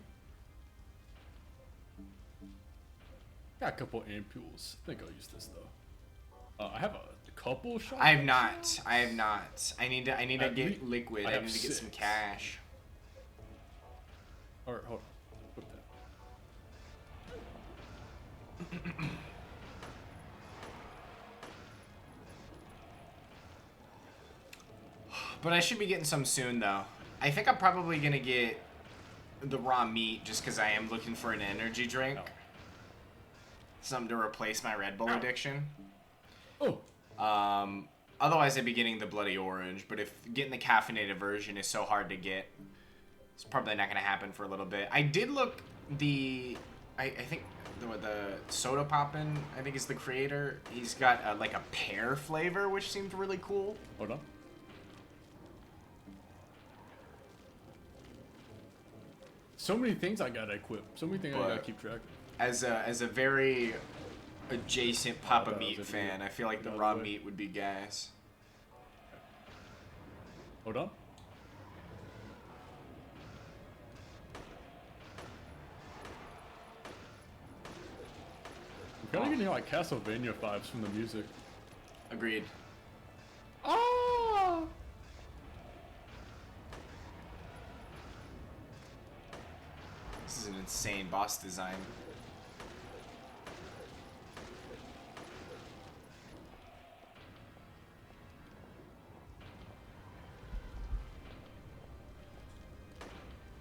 Got a couple ampules. I think I'll use this though. I have a couple shots. I have not. I have not. I need to get le- liquid. I I have need to get some 6. cash. Alright, hold on. Put that. But I should be getting some soon, though. I think I'm probably going to get the raw meat just because I am looking for an energy drink. Oh. Something to replace my Red Bull addiction. Oh. Otherwise, I'd be getting the bloody orange. But if getting the caffeinated version is so hard to get, it's probably not going to happen for a little bit. I did look I think the Soda Poppin', I think is the creator. He's got like a pear flavor, which seemed really cool. Hold on. So many things I gotta equip. So many things I gotta keep track of. As a very adjacent Papa that Meat was a fan, deal. I feel like the No raw way. meat would be gas. Hold on. I'm kind of getting like Castlevania vibes from the music. Agreed. Ah! This is an insane boss design.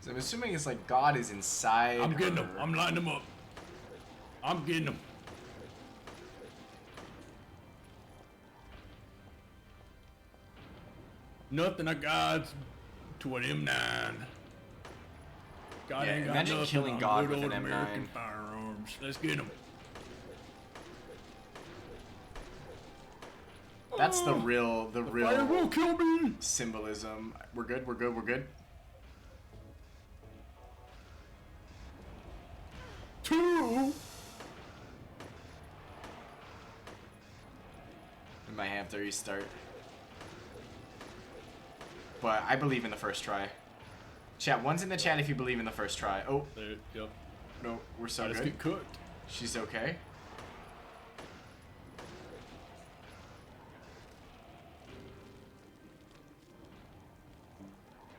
So I'm assuming it's like God is inside. I'm getting them. her. I'm lining them up. I'm getting them. Nothing I got to an M9. God Yeah, ain't got imagine nothing killing on God good with old an M9. American firearms. Let's get them. That's the real Fire will kill me. symbolism. We're good. We're good. We're good. 2. We might have to restart. But I believe in the first try. Chat, one's in the chat if you believe in the first try. Oh, There, yep. no, we're so I just good. get cooked. She's okay.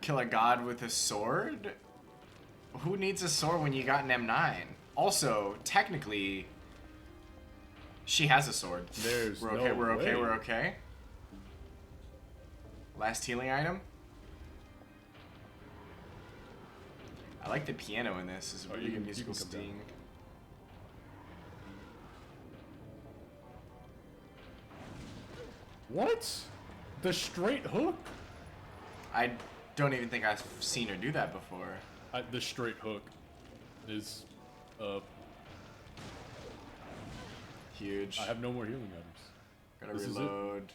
Kill a god with a sword? Who needs a sword when you got an M9? Also, technically, she has a sword. There's We're okay, no we're okay, way. we're okay. Last healing item. I like the piano in this. It's a Oh, really you good can- musical you can come down. sting. What? The straight hook? I don't even think I've seen her do that before. The straight hook is, Huge. I have no more healing items. Gotta this is it. reload.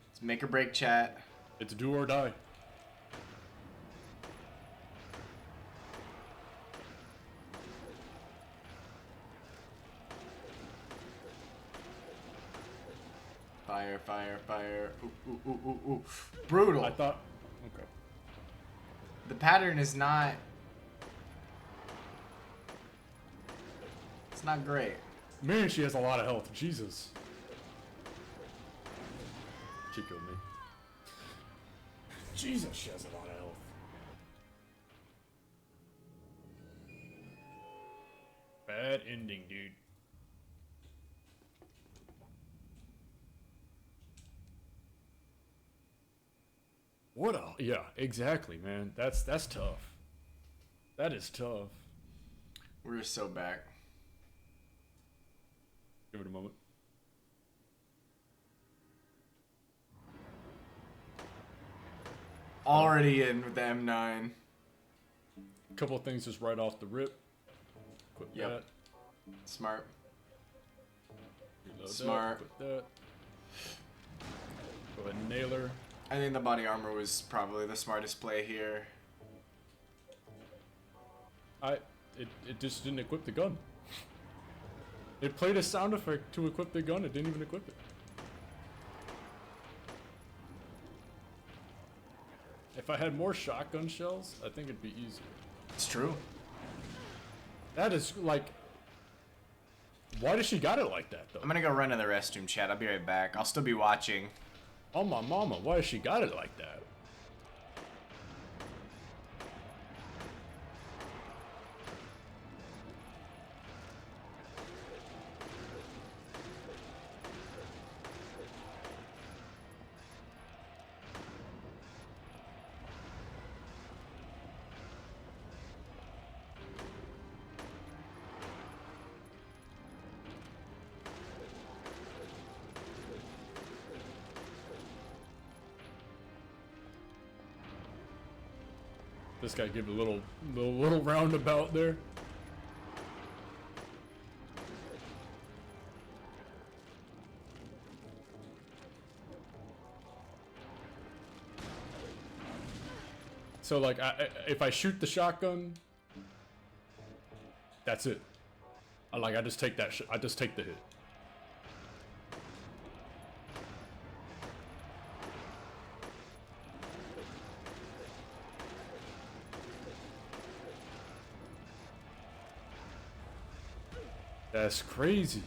Let's make or break, chat. It's do or die. Fire, fire, fire. Ooh, ooh, ooh, ooh, ooh. Brutal. I thought, okay. The pattern is not... It's not great. Man, she has a lot of health. Jesus. She killed me. Jesus, she has a lot of health. Bad ending, dude. What a... Yeah, exactly, man. That's tough. That is tough. We're so back. Give it a moment. Already in with the M9. Couple of things just right off the rip. Equip Yep. that. Smart. Reload Smart. That, equip that. Go ahead and nail her. I think the body armor was probably the smartest play here. It just didn't equip the gun. It played a sound effect to equip the gun. It didn't even equip it. If I had more shotgun shells, I think it'd be easier. It's true. That is like... Why does she got it like that, though? I'm gonna go run to the restroom, chat. I'll be right back. I'll still be watching. Oh, my mama, why has she got it like that? This guy give a little roundabout there. So like, if I shoot the shotgun, that's it. I just take that. I just take the hit. That's crazy.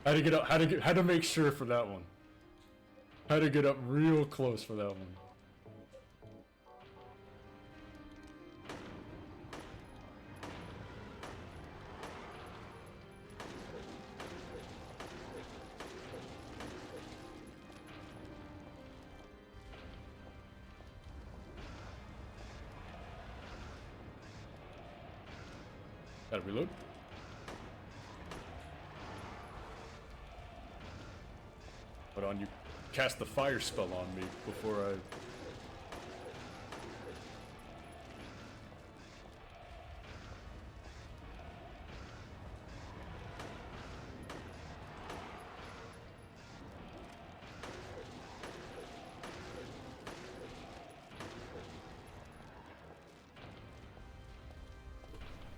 Had to make sure for that one. Had to get up real close for that one. Gotta reload. Hold on, you cast the fire spell on me before I...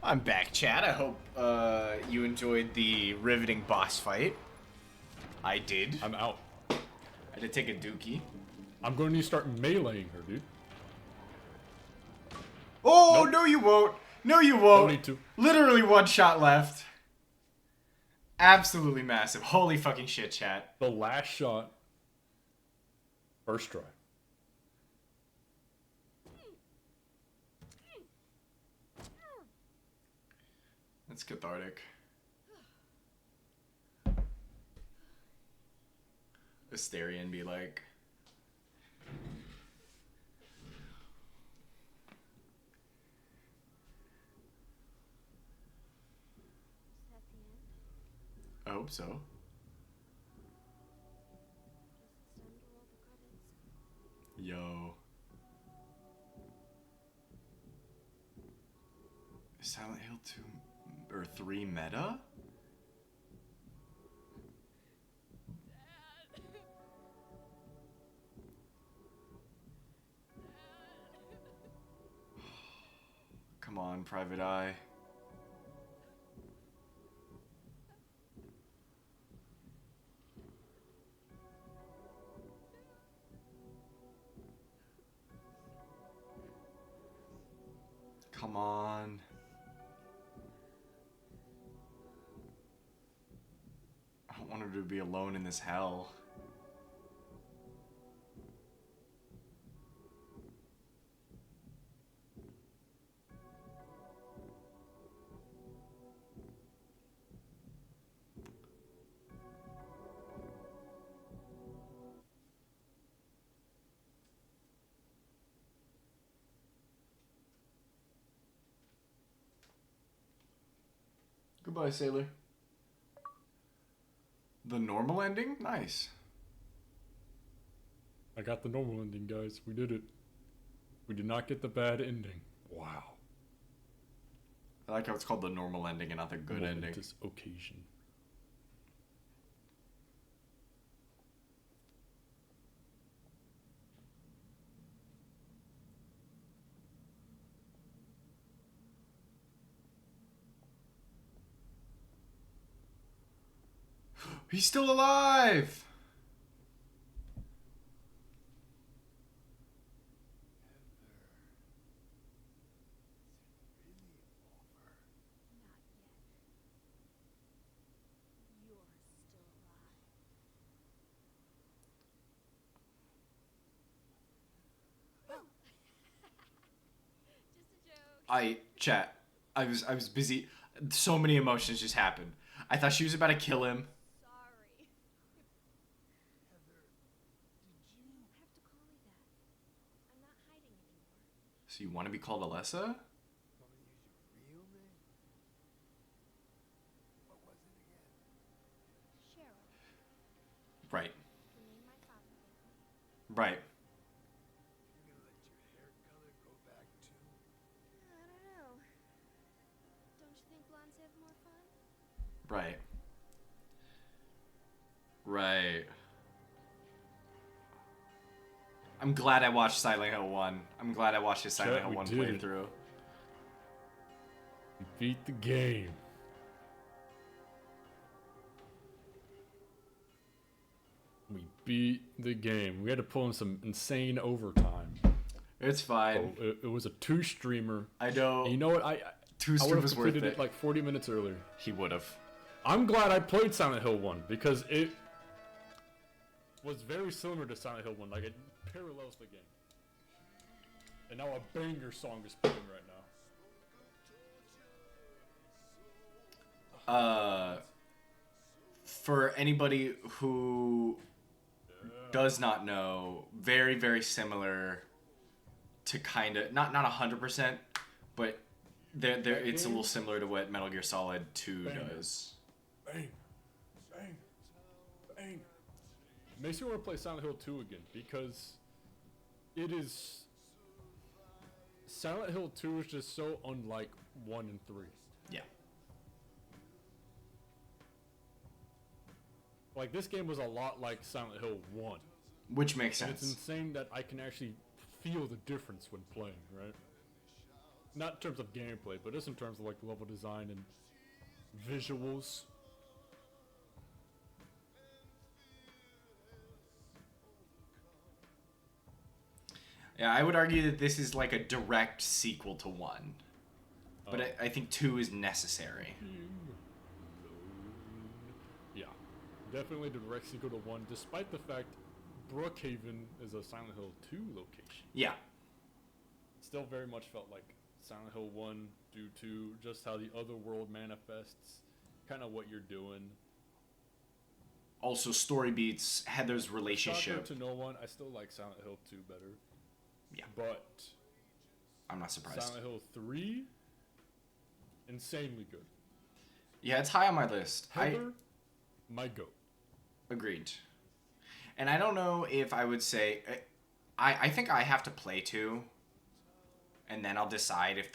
I'm back, chat. I hope you enjoyed the riveting boss fight. I did. I'm out. I had to take a dookie. I'm going to need to start meleeing her, dude. Oh, Nope. no you won't. No you won't. Don't need to. Literally one shot left. Absolutely massive. Holy fucking shit, chat. The last shot. First try. That's cathartic. Asterion be like... Is that the end? I hope so. Guess it's time to roll the credits. Yo. Is Silent Hill 2 or 3 meta? Come on, Private Eye. Come on. I don't want her to be alone in this hell. Goodbye, sailor. The normal ending? Nice. I got the normal ending, guys. We did it. We did not get the bad ending. Wow. I like how it's called the normal ending and not the good ending. Momentous occasion. He's still alive! You're still alive. Chat. I was busy. So many emotions just happened. I thought she was about to kill him. Sorry. You don't have to call me that. I'm not hiding anymore. So you want to be called Alessa? Cheryl, Right. the name my father gave me. Right. I don't know. Don't you think blondes have more fun? Right. Right. I'm glad I watched Silent Hill 1. I'm glad I watched his Silent Chat, Hill we 1 did it. playthrough. We beat the game. We beat the game. We had to pull in some insane overtime. It's fine. Oh, it was a 2-streamer. I know. And you know what? I Two would have streamers worth completed it. it like 40 minutes earlier. He would have. I'm glad I played Silent Hill 1 because it was very similar to Silent Hill 1. Like, it parallels the game. And now a banger song is playing right now. For anybody who does not know, very, very similar to kind of, not 100%, but it's a little similar to what Metal Gear Solid 2 does. Bang. Bang. Bang. Makes me want to play Silent Hill 2 again because it is... Silent Hill 2 is just so unlike 1 and 3. Yeah. Like, this game was a lot like Silent Hill 1. Which makes And it's sense. insane that I can actually feel the difference when playing, right? Not in terms of gameplay, but just in terms of, like, level design and visuals. Yeah, I would argue that this is like a direct sequel to 1. But I think 2 is necessary. Yeah, definitely the direct sequel to 1, despite the fact Brookhaven is a Silent Hill 2 location. Yeah. Still very much felt like Silent Hill 1 due to just how the other world manifests, kind of what you're doing. Also, story beats, Heather's relationship. Shocker to no one, I still like Silent Hill 2 better. Yeah. But I'm not surprised. Silent Hill 3, insanely good. Yeah, it's high on my list. Heather, my goat. Agreed. And I don't know if I would say... I think I have to play 2. And then I'll decide if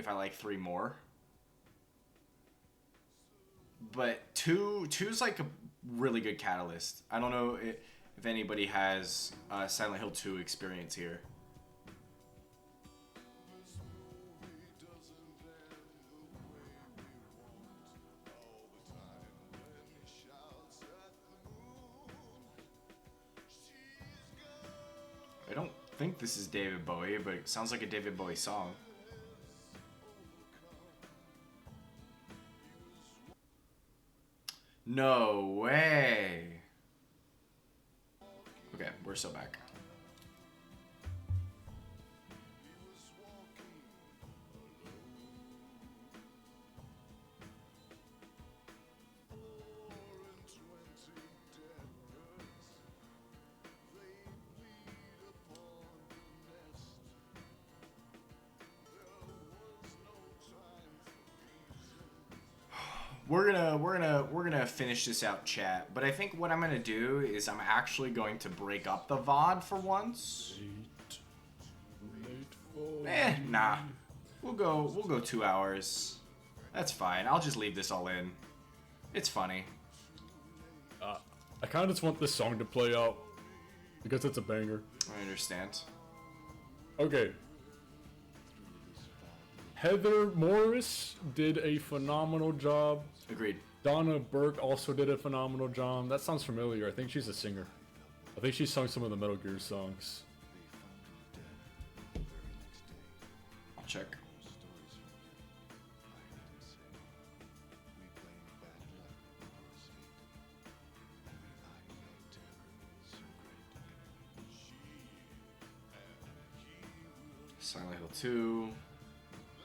I like 3 more. But 2's like a really good catalyst. I don't know if anybody has Silent Hill 2 experience here. I don't think this is David Bowie, but it sounds like a David Bowie song. No way. Okay, we're still back. we're gonna finish this out, chat. But I think what I'm gonna do is I'm actually going to break up the VOD for once. Nah. We'll go 2 hours. That's fine. I'll just leave this all in. It's funny. I kind of just want this song to play out because it's a banger. I understand. Okay. Heather Morris did a phenomenal job. Agreed. Donna Burke also did a phenomenal job. That sounds familiar. I think she's a singer. I think she sung some of the Metal Gear songs. I'll check. Silent Hill 2,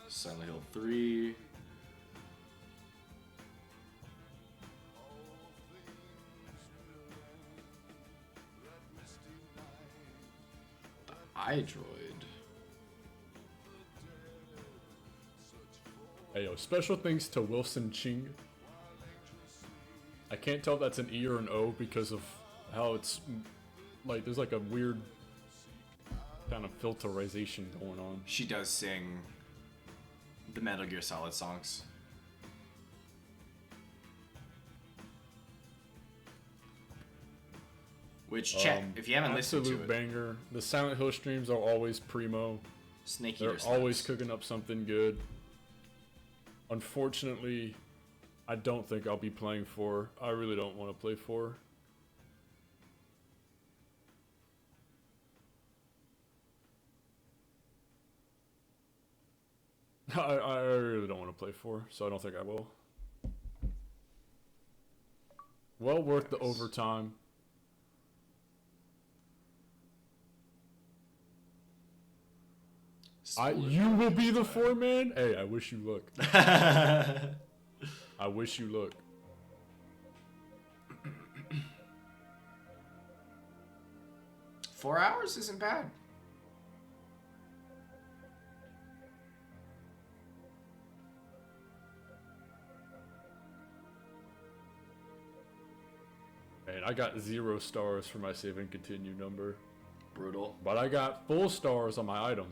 Silent Hill 3. The iDroid. Hey yo, special thanks to Wilson Ching. I can't tell if that's an E or an O because of how it's like there's like a weird kind of filterization going on. She does sing the Metal Gear Solid songs. Which, chat, if you haven't listened to absolute it, banger. The Silent Hill streams are always primo. Snake They're Eater always snaps. cooking up something good. Unfortunately, I don't think I'll be playing 4. I really don't want to play 4. I really don't want to play 4, so I don't think I will. Well worth the overtime. You will be the 4-man? Hey, I wish you luck. I wish you luck. Four hours isn't bad. Man, I got 0 stars for my save and continue number. Brutal. But I got full stars on my item.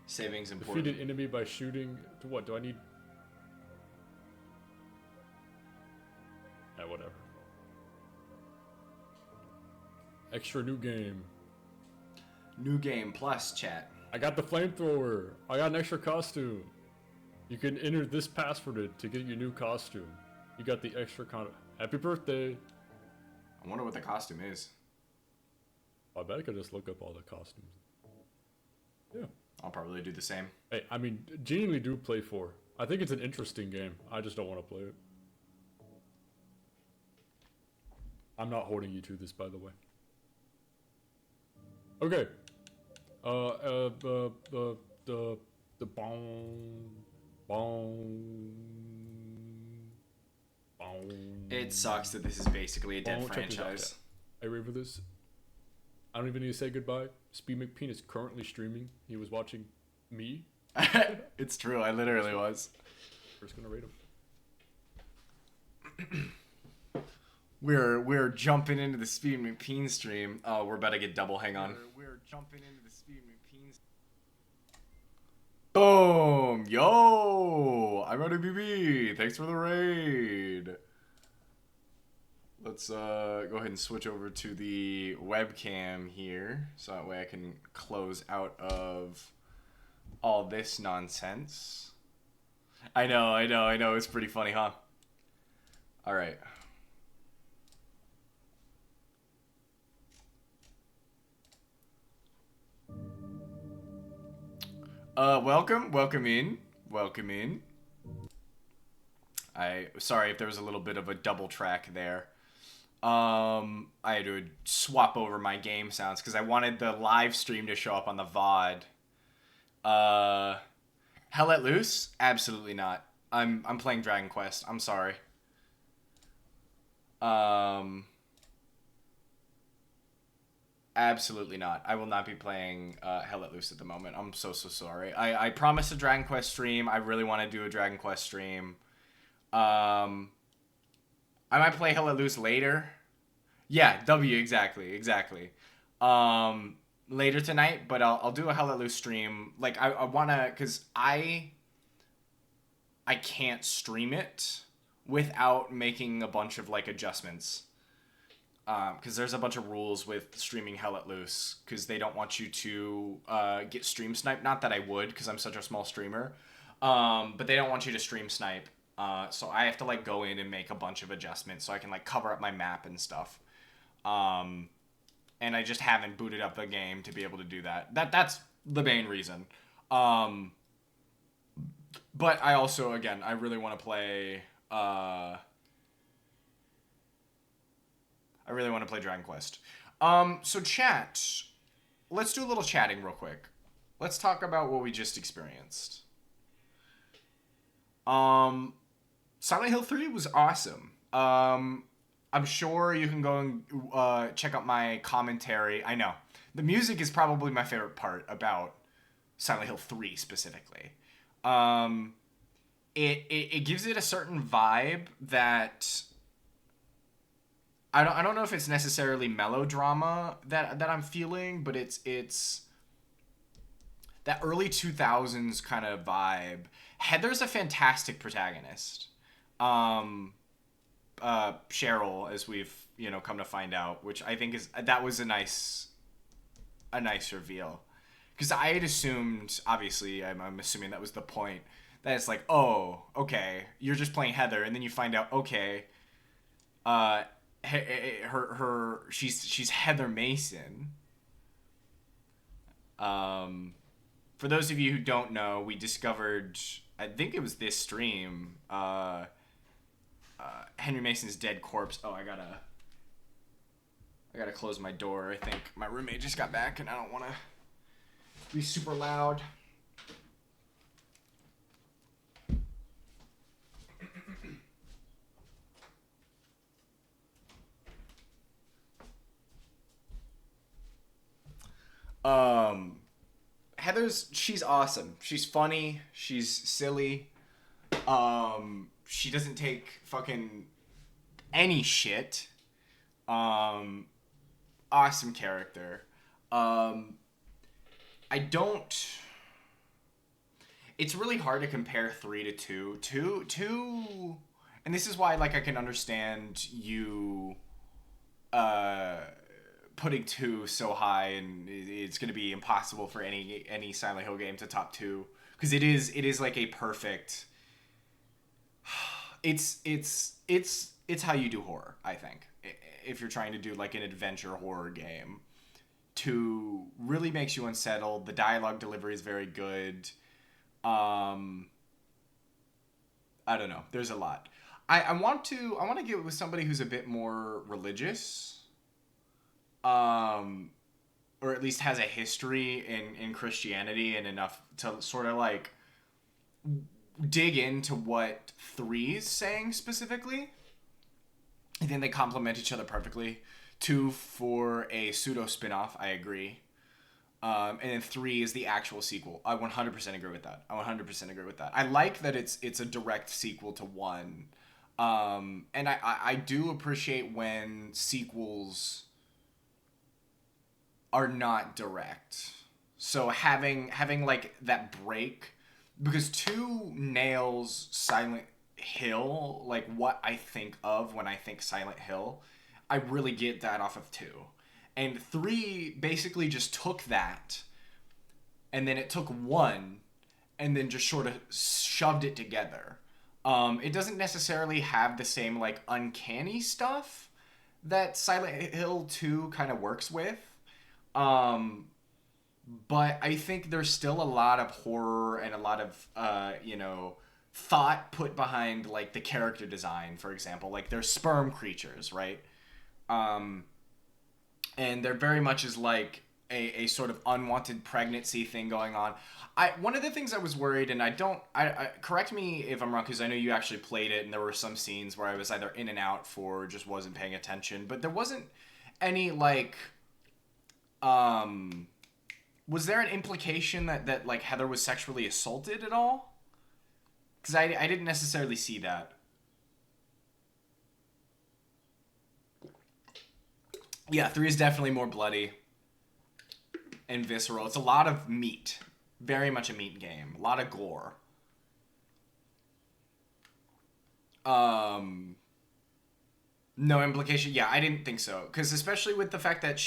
Saving's important. Defeated enemy by shooting. To what? Do I need? Whatever. Extra new game. New game plus, chat. I got the flamethrower. I got an extra costume. You can enter this password to get your new costume. You got the extra Happy birthday. I wonder what the costume is. I bet I could just look up all the costumes. Yeah. I'll probably do the same. Hey, I mean, genuinely do play 4. I think it's an interesting game. I just don't want to play it. I'm not holding you to this, by the way. Okay. The It sucks that this is basically a dead Check this out, franchise. yeah. Are you ready for this? I don't even need to say goodbye. Speed McPeen is currently streaming. He was watching me. It's true, I literally was. We're just gonna rate him. We're jumping into the Speed McPeen stream. Oh, we're about to get double. Hang on. We're jumping into the Speed McPeen. Boom! Yo! I'm out of BB. Thanks for the raid. Let's go ahead and switch over to the webcam here, so that way I can close out of all this nonsense. I know. It's pretty funny, huh? All right. Welcome in. Sorry if there was a little bit of a double track there. I had to swap over my game sounds because I wanted the live stream to show up on the VOD. Hell Let Loose? Absolutely not. I'm playing Dragon Quest. I'm sorry. Absolutely not. I will not be playing Hell Let Loose at the moment. I'm so sorry. I promised a Dragon Quest stream. I really want to do a Dragon Quest stream. I might play Hell Let Loose later. Yeah, W, exactly. Later tonight, but I'll do a Hell Let Loose stream. Like, I wanna, because I can't stream it without making a bunch of, like, adjustments. Because there's a bunch of rules with streaming Hell Let Loose, because they don't want you to get stream sniped. Not that I would, because I'm such a small streamer. But they don't want you to stream snipe. So I have to, like, go in and make a bunch of adjustments so I can, like, cover up my map and stuff. And I just haven't booted up the game to be able to do that. That's the main reason. But I also, again, I really want to play... I really want to play Dragon Quest. So chat, let's do a little chatting real quick. Let's talk about what we just experienced. Silent Hill 3 was awesome. I'm sure you can go and check out my commentary. I know. The music is probably my favorite part about Silent Hill 3 specifically. It gives it a certain vibe that I don't know if it's necessarily melodrama that I'm feeling, but it's that early 2000s kind of vibe. Heather's a fantastic protagonist. Cheryl, as we've come to find out, which I think was a nice reveal, because I had assumed, obviously I'm assuming that was the point, that it's like, oh, okay, you're just playing Heather, and then you find out, okay, she's Heather Mason. For those of you who don't know, we discovered, I think it was this stream, Henry Mason's dead corpse. Oh, I gotta close my door. I think my roommate just got back and I don't want to be super loud. She's awesome. She's funny. She's silly. She doesn't take fucking any shit. Awesome character. It's really hard to compare 3 to 2. 2, and this is why, like, I can understand you, putting 2 so high, and it's going to be impossible for any Silent Hill game to top 2, because it is like a perfect... It's how you do horror, I think. If you're trying to do, like, an adventure horror game, 2 really makes you unsettled. The dialogue delivery is very good. I don't know. There's a lot. I want to get with somebody who's a bit more religious, or at least has a history in Christianity and enough to sort of, like, dig into what 3's saying specifically. I think they complement each other perfectly. 2 for a pseudo spin-off, I agree. And then 3 is the actual sequel. I 100% agree with that. I like that it's a direct sequel to 1. And I do appreciate when sequels are not direct. So having like that break, because 2 nails Silent Hill, like what I think of when I think Silent Hill. I really get that off of 2. And 3 basically just took that, and then it took 1, and then just sort of shoved it together. It doesn't necessarily have the same, like, uncanny stuff that Silent Hill 2 kind of works with. But I think there's still a lot of horror and a lot of, thought put behind, like, the character design, for example. Like, they're sperm creatures, right? And there very much is, like, a sort of unwanted pregnancy thing going on. One of the things I was worried, and I correct me if I'm wrong, because I know you actually played it, and there were some scenes where I was either in and out for just wasn't paying attention, but there wasn't any, like, was there an implication that like, Heather was sexually assaulted at all? Because I didn't necessarily see that. Yeah, 3 is definitely more bloody and visceral. It's a lot of meat. Very much a meat game. A lot of gore. No implication. Yeah, I didn't think so. Because especially with the fact that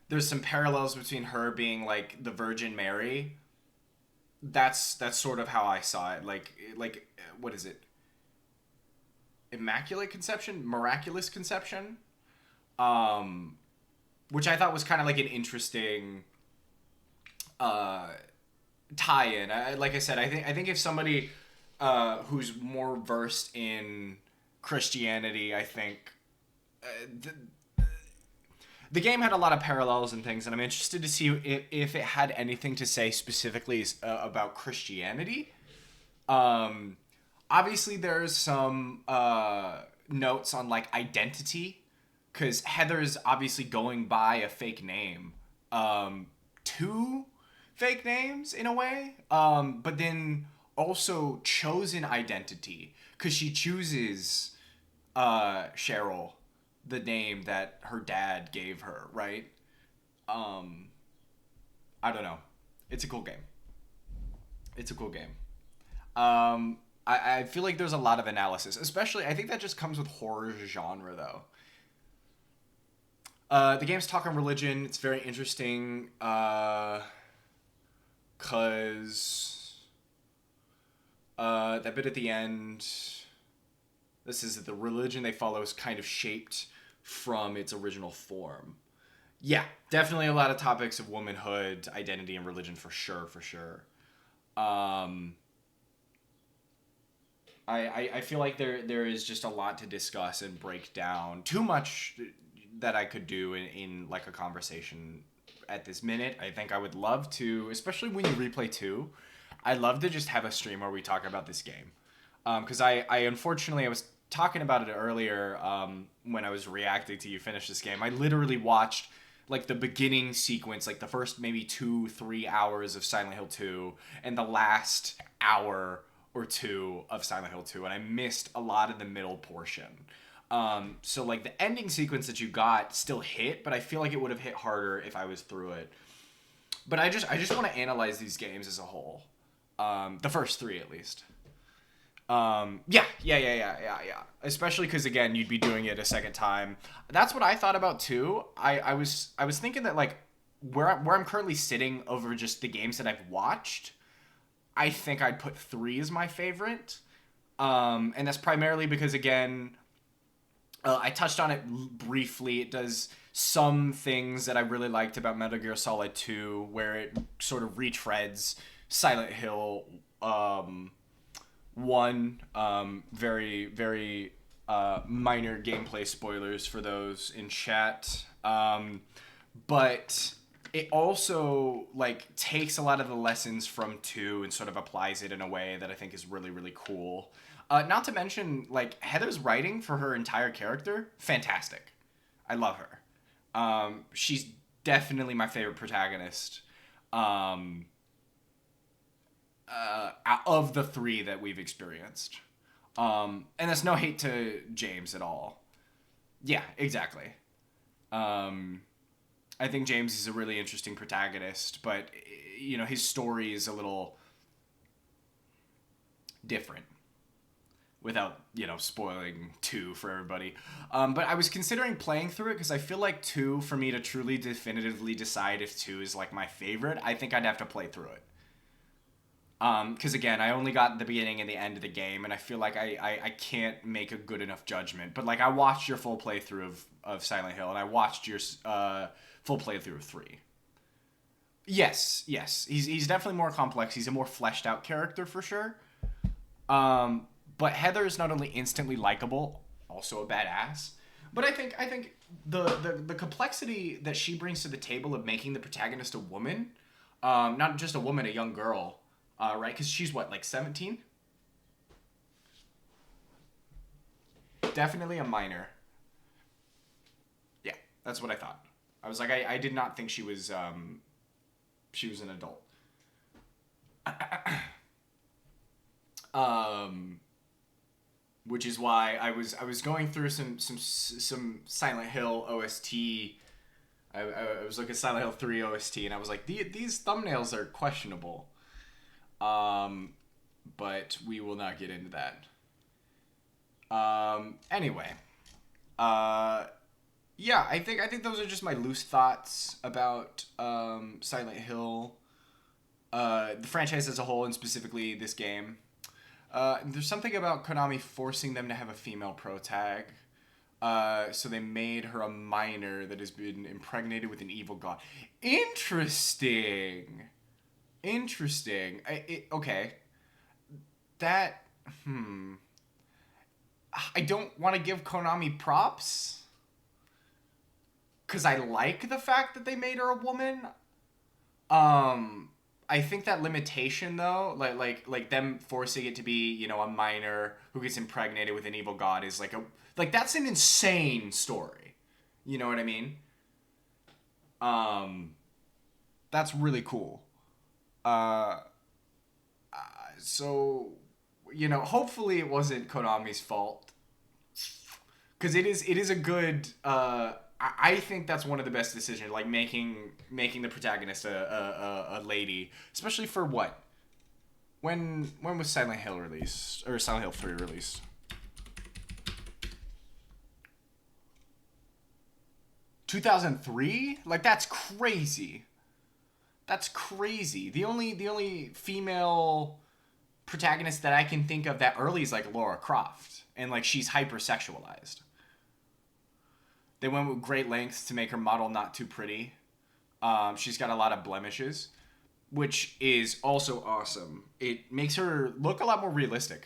there's some parallels between her being like the Virgin Mary. That's sort of how I saw it. Like what is it? Immaculate Conception? Miraculous Conception? Which I thought was kind of like an interesting tie-in. Like I said, I think if somebody who's more versed in Christianity, I think the game had a lot of parallels and things, and I'm interested to see if it had anything to say specifically about Christianity. Obviously, there's some notes on like identity, because Heather's obviously going by a fake name. Two fake names in a way, but then also chosen identity, because she chooses Cheryl, the name that her dad gave her, right? I don't know. It's a cool game. It's a cool game. I feel like there's a lot of analysis, especially I think that just comes with horror genre though. The game's talk on religion. It's very interesting because that bit at the end, this is the religion they follow is kind of shaped from its original form. Yeah, definitely a lot of topics of womanhood, identity, and religion for sure, for sure. I feel like there is just a lot to discuss and break down. Too much that I could do in like a conversation at this minute. I think I would love to, especially when you replay 2, I'd love to just have a stream where we talk about this game. Because I unfortunately, I was talking about it earlier when I was reacting to you finish this game. I literally watched like the beginning sequence, like the first maybe 2-3 hours of Silent Hill 2 and the last hour or 2 of Silent Hill 2, and I missed a lot of the middle portion. So like the ending sequence that you got still hit, but I feel like it would have hit harder if I was through it. But I just want to analyze these games as a whole. The first 3 at least. Yeah. Especially because again, you'd be doing it a second time. That's what I thought about too. I was thinking that like where I'm currently sitting over just the games that I've watched, I think I'd put 3 as my favorite. And that's primarily because again, I touched on it briefly. It does some things that I really liked about Metal Gear Solid 2, where it sort of retreads Silent Hill 1. Very, very minor gameplay spoilers for those in chat. But it also like takes a lot of the lessons from 2 and sort of applies it in a way that I think is really, really cool. Not to mention, like, Heather's writing for her entire character, fantastic. I love her. She's definitely my favorite protagonist of the 3 that we've experienced. And that's no hate to James at all. Yeah, exactly. I think James is a really interesting protagonist, but, you know, his story is a little different. Without, you know, spoiling 2 for everybody. But I was considering playing through it because I feel like 2, for me to truly definitively decide if 2 is like my favorite, I think I'd have to play through it. Because again, I only got the beginning and the end of the game, and I feel like I can't make a good enough judgment. But like I watched your full playthrough of Silent Hill, and I watched your full playthrough of 3. Yes. He's definitely more complex. He's a more fleshed out character for sure. But Heather is not only instantly likable, also a badass. But I think the complexity that she brings to the table of making the protagonist a woman, not just a woman, a young girl, right? Because she's what, like 17? Definitely a minor. Yeah, that's what I thought. I was like, I did not think she was an adult. which is why I was going through some Silent Hill OST. I was looking at Silent Hill 3 OST, and I was like, these thumbnails are questionable. But we will not get into that. Anyway, yeah, I think those are just my loose thoughts about Silent Hill, the franchise as a whole, and specifically this game. There's something about Konami forcing them to have a female pro tag. So they made her a minor that has been impregnated with an evil god. Interesting. Okay. That, I don't want to give Konami props, because I like the fact that they made her a woman. I think that limitation, though, like them forcing it to be, you know, a minor who gets impregnated with an evil god is like that's an insane story. You know what I mean? That's really cool. So, you know, hopefully it wasn't Konami's fault, because it is a good. I think that's one of the best decisions, like making the protagonist a lady, especially for what? When was Silent Hill released, or Silent Hill 3 released? 2003? Like, that's crazy. That's crazy. The only female protagonist that I can think of that early is like Lara Croft, and like she's hypersexualized. They went with great lengths to make her model not too pretty. She's got a lot of blemishes, which is also awesome. It makes her look a lot more realistic.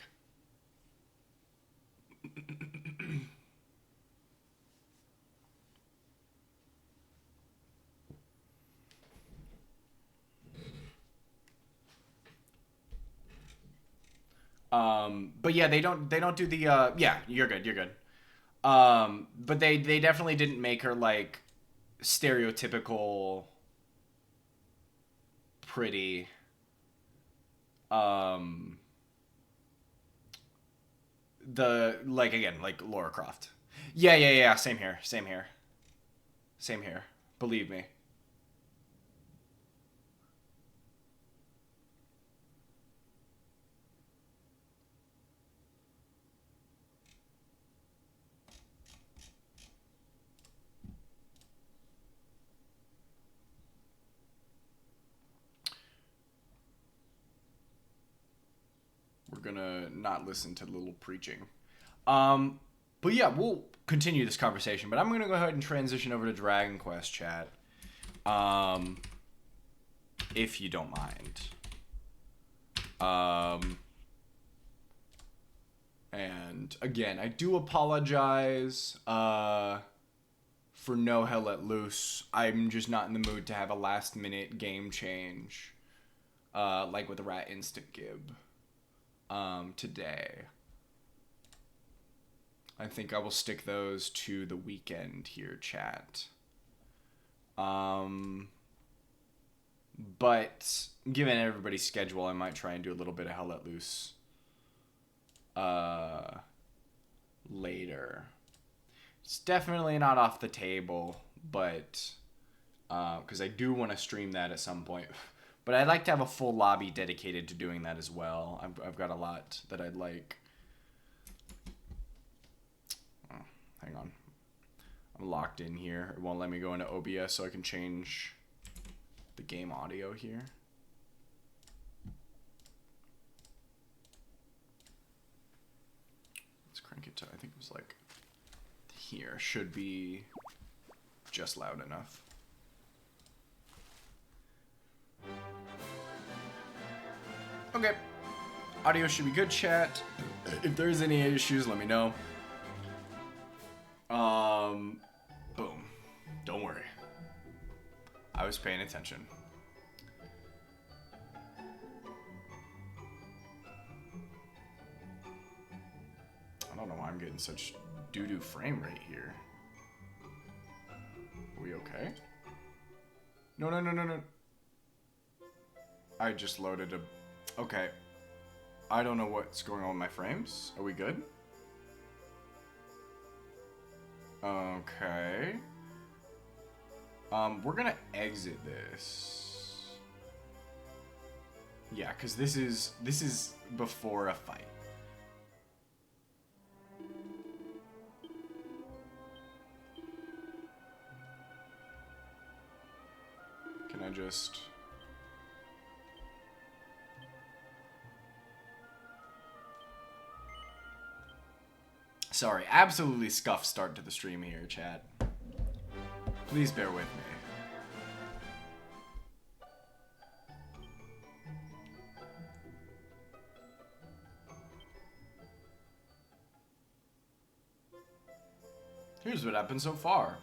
But yeah, they don't do the yeah, you're good. But they definitely didn't make her like stereotypical pretty. The like again, like Lara Croft. Yeah. Same here. Believe me. We're gonna not listen to little preaching. But yeah, we'll continue this conversation. But I'm gonna go ahead and transition over to Dragon Quest chat. If you don't mind. And again, I do apologize for no Hell Let Loose. I'm just not in the mood to have a last minute game change like with the Rat Instant Gib today. I think I will stick those to the weekend here, chat. But given everybody's schedule, I might try and do a little bit of Hell Let Loose later. It's definitely not off the table, but because I do want to stream that at some point. But I'd like to have a full lobby dedicated to doing that as well. I've got a lot that I'd like. Oh, hang on. I'm locked in here. It won't let me go into OBS, so I can change the game audio here. Let's crank it to, I think it was like here. Should be just loud enough. Okay. Audio should be good, chat. If there's any issues, let me know. Boom. Don't worry. I was paying attention. I don't know why I'm getting such doo-doo frame rate here. Are we okay? No. I just loaded a... Okay. I don't know what's going on with my frames. Are we good? Okay. We're gonna exit this. Yeah, because this is before a fight. Can I just... Sorry, absolutely scuffed start to the stream here, chat. Please bear with me. Here's what happened so far.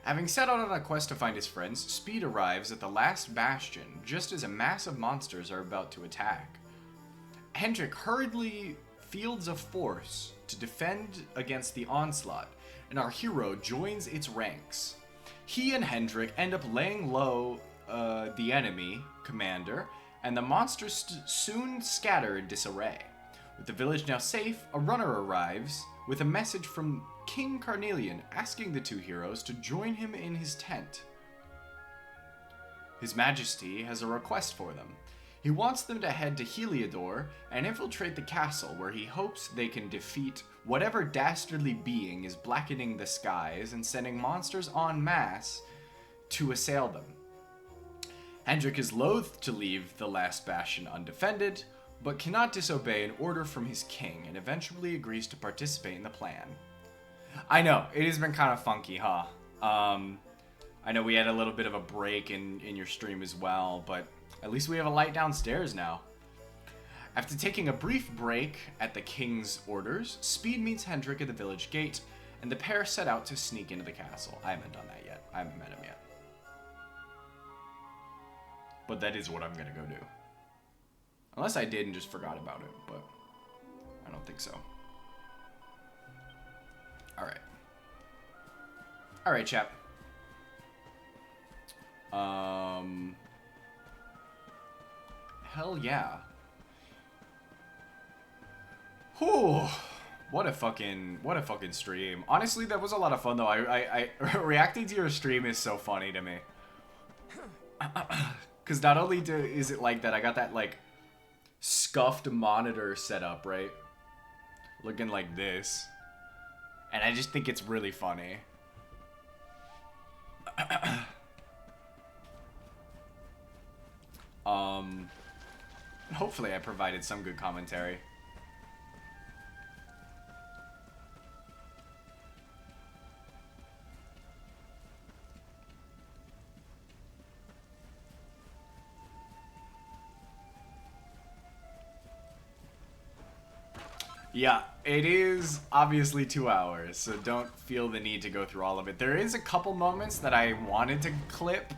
Having set out on a quest to find his friends, Speed arrives at the last bastion just as a mass of monsters are about to attack. Hendrik hurriedly fields a force to defend against the onslaught, and our hero joins its ranks. He and Hendrik end up laying low the enemy commander, and the monsters soon scatter in disarray. With the village now safe, a runner arrives with a message from King Carnelian asking the two heroes to join him in his tent. His Majesty has a request for them. He wants them to head to Heliodor and infiltrate the castle, where he hopes they can defeat whatever dastardly being is blackening the skies and sending monsters en masse to assail them. Hendrik is loath to leave the last bastion undefended, but cannot disobey an order from his king, and eventually agrees to participate in the plan. I know, it has been kind of funky, huh? I know we had a little bit of a break in your stream as well, but at least we have a light downstairs now. After taking a brief break at the king's orders, Speed meets Hendrik at the village gate, and the pair set out to sneak into the castle. I haven't done that yet. I haven't met him yet. But that is what I'm gonna go do. Unless I did and just forgot about it, but I don't think so. Alright. Alright, chap. Hell yeah. Whew. What a fucking stream. Honestly, that was a lot of fun though. I reacting to your stream is so funny to me. Cause not only is it like that, I got that like scuffed monitor set up, right? Looking like this. And I just think it's really funny. Hopefully I provided some good commentary. Yeah, it is obviously 2 hours, so don't feel the need to go through all of it. There is a couple moments that I wanted to clip,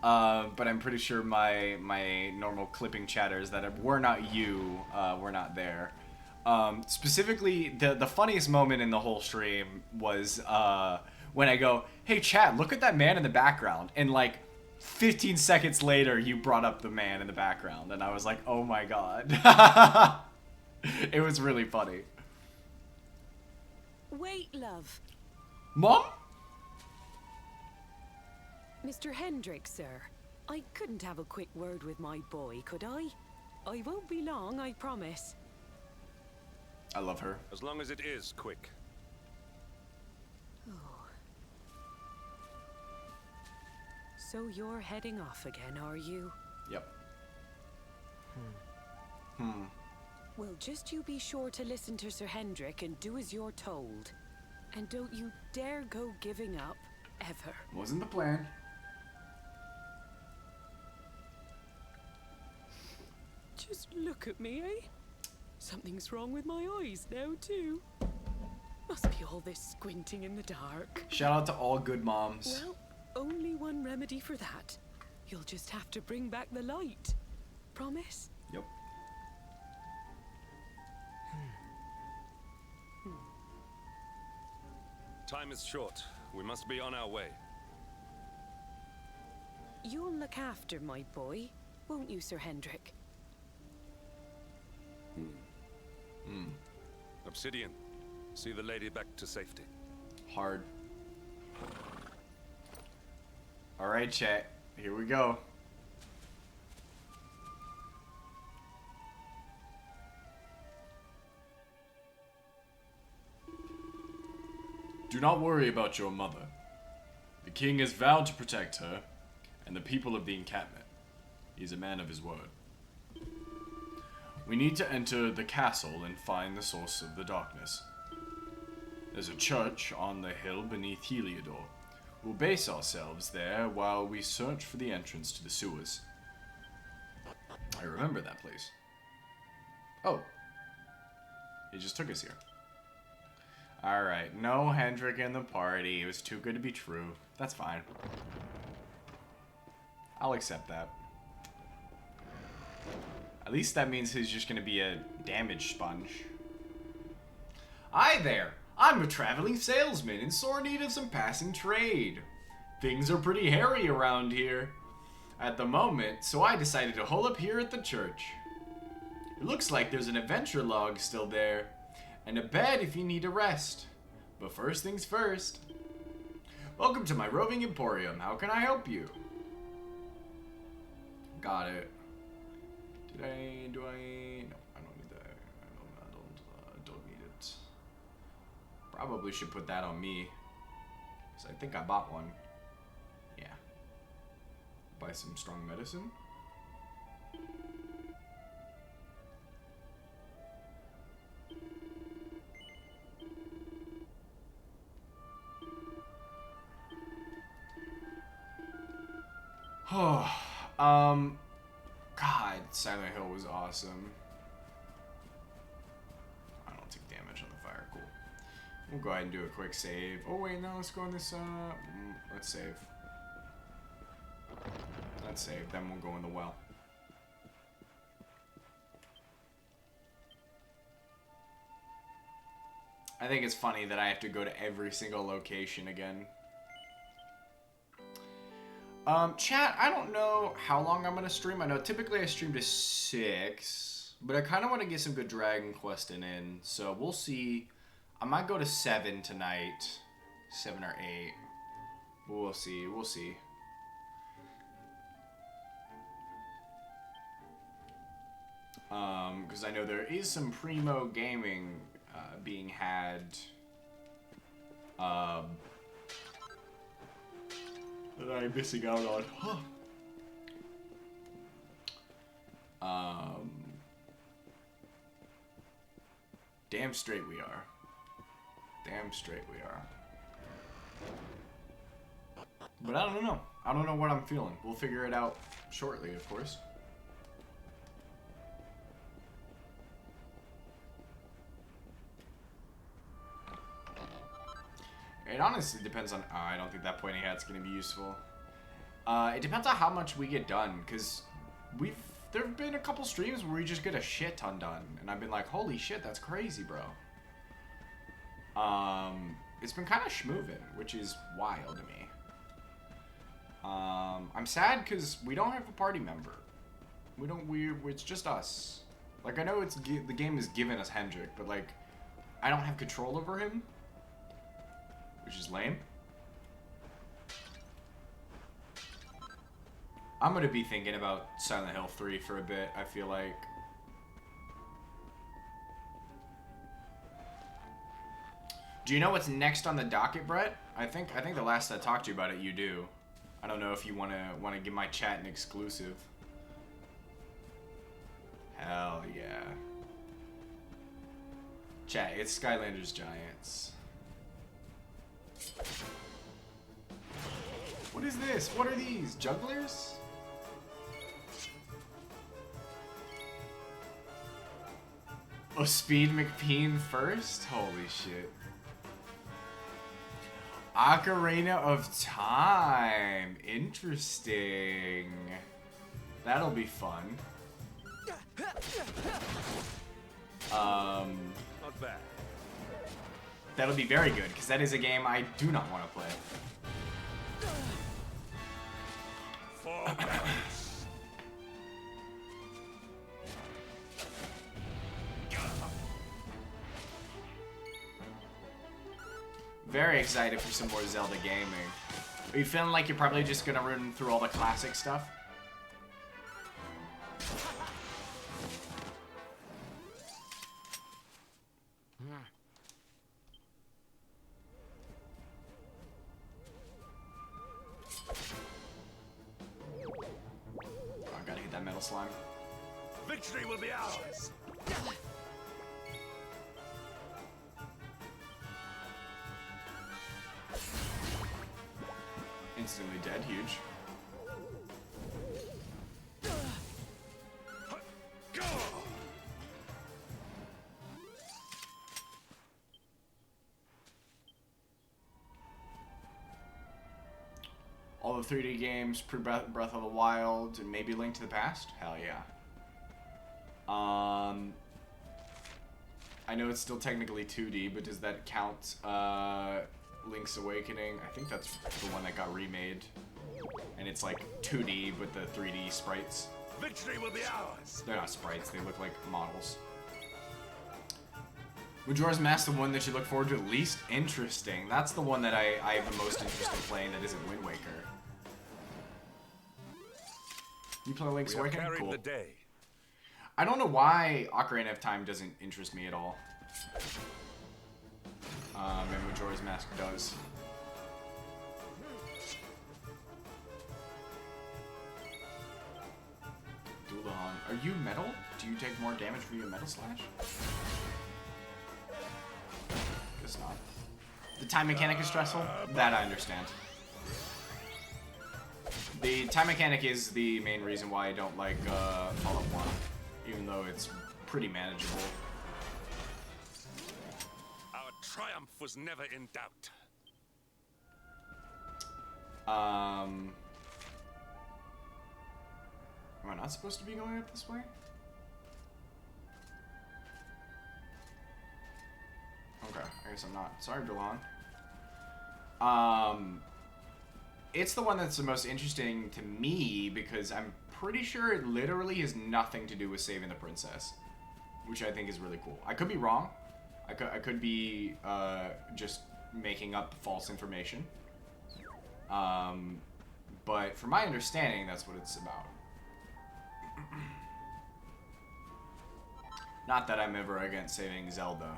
but I'm pretty sure my normal clipping chatters that were not you were not there. Specifically, the funniest moment in the whole stream was when I go, "Hey chat, look at that man in the background," and like 15 seconds later you brought up the man in the background, and I was like, oh my god. It was really funny. Wait, love. Mom? Mr. Hendrik, sir. I couldn't have a quick word with my boy, could I? I won't be long, I promise. I love her. As long as it is quick. Oh. So you're heading off again, are you? Yep. Well, just you be sure to listen to Sir Hendrik and do as you're told. And don't you dare go giving up, ever. Wasn't the plan. Just look at me, eh? Something's wrong with my eyes now, too. Must be all this squinting in the dark. Shout out to all good moms. Well, only one remedy for that. You'll just have to bring back the light. Promise? Yep. Time is short. We must be on our way. You'll look after my boy, won't you, Sir Hendrik? Obsidian, see the lady back to safety. Hard. Alright, chat. Here we go. Do not worry about your mother. The king has vowed to protect her and the people of the encampment. He is a man of his word. We need to enter the castle and find the source of the darkness. There's a church on the hill beneath Heliodor. We'll base ourselves there while we search for the entrance to the sewers. I remember that place. Oh. He just took us here. Alright, no Hendrik in the party. It was too good to be true. That's fine. I'll accept that. At least that means he's just gonna be a damage sponge. Hi there! I'm a traveling salesman in sore need of some passing trade. Things are pretty hairy around here at the moment, so I decided to hole up here at the church. It looks like there's an adventure log still there, and a bed if you need a rest. But first things first. Welcome to my roving emporium. How can I help you? Got it. Do I? No, I don't need that. I don't need it. Probably should put that on me, because I think I bought one. Yeah. Buy some strong medicine. God, Silent Hill was awesome. I don't take damage on the fire. Cool. We'll go ahead and do a quick save. Oh wait, no, let's go on this. Let's save. Let's save. Then we'll go in the well. I think it's funny that I have to go to every single location again. Chat, I don't know how long I'm gonna stream. I know typically I stream to 6, but I kind of want to get some good Dragon Questing in, so we'll see. I might go to 7 tonight, 7 or 8. We'll see. We'll see. Because I know there is some primo gaming being had. That I'm missing out on. Damn straight we are. Damn straight we are. But I don't know. I don't know what I'm feeling. We'll figure it out shortly, of course. It honestly depends on... I don't think that pointy hat's going to be useful. It depends on how much we get done, because there have been a couple streams where we just get a shit ton done, and I've been like, holy shit, that's crazy, bro. It's been kind of schmoovin', which is wild to me. I'm sad because we don't have a party member. It's just us. Like, I know the game is giving us Hendrik, but like, I don't have control over him. Which is lame. I'm gonna be thinking about Silent Hill 3 for a bit, I feel like. Do you know what's next on the docket, Brett? I think the last I talked to you about it, you do. I don't know if you wanna give my chat an exclusive. Hell yeah. Chat, it's Skylanders Giants. What is this? What are these? Jugglers? Oh, Speed McPeen first? Holy shit. Ocarina of Time. Interesting. That'll be fun. Not bad. That'll be very good, because that is a game I do not want to play. Very excited for some more Zelda gaming. Are you feeling like you're probably just gonna run through all the classic stuff? Oh, I gotta hit that metal slime. Victory will be ours. Instantly dead, huge. Go! All the 3D games, pre-Breath of the Wild, and maybe Link to the Past? Hell yeah. I know it's still technically 2D, but does that count Link's Awakening? I think that's the one that got remade. And it's like 2D with the 3D sprites. Victory will be ours. They're not sprites, they look like models. Majora's Mask the one that you look forward to least? Interesting. That's the one that I have the most interest in playing that isn't Wind Waker. You play Link's We have Awakening? carried Cool. the day. I don't know why Ocarina of Time doesn't interest me at all. And Majora's Mask does. Dulahan. Are you metal? Do you take more damage for your metal slash? Guess not. The time mechanic is stressful? That I understand. The time mechanic is the main reason why I don't like Fallout 1, even though it's pretty manageable. Our triumph was never in doubt. Am I not supposed to be going up this way? Okay, I guess I'm not. Sorry, Delon. It's the one that's the most interesting to me because I'm pretty sure it literally has nothing to do with saving the princess, which I think is really cool. I could be wrong. I could be just making up false information. But from my understanding, that's what it's about. Not that I'm ever against saving Zelda,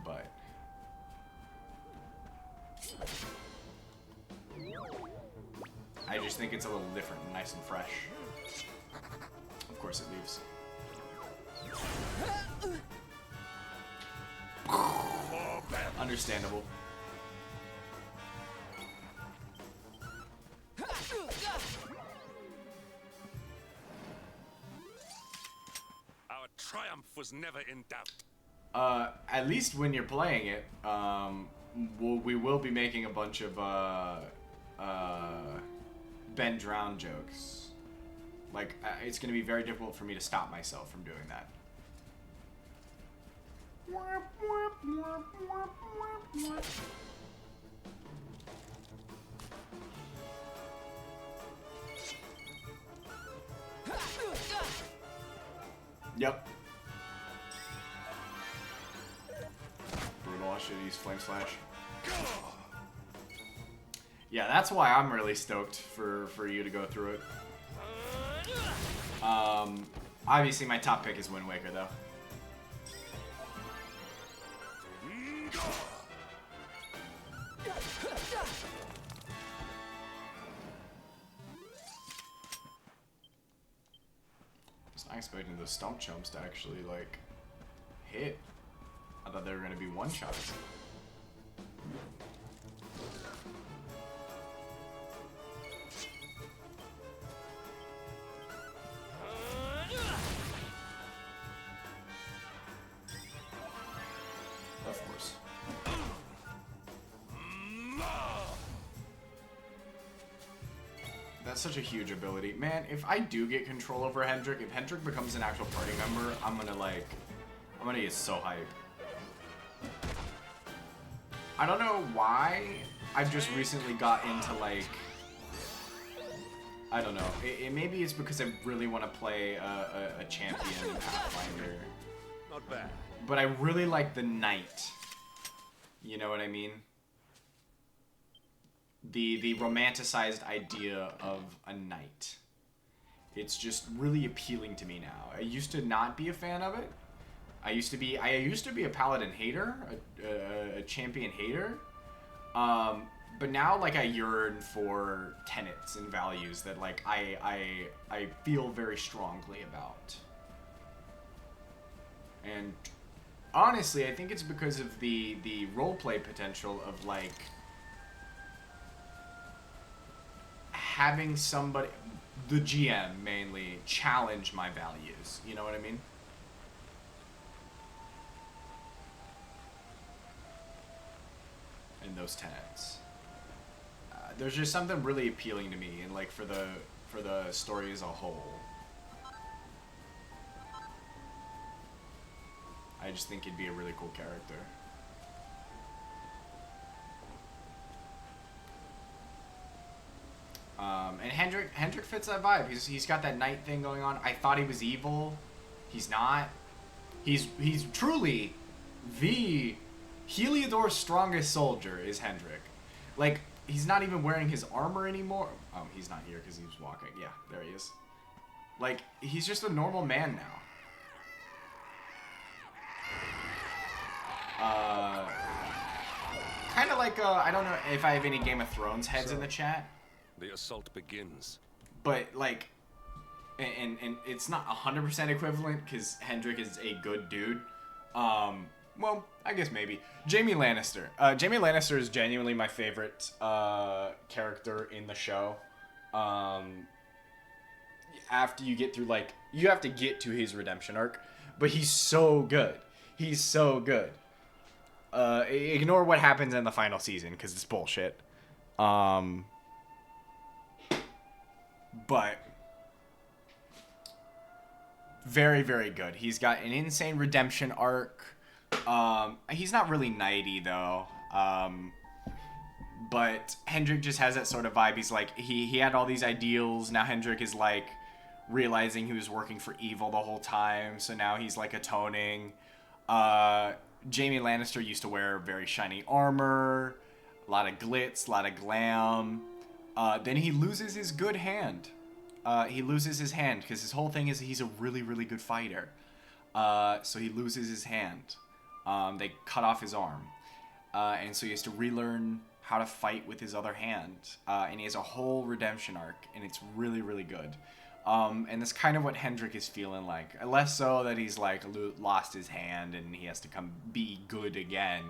but I just think it's a little different and nice and fresh. Of course it leaves. Understandable. Our triumph was never in doubt. At least when you're playing it, we will be making a bunch of Ben Drown jokes. Like, it's gonna be very difficult for me to stop myself from doing that. Yep. Brutal, I should use Flame Slash. Yeah, that's why I'm really stoked for you to go through it. Obviously my top pick is Wind Waker, though. I was not expecting those stump chumps to actually, like, hit. I thought they were going to be one-shots. Of course. That's such a huge ability. Man, if I do get control over Hendrik, if Hendrik becomes an actual party member, I'm gonna get so hyped. I don't know why I've just recently got into, like, I don't know. Maybe it's because I really want to play a champion Pathfinder. Not bad. But I really like the knight. You know what I mean? The romanticized idea of a knight. It's just really appealing to me now. I used to not be a fan of it. I used to be a paladin hater, a champion hater. But now, like, I yearn for tenets and values that, like, I feel very strongly about. And honestly, I think it's because of the roleplay potential of, like, having somebody, the GM mainly, challenge my values. You know what I mean? And those tenets. There's just something really appealing to me, and like for the story as a whole. I just think he'd be a really cool character. And Hendrik fits that vibe. He's got that knight thing going on. I thought he was evil. He's not. He's truly the Heliodor's strongest soldier is Hendrik. Like, he's not even wearing his armor anymore. Oh, he's not here because he was walking. Yeah, there he is. Like, he's just a normal man now. Kind of like, I don't know if I have any Game of Thrones heads in the chat. The assault begins. But, like, and it's not 100% equivalent because Hendrik is a good dude. Well, I guess maybe. Jaime Lannister. Jaime Lannister is genuinely my favorite character in the show. After you get through, like, you have to get to his redemption arc, but he's so good. He's so good. Ignore what happens in the final season because it's bullshit. But very, very good. He's got an insane redemption arc. He's not really knighty though. But Hendrik just has that sort of vibe. He's like, he had all these ideals. Now Hendrik is like realizing he was working for evil the whole time. So now he's like atoning. Jaime Lannister used to wear very shiny armor, a lot of glitz, a lot of glam. Then he loses his good hand. He loses his hand because his whole thing is he's a really, really good fighter. So he loses his hand. They cut off his arm. And so he has to relearn how to fight with his other hand. And he has a whole redemption arc, and it's really, really good. And that's kind of what Hendrik is feeling like. Less so that he's like lost his hand and he has to come be good again.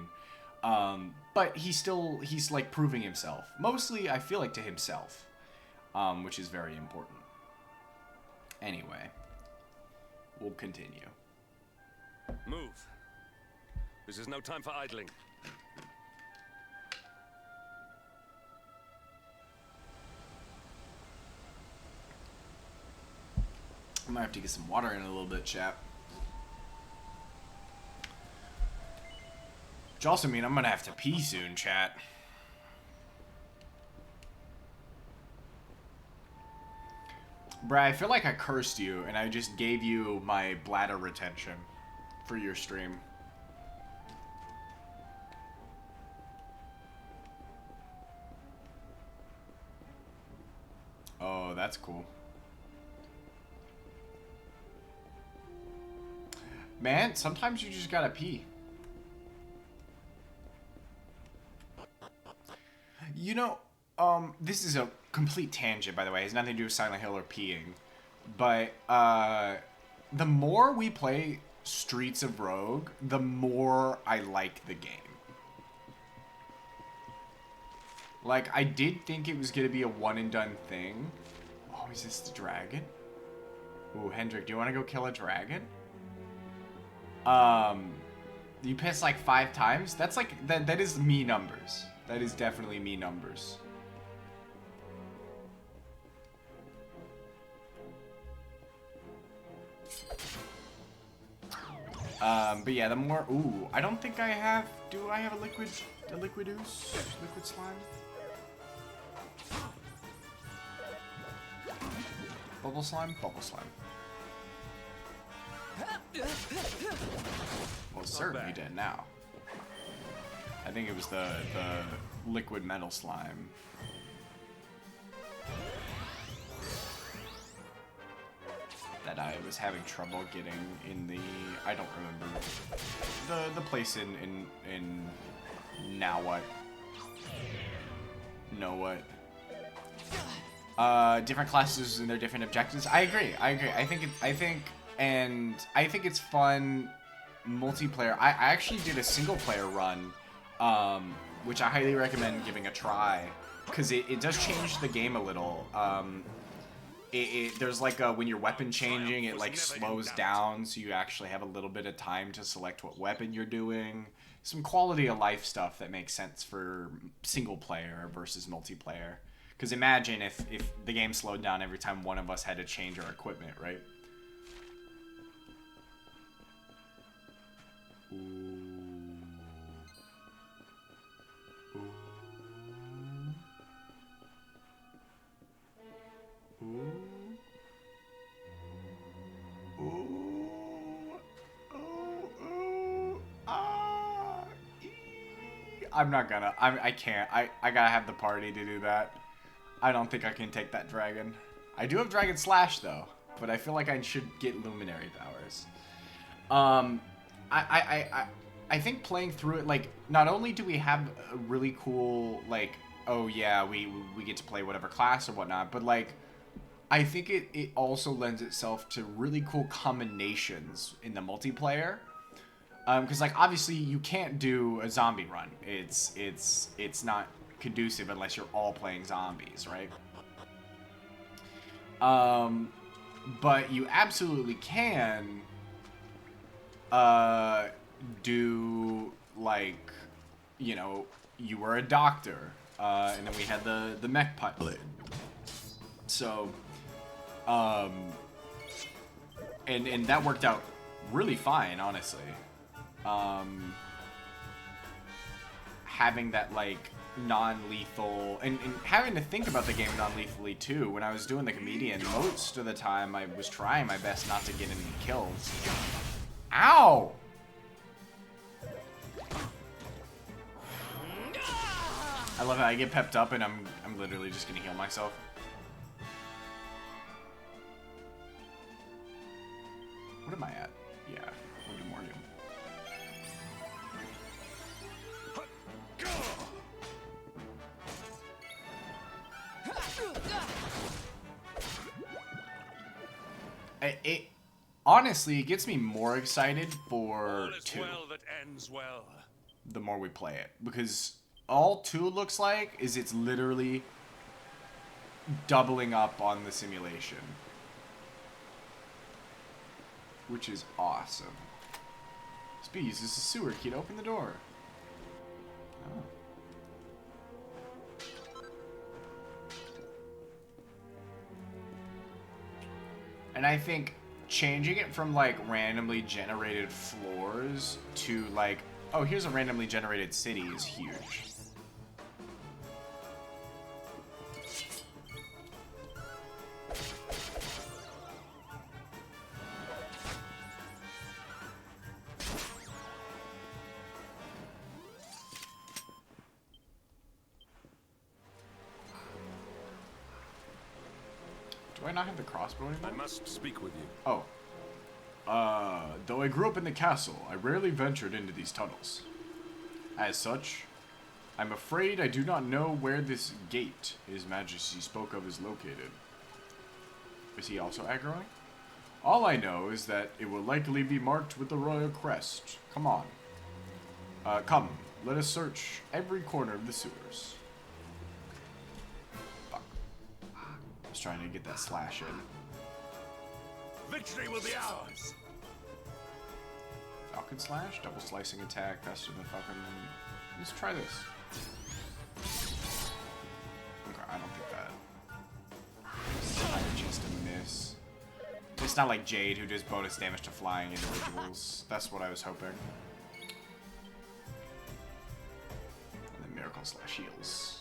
But he's like proving himself. Mostly, I feel like to himself, which is very important. Anyway, we'll continue. Move. This is no time for idling. I might have to get some water in a little bit, chap. Which also means I'm gonna have to pee soon, chat. Bruh, I feel like I cursed you and I just gave you my bladder retention for your stream. Oh, that's cool. Man, sometimes you just gotta pee. You know, this is a complete tangent, by the way. It has nothing to do with Silent Hill or peeing. But, the more we play Streets of Rogue, the more I like the game. Like, I did think it was gonna be a one-and-done thing. Oh, is this the dragon? Ooh, Hendrik, do you want to go kill a dragon? You piss like 5 times? That's like, that is me numbers. That is definitely me numbers. But yeah, the more, ooh, I don't think I have, do I have a liquid ooze? Liquid slime? Bubble slime? Bubble slime. Well, certainly dead now. I think it was the liquid metal slime. That I was having trouble getting in the, I don't remember, the place in now what? Know what? Different classes and their different objectives. I agree. I think it's fun multiplayer. I actually did a single player run, which I highly recommend giving a try, because it does change the game a little. There's like when you're weapon changing, it like slows down, so you actually have a little bit of time to select what weapon you're doing. Some quality of life stuff that makes sense for single player versus multiplayer. Because imagine if the game slowed down every time one of us had to change our equipment, right? Ooh. Ooh. Ooh. I'm not gonna. I can't. I gotta have the party to do that. I don't think I can take that dragon. I do have Dragon Slash though, but I feel like I should get Luminary powers. I think playing through it, like, not only do we have a really cool, like, oh yeah, we get to play whatever class or whatnot, but like, I think it also lends itself to really cool combinations in the multiplayer. Because like obviously you can't do a zombie run. It's not conducive unless you're all playing zombies, right? But you absolutely can do, like, you know, you were a doctor, and then we had the mech pilot. So, and that worked out really fine, honestly. Having that, like, non-lethal, and having to think about the game non-lethally too. When I was doing the comedian, most of the time I was trying my best not to get any kills. Ow! I love how I get pepped up and I'm literally just gonna heal myself. What am I at? Yeah, we'll do more heal. It honestly, it gets me more excited for 2. Well that ends well. The more we play it, because all 2 looks like is it's literally doubling up on the simulation, which is awesome. Speeds, this is sewer kid. Open the door. Oh. And I think changing it from, like, randomly generated floors to, like, oh, here's a randomly generated city is huge. Do I not have the crossbow anymore? I must speak with you. Oh. Though I grew up in the castle, I rarely ventured into these tunnels. As such, I'm afraid I do not know where this gate His Majesty spoke of is located. Is he also aggroing? All I know is that it will likely be marked with the royal crest. Come on. Come, let us search every corner of the sewers. Fuck. I was trying to get that slash in. Victory will be ours. Falcon Slash? Double slicing attack, faster than Falcon. Let's try this. Okay, I don't think that. Higher chance to miss. It's not like Jade, who does bonus damage to flying individuals. That's what I was hoping. And then Miracle Slash heals.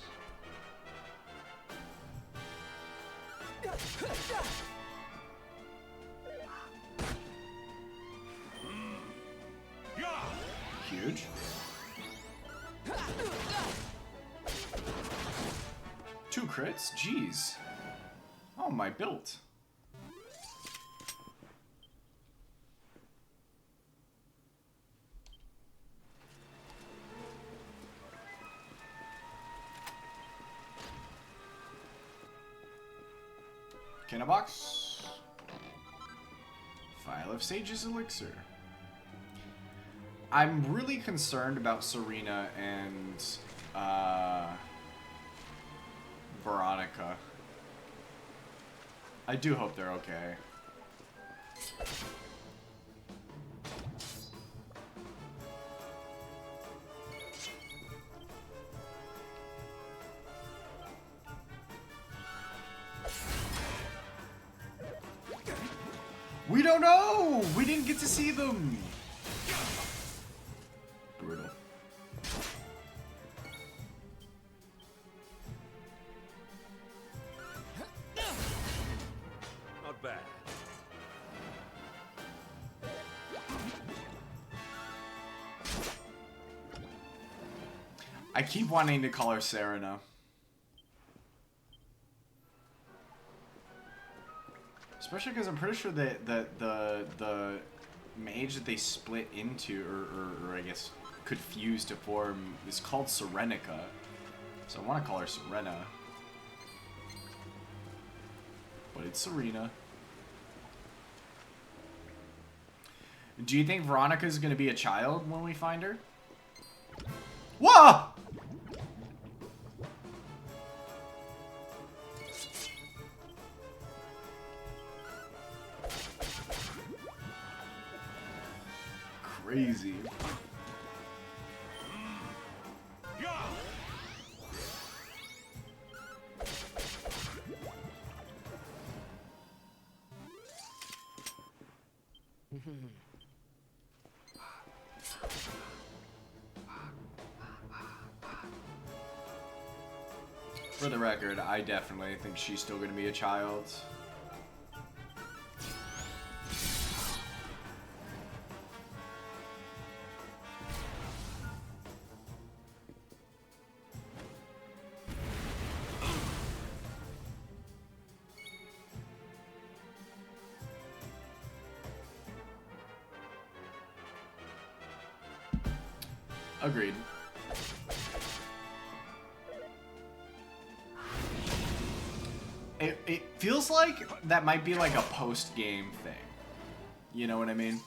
Huge. crits? Jeez. Oh, my build. Can a box? Vial of Sage's Elixir. I'm really concerned about Serena and Veronica. I do hope they're okay. We don't know! We didn't get to see them! Brutal. Not bad. I keep wanting to call her Serena. Especially because I'm pretty sure that the mage that they split into, or I guess could fuse to form, is called Serenica. So I want to call her Serena. But it's Serena. Do you think Veronica is going to be a child when we find her? Whoa! Crazy. For the record, I definitely think she's still going to be a child. Agreed. It feels like that might be like a post-game thing. You know what I mean?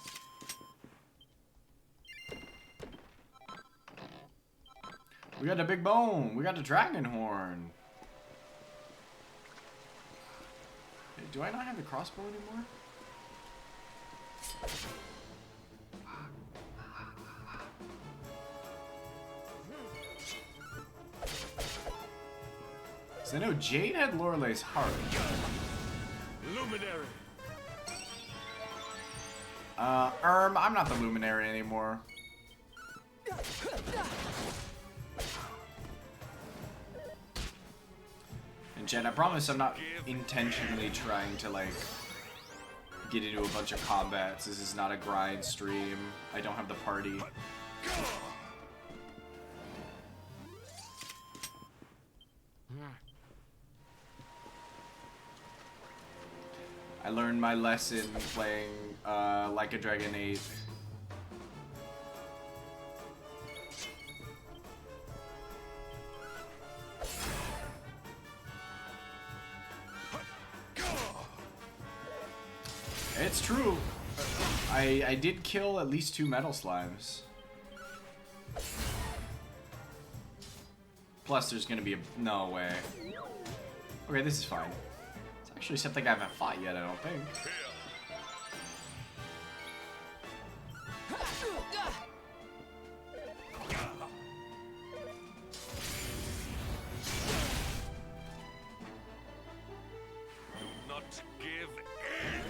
We got the big bone. We got the dragon horn. Hey, do I not have the crossbow anymore? I know Jade had Lorelei's heart. Luminary. I'm not the Luminary anymore. And Jen, I promise I'm not intentionally trying to, like, get into a bunch of combats. This is not a grind stream. I don't have the party. I learned my lesson playing Like a Dragon 8. It's true. I did kill at least 2 metal slimes. Plus there's gonna be a... no way. Okay, this is fine. Actually, something I haven't fought yet, I don't think. Not give in.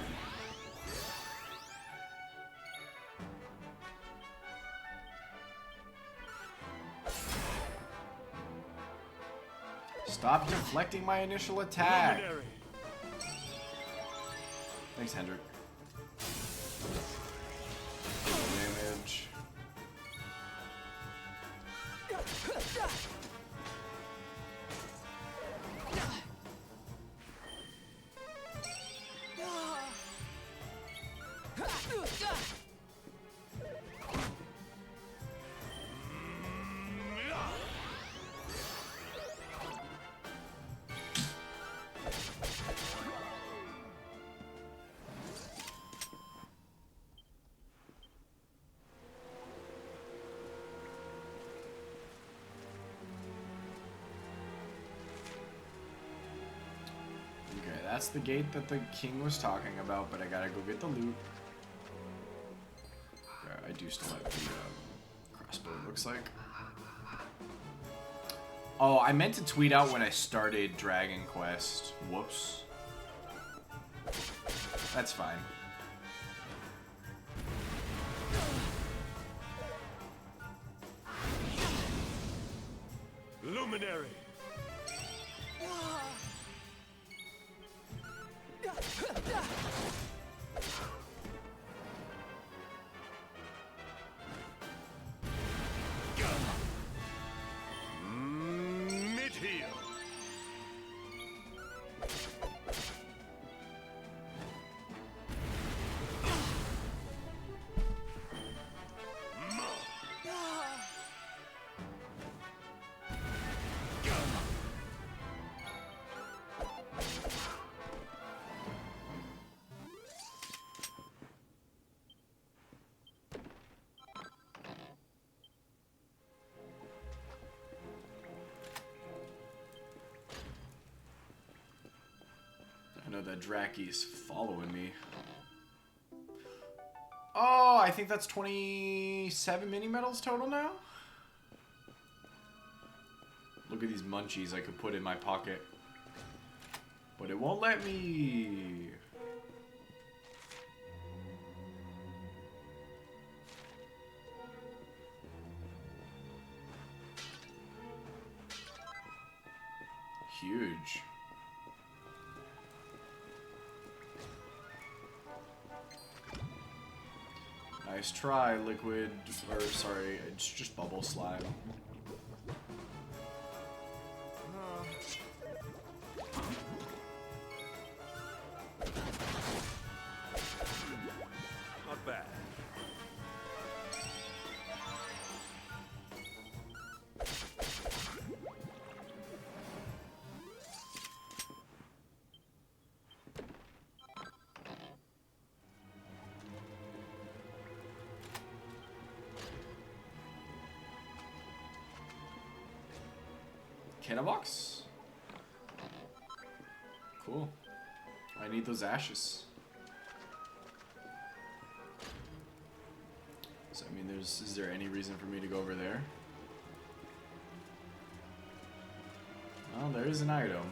Stop deflecting my initial attack. Luminary. Thanks, Hendrik. Damage. That's the gate that the king was talking about, but I gotta go get the loot. Okay, I do still have the crossbow, it looks like. Oh, I meant to tweet out when I started Dragon Quest. Whoops. That's fine. Luminary. Mid-heel. I know that Draki's following me. Oh, I think that's 27 mini medals total now? Look at these munchies I could put in my pocket. But it won't let me. Huge. Nice try, liquid, or sorry, it's just bubble slime. Not bad. Cannon box? Cool. I need those ashes. So I mean, is there any reason for me to go over there? Well, there is an item.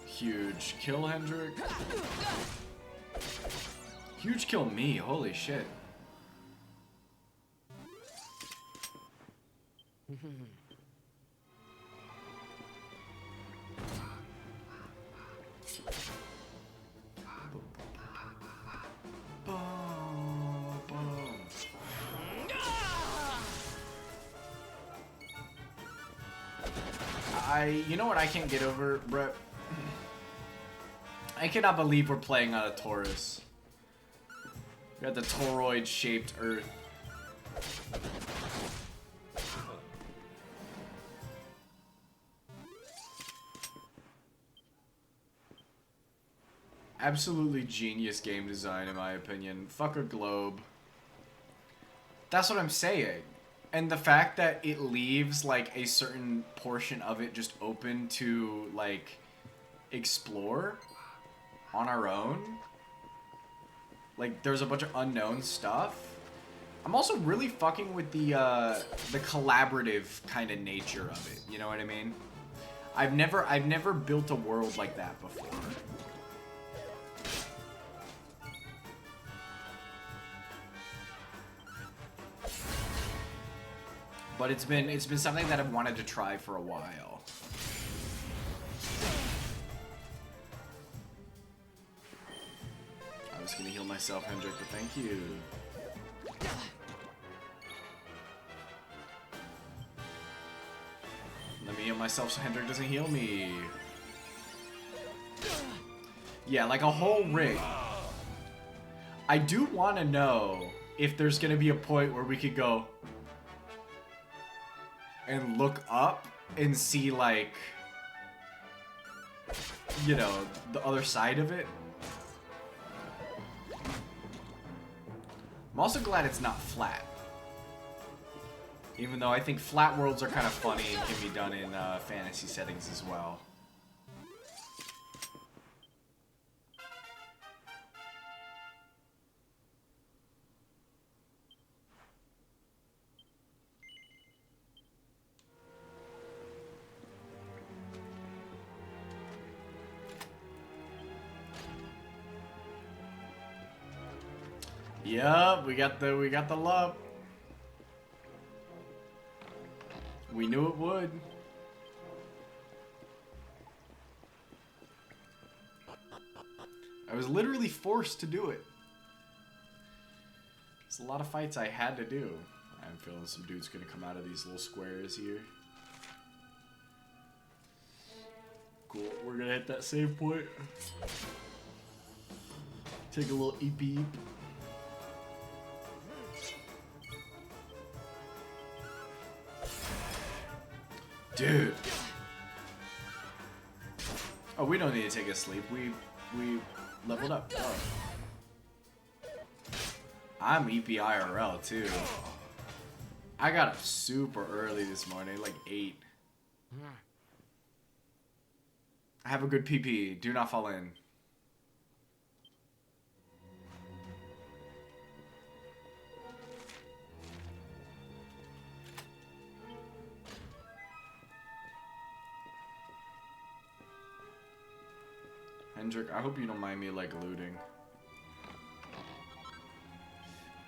Huge kill, Hendrik. Huge kill me, holy shit. You know what I can't get over, Brett? I cannot believe we're playing on a Taurus. We got the toroid-shaped Earth. Absolutely genius game design, in my opinion. Fuck a globe. That's what I'm saying. And the fact that it leaves, like, a certain portion of it just open to, like, explore on our own. Like, there's a bunch of unknown stuff. I'm also really fucking with the collaborative kind of nature of it. You know what I mean? I've never built a world like that before. But it's been something that I've wanted to try for a while. I was gonna heal myself, Hendrik, but thank you. Let me heal myself so Hendrik doesn't heal me. Yeah, like a whole ring. I do want to know if there's going to be a point where we could go and look up and see, like, you know, the other side of it. I'm also glad it's not flat. Even though I think flat worlds are kind of funny and can be done in fantasy settings as well. Yup, we got the love. We knew it would. I was literally forced to do it. It's a lot of fights I had to do. I'm feeling some dude's gonna come out of these little squares here. Cool, we're gonna hit that save point. Take a little eep. Dude. Oh, we don't need to take a sleep. We leveled up. Oh. I'm EPIRL too. I got up super early this morning, like 8. I have a good PP. Do not fall in. Hendrik, I hope you don't mind me, like, looting.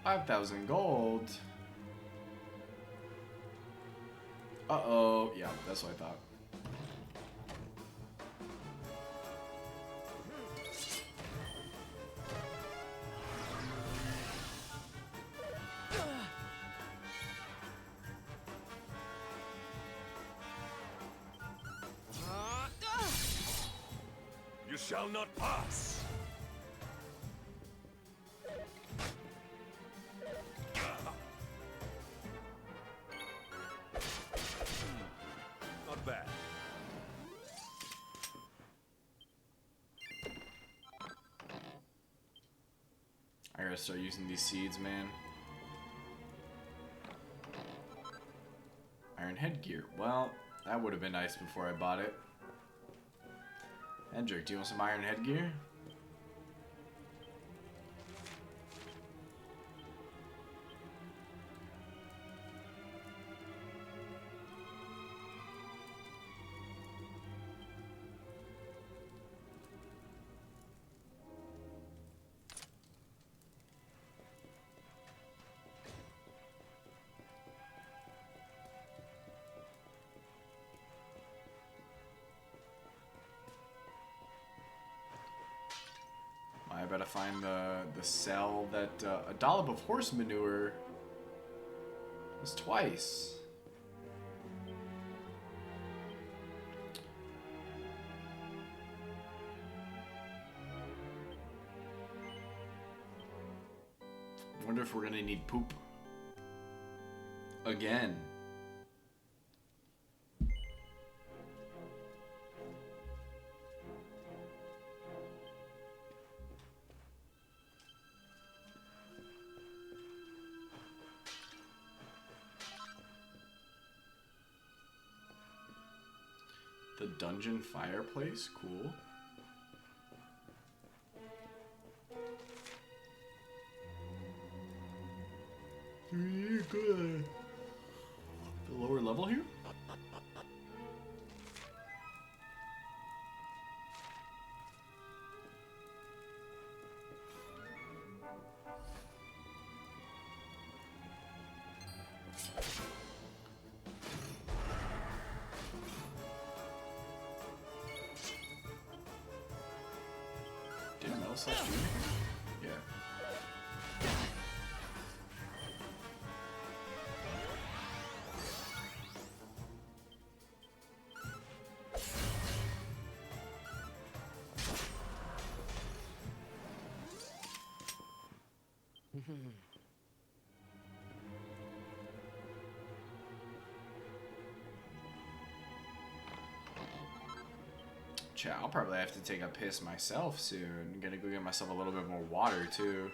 5,000 gold. Uh-oh. Yeah, that's what I thought. You shall not pass. Not bad. I gotta start using these seeds, man. Iron headgear. Well, that would have been nice before I bought it. Hendrik, do you want some iron headgear? I better find the cell that a dollop of horse manure is twice. I wonder if we're gonna need poop again. The dungeon fireplace, cool. Good. The lower level here? Did metal slash do anything? Yeah. Chat, I'll probably have to take a piss myself soon. I'm gonna go get myself a little bit more water too.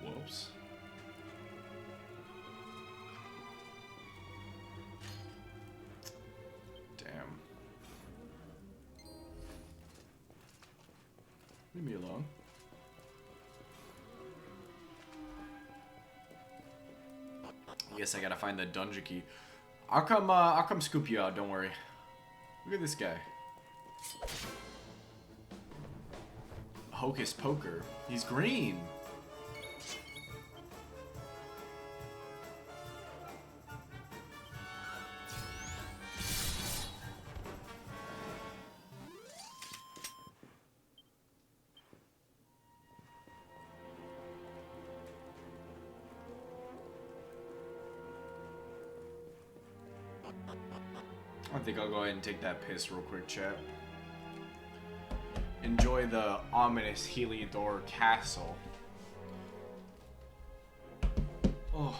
Whoops. Damn. Leave me alone. I guess I gotta find the dungeon key. I'll come scoop you out, don't worry. Look at this guy. Hocus Poker. He's green. I think I'll go ahead and take that piss real quick, chat. Enjoy the ominous Heliodor Castle. Oh.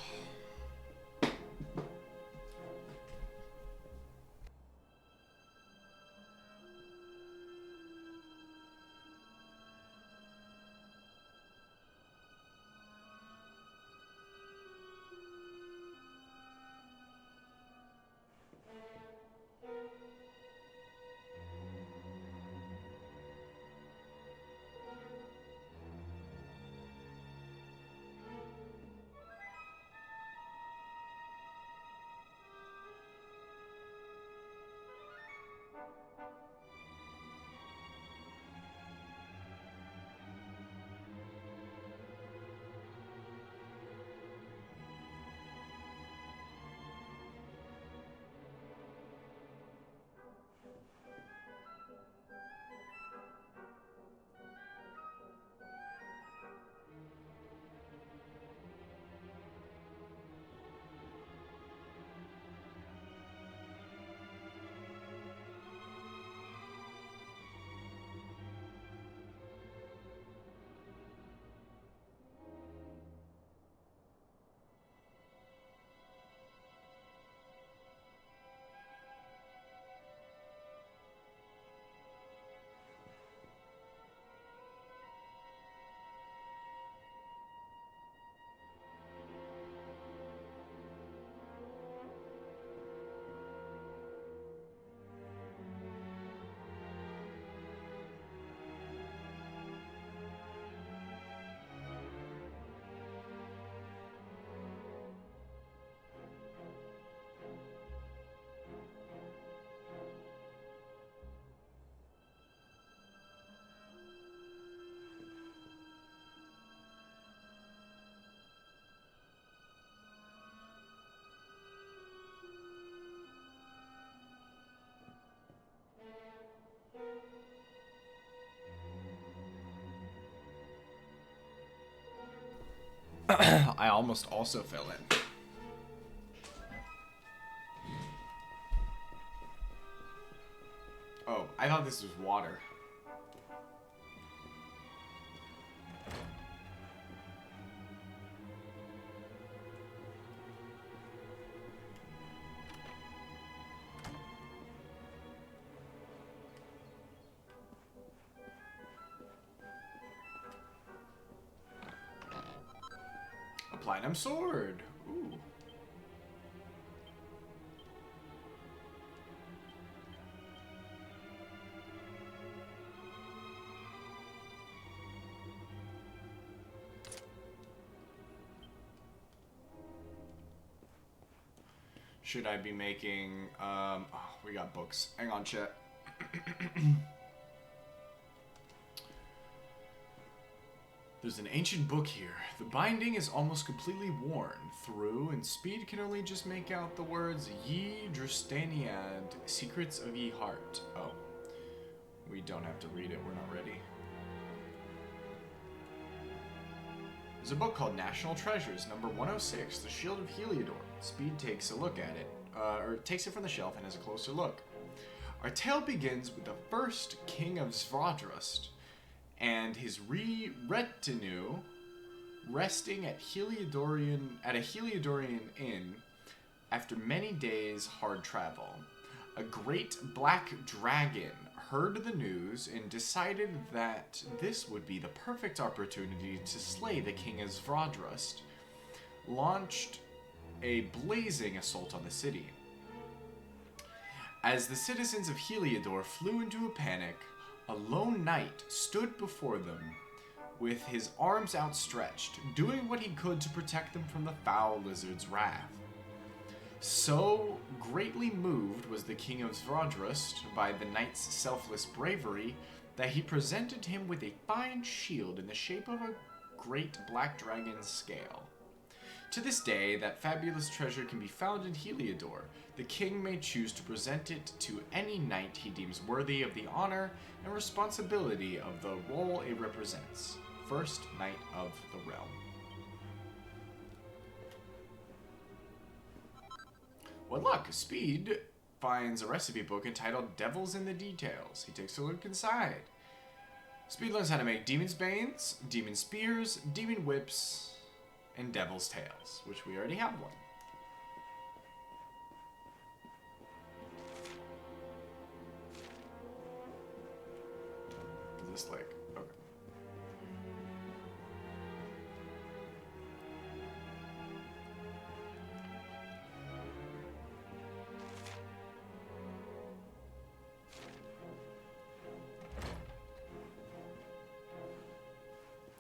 I almost also fell in. Oh, I thought this was water. A platinum sword. Ooh. Should I be making, oh, we got books. Hang on, chat. There's an ancient book here. The binding is almost completely worn through, and Speed can only just make out the words Ye Drustaniad, Secrets of Ye Heart. Oh. We don't have to read it, we're not ready. There's a book called National Treasures, number 106, The Shield of Heliodor. Speed takes a look at it. or takes it from the shelf and has a closer look. Our tale begins with the first king of Svadrust and his retinue resting at a Heliodorian inn after many days' hard travel. A great black dragon heard the news and decided that this would be the perfect opportunity to slay the king of Svadrust, launched a blazing assault on the city. As the citizens of Heliodor flew into a panic, a lone knight stood before them with his arms outstretched, doing what he could to protect them from the foul lizard's wrath. So greatly moved was the king of Svadrust by the knight's selfless bravery that he presented him with a fine shield in the shape of a great black dragon's scale. To this day, that fabulous treasure can be found in Heliodor. The king may choose to present it to any knight he deems worthy of the honor and responsibility of the role it represents. First Knight of the Realm. What luck! Speed finds a recipe book entitled Devils in the Details. He takes a look inside. Speed learns how to make Demon's Banes, Demon Spears, Demon Whips, and Devil's Tails, which we already have one. Is this like... okay.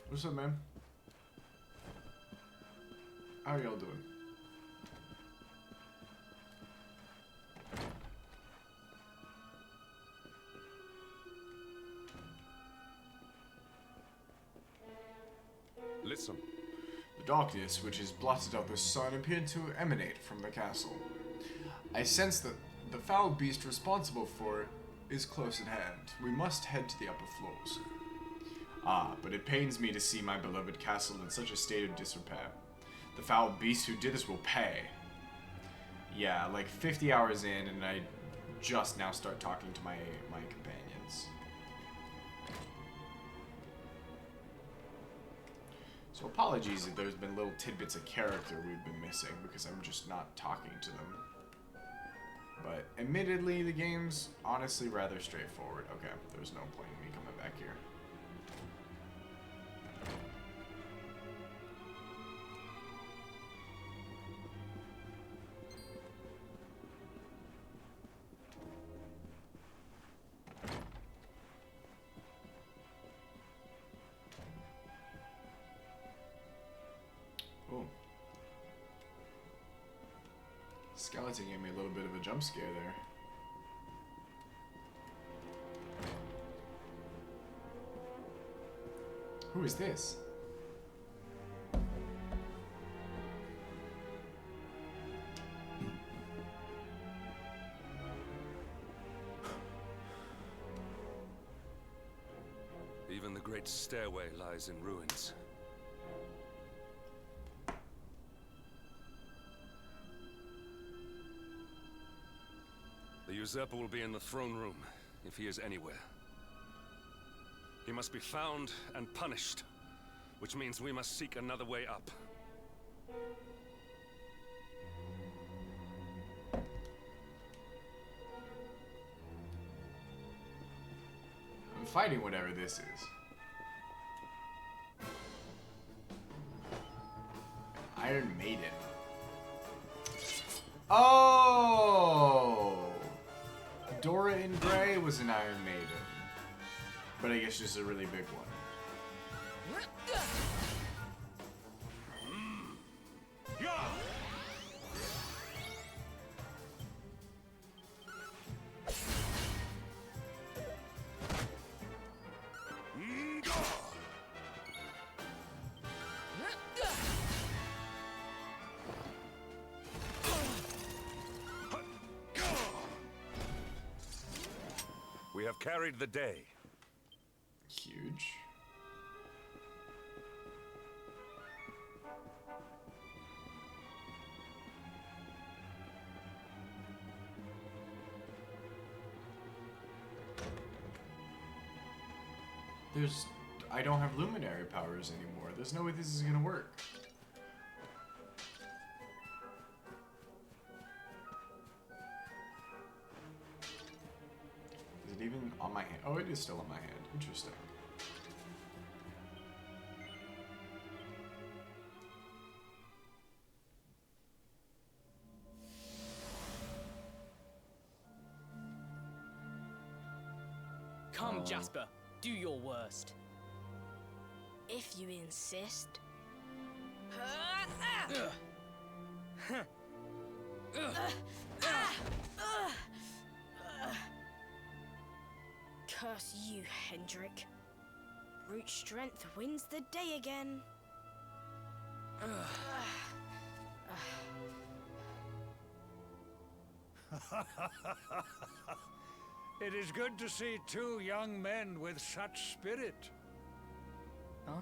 What's up, man? How are y'all doing? Listen. The darkness which has blotted out the sun appeared to emanate from the castle. I sense that the foul beast responsible for it is close at hand. We must head to the upper floors. Ah, but it pains me to see my beloved castle in such a state of disrepair. The foul beast who did this will pay. Yeah, like 50 hours in, and I just now start talking to my companions. So apologies if there's been little tidbits of character we've been missing, because I'm just not talking to them. But admittedly, the game's honestly rather straightforward. Okay, there's no point in me coming back here. Oh. Skeleton gave me a little bit of a jump scare there. Who is this? Even the great stairway lies in ruins. The usurper will be in the throne room, if he is anywhere. He must be found and punished, which means we must seek another way up. I'm fighting whatever this is. Iron Maiden. Oh! Dora in Grey was an Iron Maiden. But I guess just a really big one. We have carried the day. Huge. I don't have luminary powers anymore. There's no way this is gonna work. Is it even on my hand? Oh, it is still on my hand. Interesting. Come, Jasper, do your worst. If you insist. Curse you, Hendrik. Brute strength wins the day again. It is good to see two young men with such spirit. Huh?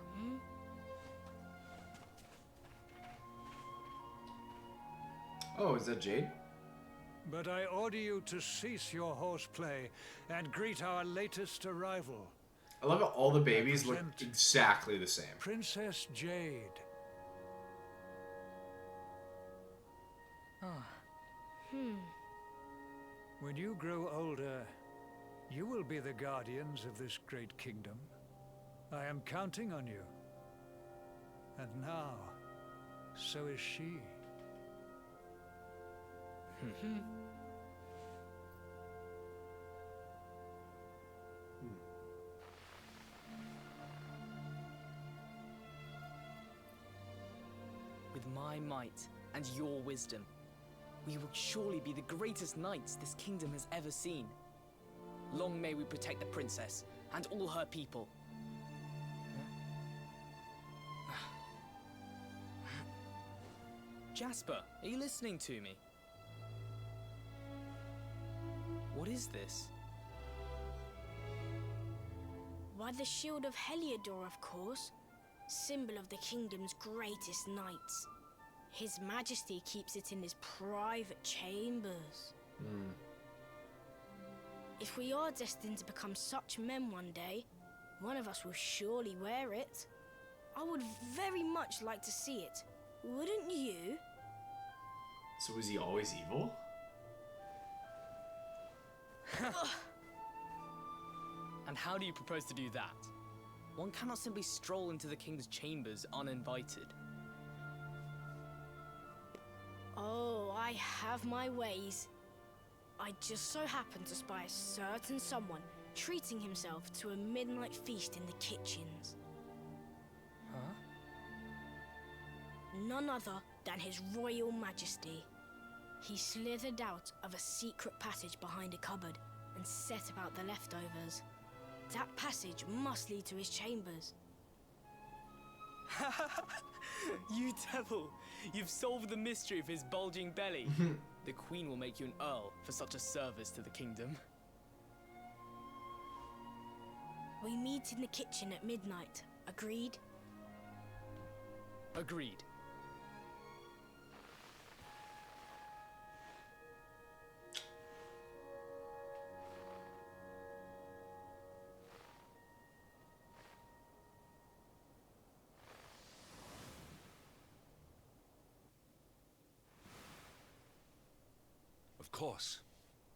Oh, is that Jade? But I order you to cease your horseplay and greet our latest arrival, I love how all the babies look Present. exactly the same. Princess Jade. When you grow older, you will be the guardians of this great kingdom. I am counting on you. And now, so is she. With my might and your wisdom, we will surely be the greatest knights this kingdom has ever seen. Long may we protect the princess and all her people. Jasper, are you listening to me? What is this? Why, the shield of Heliodor, of course. Symbol of the kingdom's greatest knights. His Majesty keeps it in his private chambers. If we are destined to become such men one day, one of us will surely wear it. I would very much like to see it. Wouldn't you? So was he always evil? And how do you propose to do that? One cannot simply stroll into the king's chambers uninvited. Oh, I have my ways. I just so happened to spy a certain someone treating himself to a midnight feast in the kitchens. Huh? None other than His Royal Majesty. He slithered out of a secret passage behind a cupboard and set about the leftovers. That passage must lead to his chambers. You devil! You've solved the mystery of his bulging belly. The queen will make you an earl for such a service to the kingdom. We meet in the kitchen at midnight. Agreed? Agreed. Of course.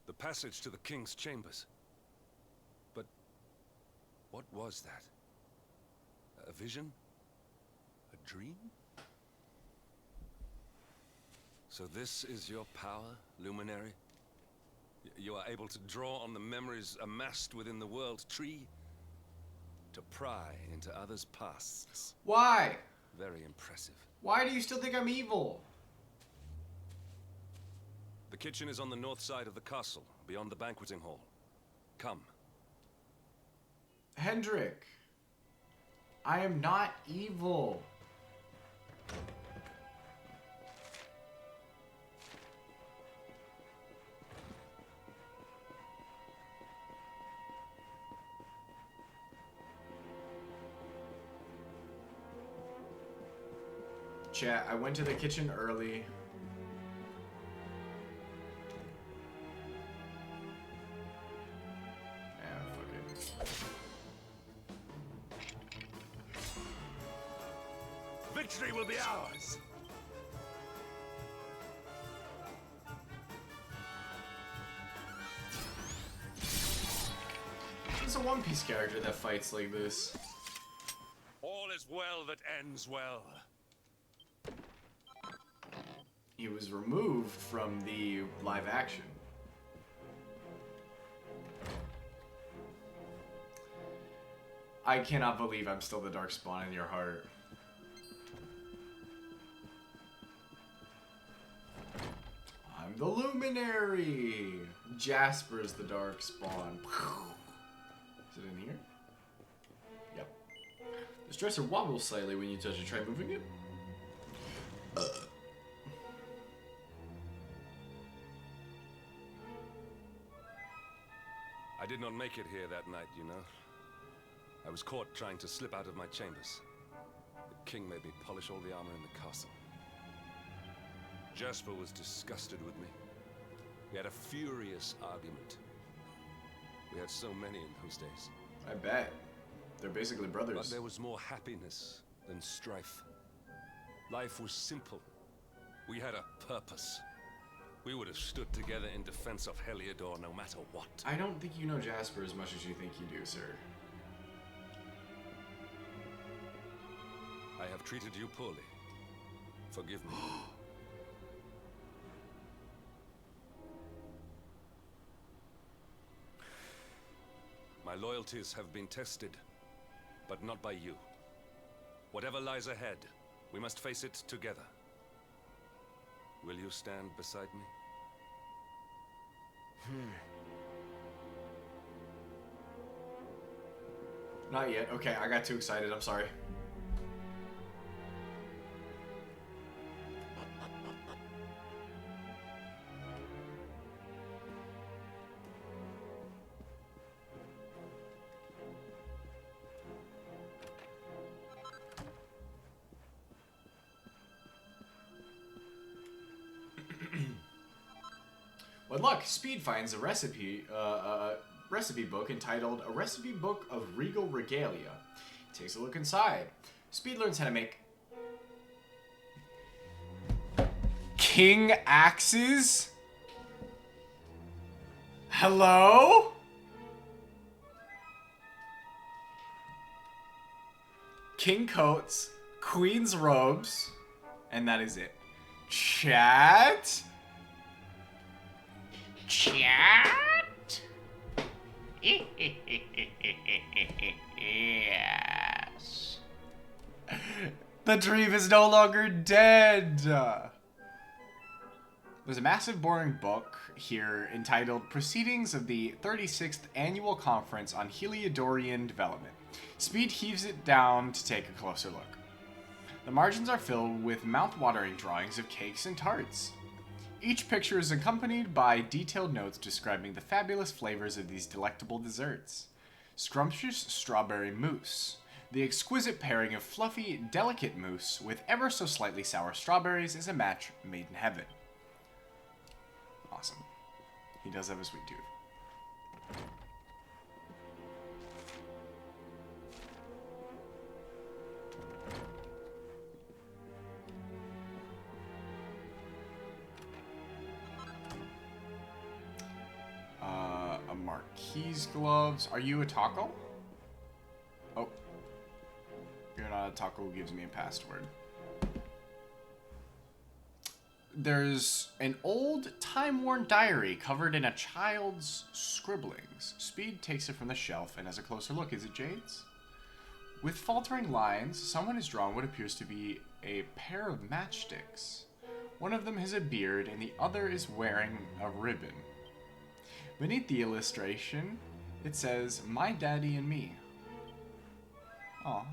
The passage to the king's chambers. But what was that? A vision? A dream? So this is your power, Luminary? You are able to draw on the memories amassed within the world tree to pry into others' pasts. Why? Very impressive. Why do you still think I'm evil? The kitchen is on the north side of the castle, beyond the banqueting hall. Come. Hendrik, I am not evil. Chat, I went to the kitchen early. victory will be ours. There's a One Piece character that fights like this. All is well that ends well. He was removed from the live action. I cannot believe I'm still the Darkspawn in your heart. I'm the Luminary! Jasper's the Darkspawn. Is it in here? Yep. This dresser wobbles slightly when you touch it. Try moving it. I did not make it here that night, you know. I was caught trying to slip out of my chambers. The king made me polish all the armor in the castle. Jasper was disgusted with me. We had a furious argument. We had so many in those days. I bet. They're basically brothers. But there was more happiness than strife. Life was simple. We had a purpose. We would have stood together in defense of Heliodor no matter what. I don't think you know Jasper as much as you think you do, sir. I have treated you poorly. Forgive me. My loyalties have been tested, but not by you. Whatever lies ahead, we must face it together. Will you stand beside me? Not yet. Okay, I got too excited. I'm sorry. With luck, Speed finds a recipe book entitled A Recipe Book of Regal Regalia. Takes a look inside. Speed learns how to make king axes? Hello? King coats, queen's robes, and that is it. Chat? Chat? Yes. The dream is no longer dead. There's a massive boring book here entitled Proceedings of the 36th Annual Conference on Heliodorian Development. Speed heaves it down to take a closer look. The margins are filled with mouth-watering drawings of cakes and tarts. Each picture is accompanied by detailed notes describing the fabulous flavors of these delectable desserts. Scrumptious strawberry mousse. The exquisite pairing of fluffy, delicate mousse with ever so slightly sour strawberries is a match made in heaven. Awesome. He does have a sweet tooth. A Marquise gloves. Are you a taco? Oh. You're not a taco who gives me a password. There's an old, time-worn diary covered in a child's scribblings. Speed takes it from the shelf and has a closer look. Is it Jade's? With faltering lines, someone has drawn what appears to be a pair of matchsticks. One of them has a beard and the other is wearing a ribbon. Beneath the illustration, it says, "My Daddy and Me." Aw.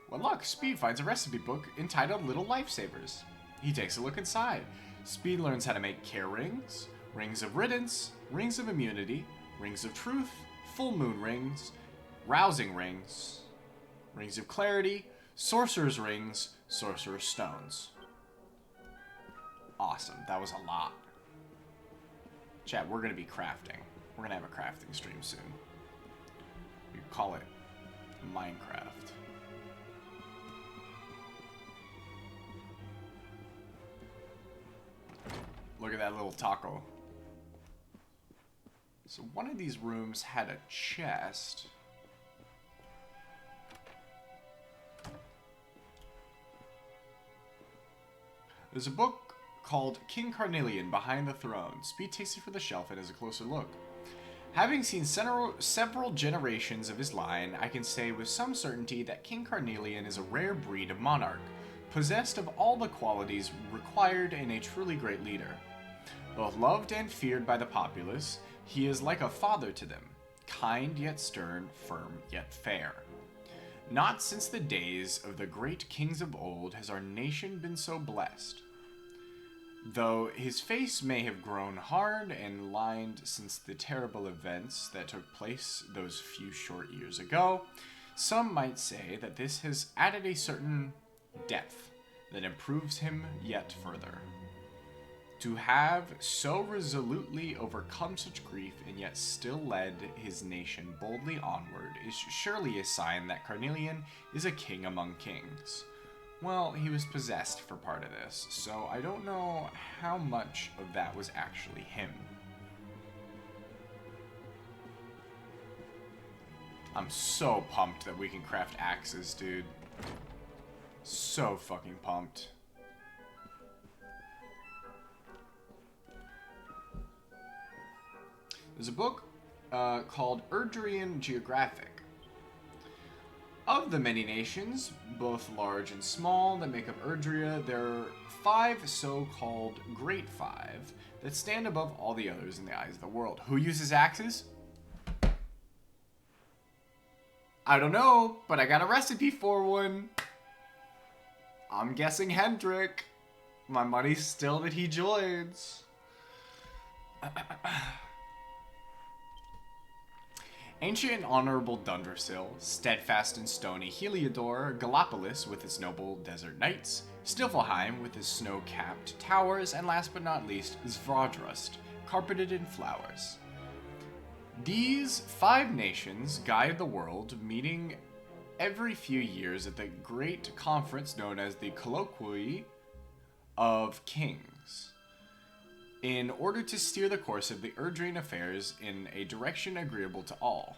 Well, look, Speed finds a recipe book entitled Little Lifesavers. He takes a look inside. Speed learns how to make care rings, rings of riddance, rings of immunity, rings of truth, full moon rings, rousing rings, rings of clarity, sorcerer's rings, sorcerer's stones. Awesome. That was a lot. Chat, we're going to be crafting. We're going to have a crafting stream soon. We call it Minecraft. Look at that little taco. So one of these rooms had a chest. There's a book called King Carnelian Behind the Throne. Speed takes it for the shelf and has a closer look. Having seen several generations of his line, I can say with some certainty that King Carnelian is a rare breed of monarch, possessed of all the qualities required in a truly great leader. Both loved and feared by the populace, he is like a father to them, kind yet stern, firm yet fair. Not since the days of the great kings of old has our nation been so blessed. Though his face may have grown hard and lined since the terrible events that took place those few short years ago, some might say that this has added a certain depth that improves him yet further. To have so resolutely overcome such grief and yet still led his nation boldly onward is surely a sign that Carnelian is a king among kings. Well, he was possessed for part of this, so I don't know how much of that was actually him. I'm so pumped that we can craft axes, dude. So fucking pumped. There's a book called Erdrian Geographic. Of the many nations, both large and small, that make up Erdria, there are 5 so-called Great Five that stand above all the others in the eyes of the world. Who uses axes? I don't know, but I got a recipe for one. I'm guessing Hendrik. My money's still that he joins. Ancient and honorable Dundrasil, steadfast and stony Heliodor, Gallipolis with its noble desert knights, Stilfelheim with its snow-capped towers, and last but not least, Svardrust, carpeted in flowers. These 5 nations guide the world, meeting every few years at the great conference known as the Colloquy of Kings, in order to steer the course of the Erdrian affairs in a direction agreeable to all.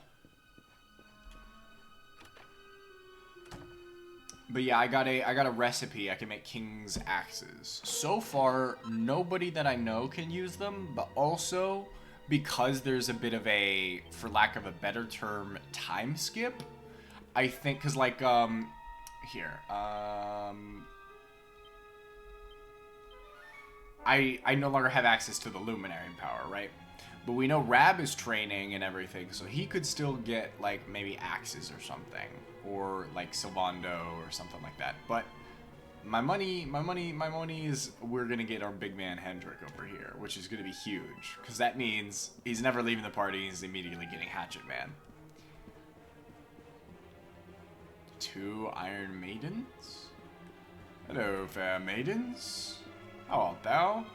But yeah, I got a recipe. I can make king's axes. So far, nobody that I know can use them, but also because there's a bit of a, for lack of a better term, time skip. I think, cause like, I no longer have access to the Luminary power, right? But we know Rab is training and everything, so he could still get, like, maybe axes or something. Or, like, Sylvando or something like that. But my money is we're gonna get our big man Hendrik over here, which is gonna be huge. Because that means he's never leaving the party, he's immediately getting Hatchet Man. 2 Iron Maidens? Hello, fair maidens. How art thou?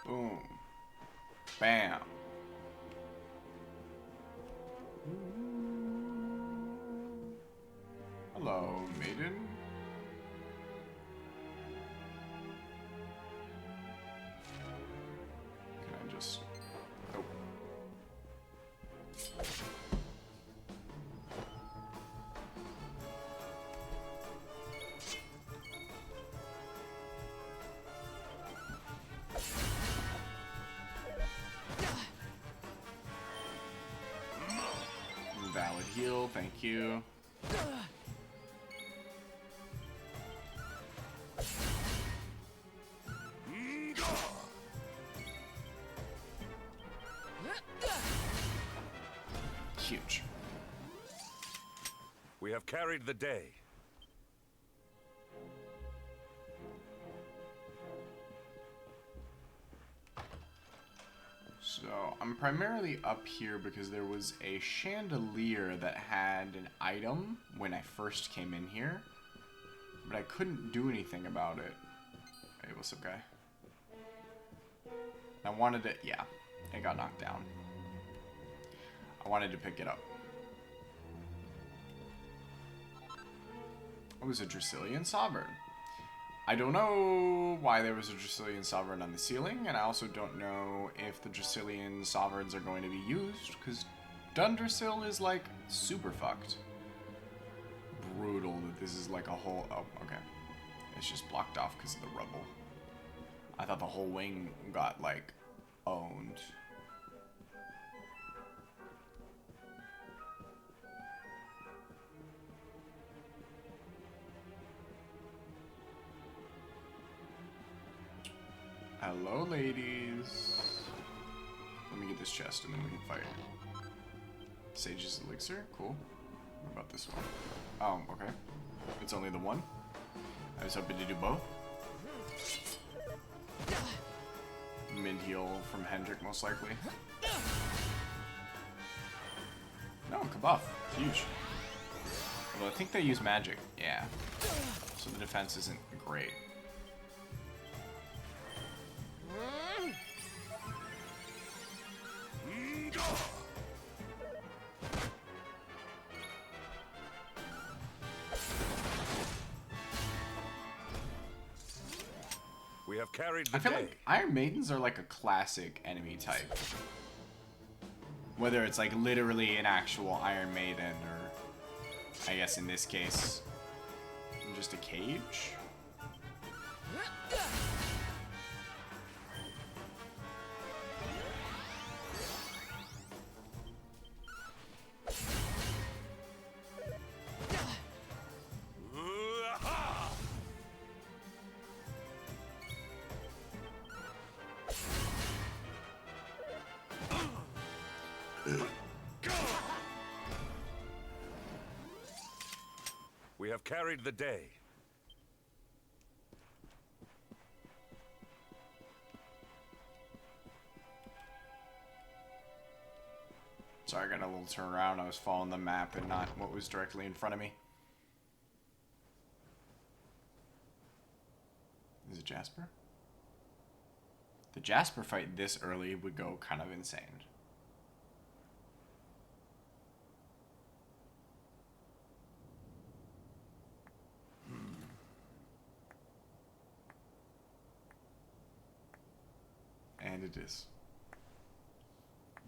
Boom. Bam. Hello, maiden. Can I just... Oh. Valid heal, thank you. Huge. We have carried the day. So, I'm primarily up here because there was a chandelier that had an item when I first came in here, but I couldn't do anything about it. Hey, what's up, guy? I wanted it, yeah, it got knocked down. I wanted to pick it up. It was a Dracilian Sovereign. I don't know why there was a Dracilian Sovereign on the ceiling, and I also don't know if the Dracilian Sovereigns are going to be used, because Dundrasil is, like, super fucked. Brutal that this is, like, a whole... Oh, okay. It's just blocked off because of the rubble. I thought the whole wing got, like, owned. Hello, ladies. Let me get this chest and then we can fight. Sage's elixir, cool. What about this one? Oh, okay. It's only the one. I was hoping to do both. Mid heal from Hendrik, most likely. No, Kabuff. It's huge. Although I think they use magic. Yeah. So the defense isn't great. We have carried the I feel day. like Iron Maidens are like a classic enemy type. Whether it's like literally an actual Iron Maiden or, I guess in this case, just a cage. We have carried the day. Sorry, I got a little turn around. I was following the map and not what was directly in front of me. Is it Jasper? The Jasper fight this early would go kind of insane. And it is.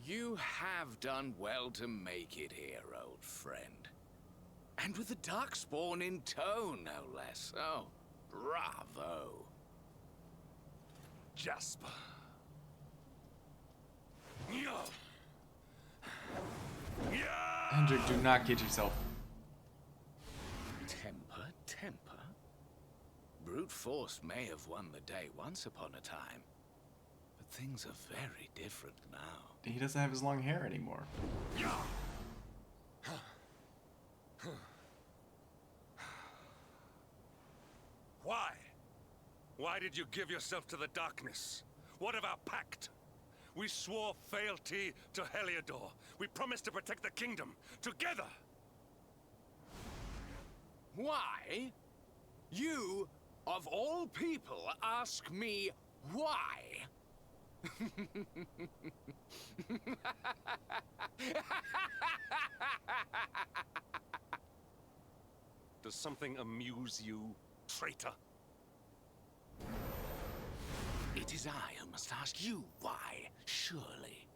You have done well to make it here, old friend. And with the Darkspawn in tow, no less. Oh, bravo. Jasper. Hendrik, do not get yourself. Temper, temper. Brute force may have won the day once upon a time. But things are very different now. He doesn't have his long hair anymore. Why? Why did you give yourself to the darkness? What of our pact? We swore fealty to Heliodor. We promised to protect the kingdom together. Why? You, of all people, ask me why? Does something amuse you, traitor? It is I who must ask you why, surely.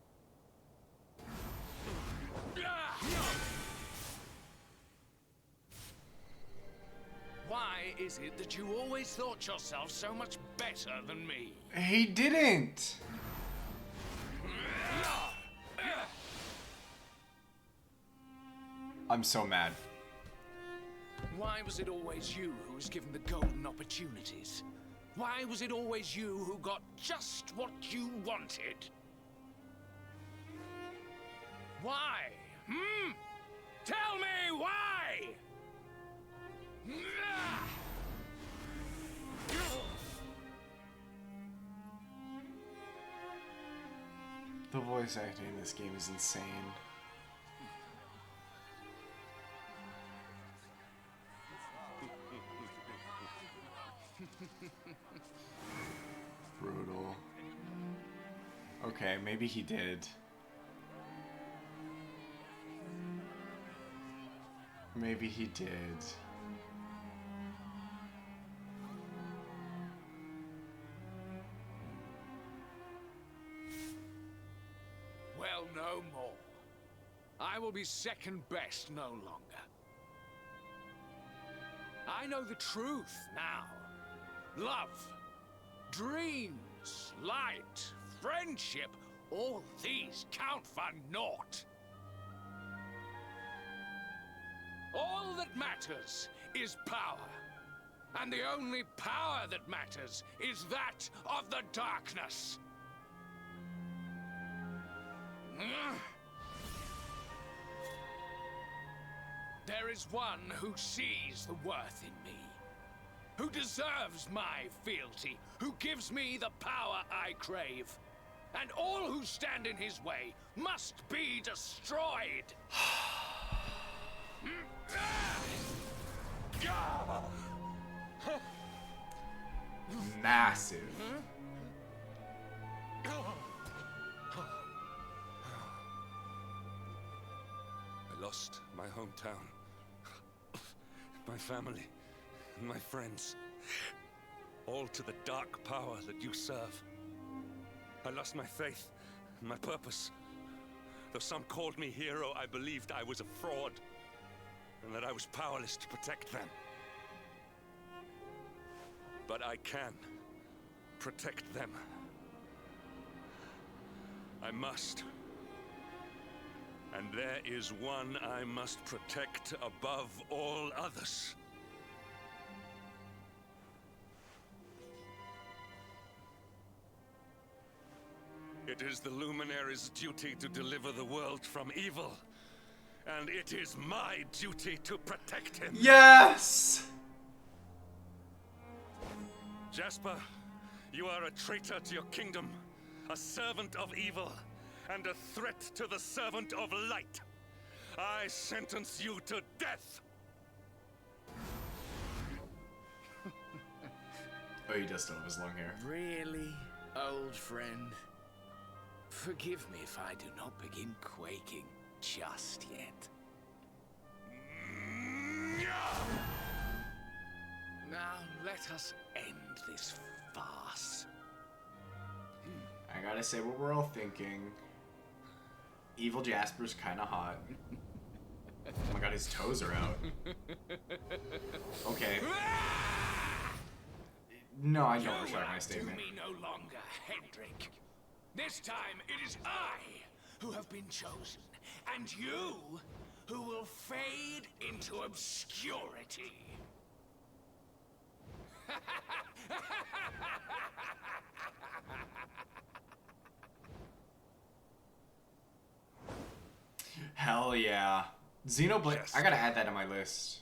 Why is it that you always thought yourself so much better than me? He didn't. I'm so mad. Why was it always you who was given the golden opportunities? Why was it always you who got just what you wanted? Why? Tell me why! The voice acting in this game is insane. Brutal. Okay, maybe he did. Maybe he did. Well, no more. I will be second best no longer. I know the truth now. Love, dreams, light, friendship, all these count for naught. All that matters is power. And the only power that matters is that of the darkness. There is one who sees the worth in me, who deserves my fealty, who gives me the power I crave. And all who stand in his way must be destroyed. Massive. I lost my hometown, my family, and my friends, all to the dark power that you serve. I lost my faith and my purpose. Though some called me hero, I believed I was a fraud, and that I was powerless to protect them. But I can protect them. I must. And there is one I must protect above all others. It is the Luminary's duty to deliver the world from evil. And it is my duty to protect him. Yes! Jasper, you are a traitor to your kingdom, a servant of evil, and a threat to the servant of light. I sentence you to death. Oh, he does still have his long hair. Really, old friend? Forgive me if I do not begin quaking just yet. Now let us end this farce. I gotta say what we're all thinking. Evil Jasper's kinda hot. Oh my god, his toes are out. Okay. No, I don't retract my statement. You me no longer, Hendrik. This time it is I who have been chosen, and you who will fade into obscurity. Hell yeah. Xenoblade. Yes. I gotta add that to my list.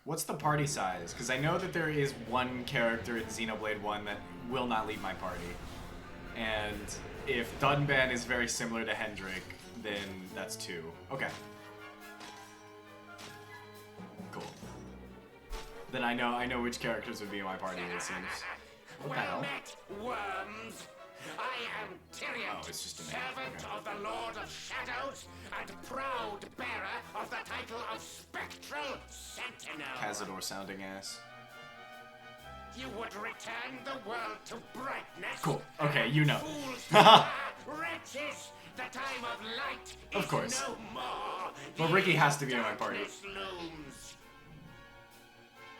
What's the party size? Because I know that there is one character in Xenoblade 1 that will not leave my party. And if Dunban is very similar to Hendrik, then that's 2. Okay. Cool. Then I know which characters would be in my party, it seems. What the hell? Met, worms. I am Tyrion, servant of the Lord of Shadows and proud bearer of the title of Spectral Sentinel. Cazador sounding ass. You would return the world to brightness. Cool. Okay, you know. Wretches, the time of light of course. Is no more. But Ricky has to be in my party. Looms.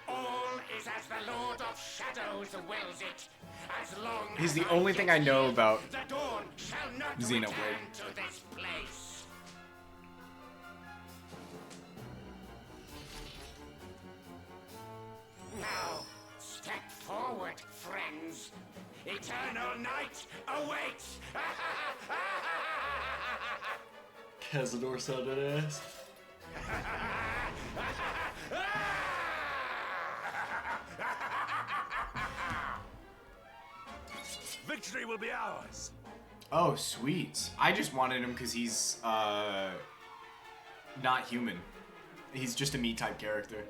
All is as the Lord of Shadows wills it. As long He's as the only thing I know about the dawn shall not Xenoblade. return to this place. Now, step forward, friends. Eternal night awaits. Cazador sounded ass. Victory will be ours. Oh, sweet. I just wanted him because he's, not human. He's just a me-type character.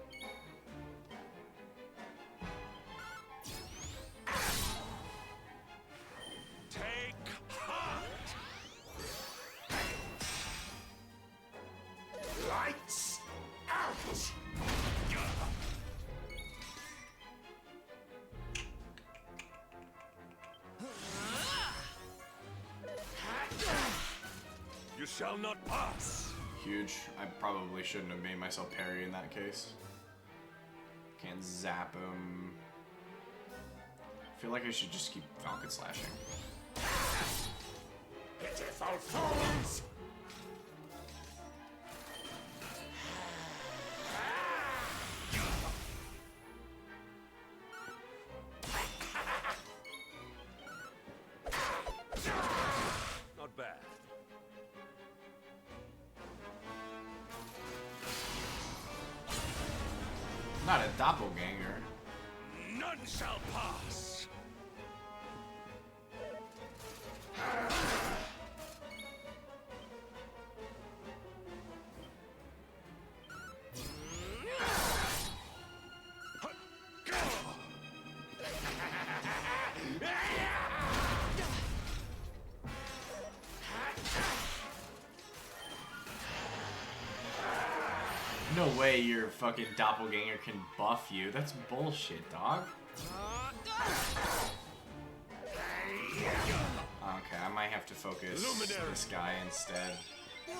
Take heart. Lights out. You shall not pass. Huge. I probably shouldn't have made myself parry in that case. Can't zap him. I feel like I should just keep Falcon slashing. Pitiful fools! Not bad. Not a doppelganger. None shall pass. No way your fucking doppelganger can buff you. That's bullshit, dog. Okay, I might have to focus this guy instead. No,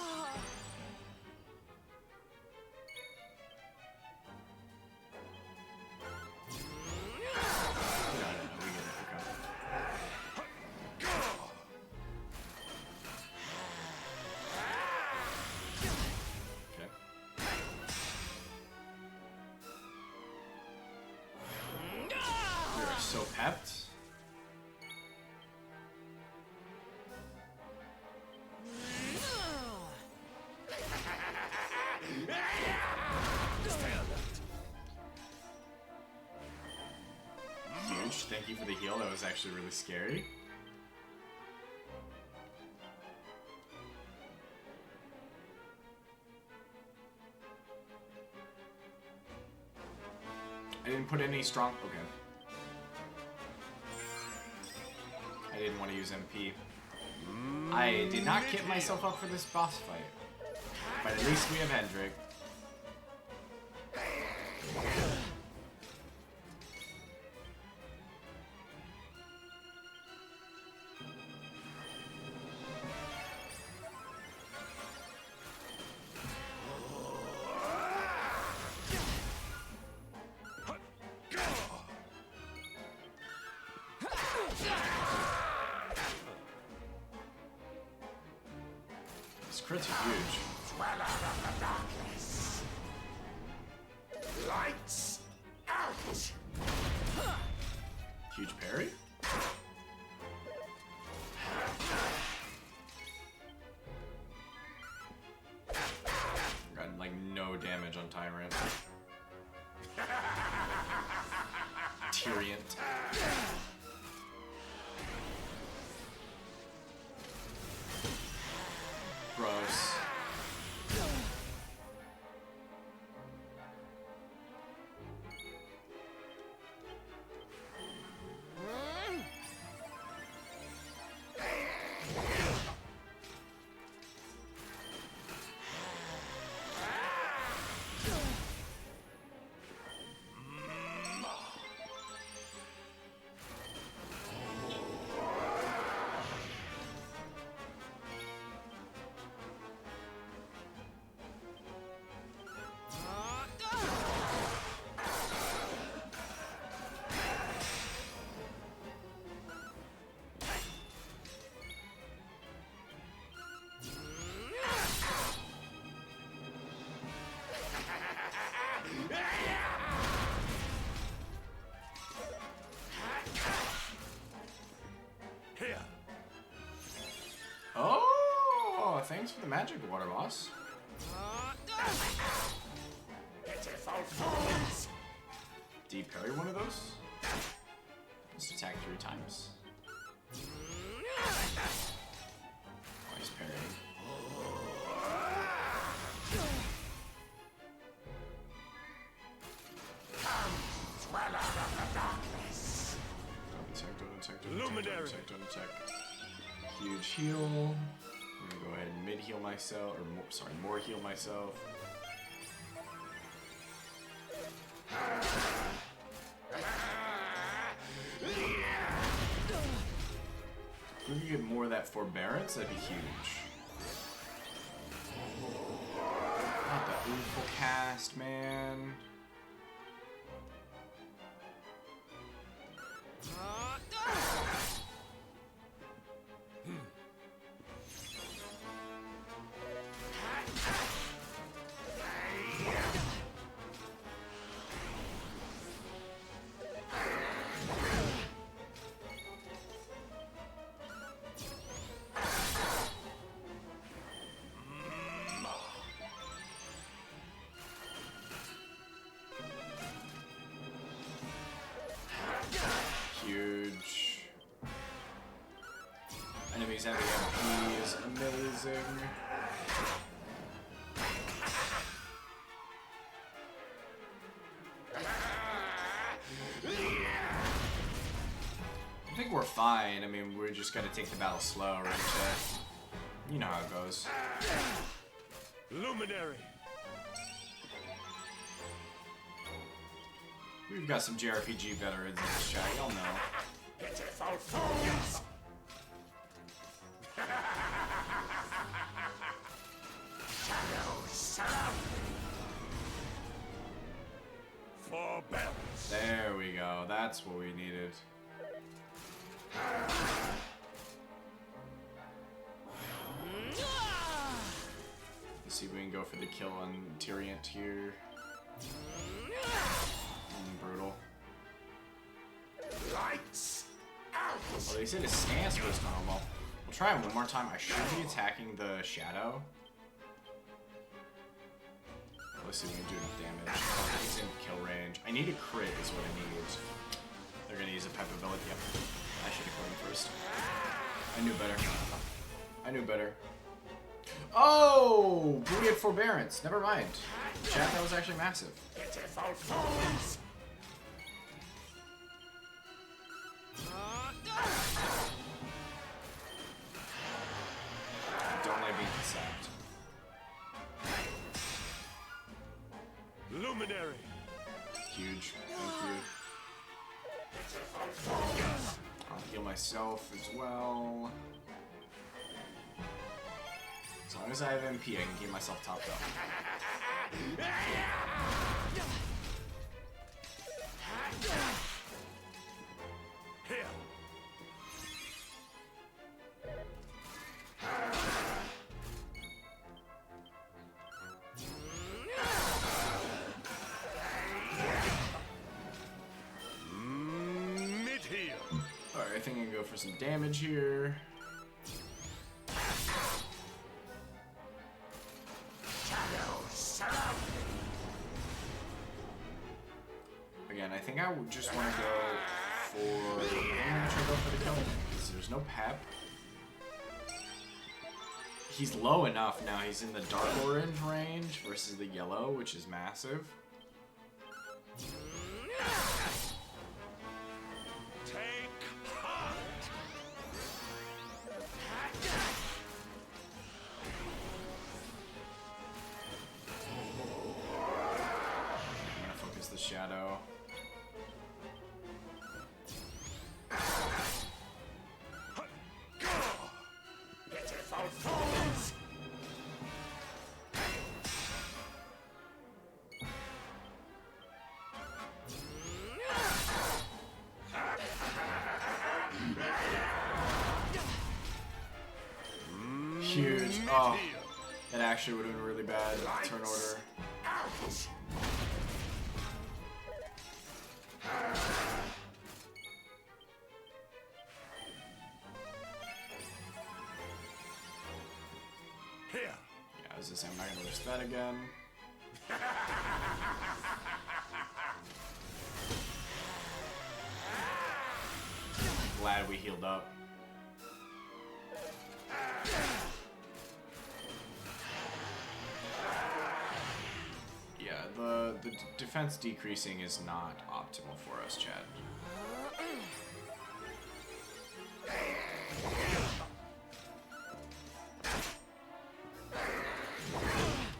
we get it. Okay. We are so pepped. Huge. Thank you for the heal. That was actually really scary. I didn't put any strong... Okay. I didn't want to use MP. I did not kit myself up for this boss fight. But at least we have Hendrik. This crit's huge. Lights out. Huge parry? Got like no damage on Tyrant. Tyriant. Gross. Here. Oh, thanks for the magic water boss. Do you parry one of those? Just attack 3 times. Oh, he's parrying. Don't attack. Huge heal. I'm gonna go ahead and mid heal myself, or more, sorry, more heal myself. If we could get more of that forbearance, that'd be huge. Not the awful cast, man. Huge. Enemies having MP is amazing. I think we're fine. I mean, we're just gonna take the battle slow, right? You know how it goes. Luminary. We've got some JRPG veterans in this chat, y'all know. Pitiful fools! Forbearance. There we go. That's what we needed. Let's see if we can go for the kill on Tyriant here. Brutal. Lights out. Well, they said his stance was normal. We'll try it one more time. I should be attacking the shadow. Let's see if we can do enough damage. Oh, he's in kill range. I need a crit is what I need. They're gonna use a pep ability. Yep. I should have killed him first. I knew better. I knew better. Oh! We had forbearance. Never mind. Chat, that was actually massive. Pitiful fools! Don't let me get sacked. Luminary. Huge. Thank you. I'll heal myself as well. As long as I have MP, I can keep myself topped up. Here. Mid-heal. Alright, I think I can go for some damage here. Again, I think I would just want to go for... I'm going to try to go for the kill because there's no pep. He's low enough now. He's in the dark orange range versus the yellow, which is massive. Take heart. I'm going to focus the shadow. Pitiful fools! Huge. Oh, that actually would have been really bad. Turn order. Here. Yeah, this to say I'm not gonna risk that again. Glad we healed up. Yeah, the defense decreasing is not optimal for us, Chad.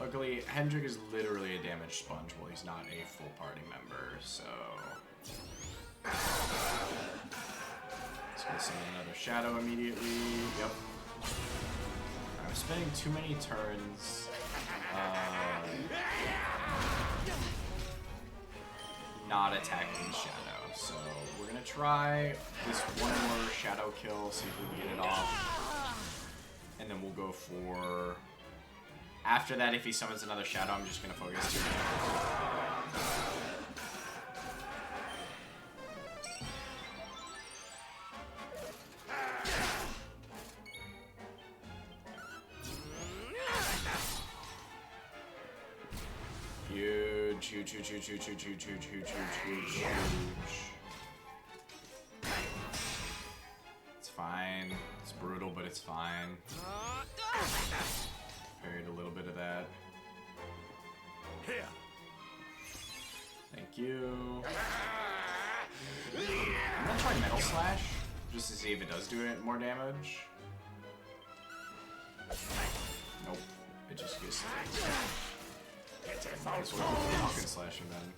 Luckily, Hendrik is literally a damage sponge while he's not a full party member, so... Let's go summon another shadow immediately. Yep. I'm spending too many turns. Not attacking shadow. So we're gonna try this one more shadow kill, see if we can get it off. And then we'll go for... After that, if he summons another shadow, I'm just gonna focus. Huge, huge, huge, huge, huge, huge, huge, huge, huge, huge, huge. It's fine. It's brutal, but it's fine. Parried a little bit of that. Here. Thank you. I'm gonna try Metal Slash, just to see if it does do it more damage. Nope. It just gets... I guess we'll go for Falcon Slashing then.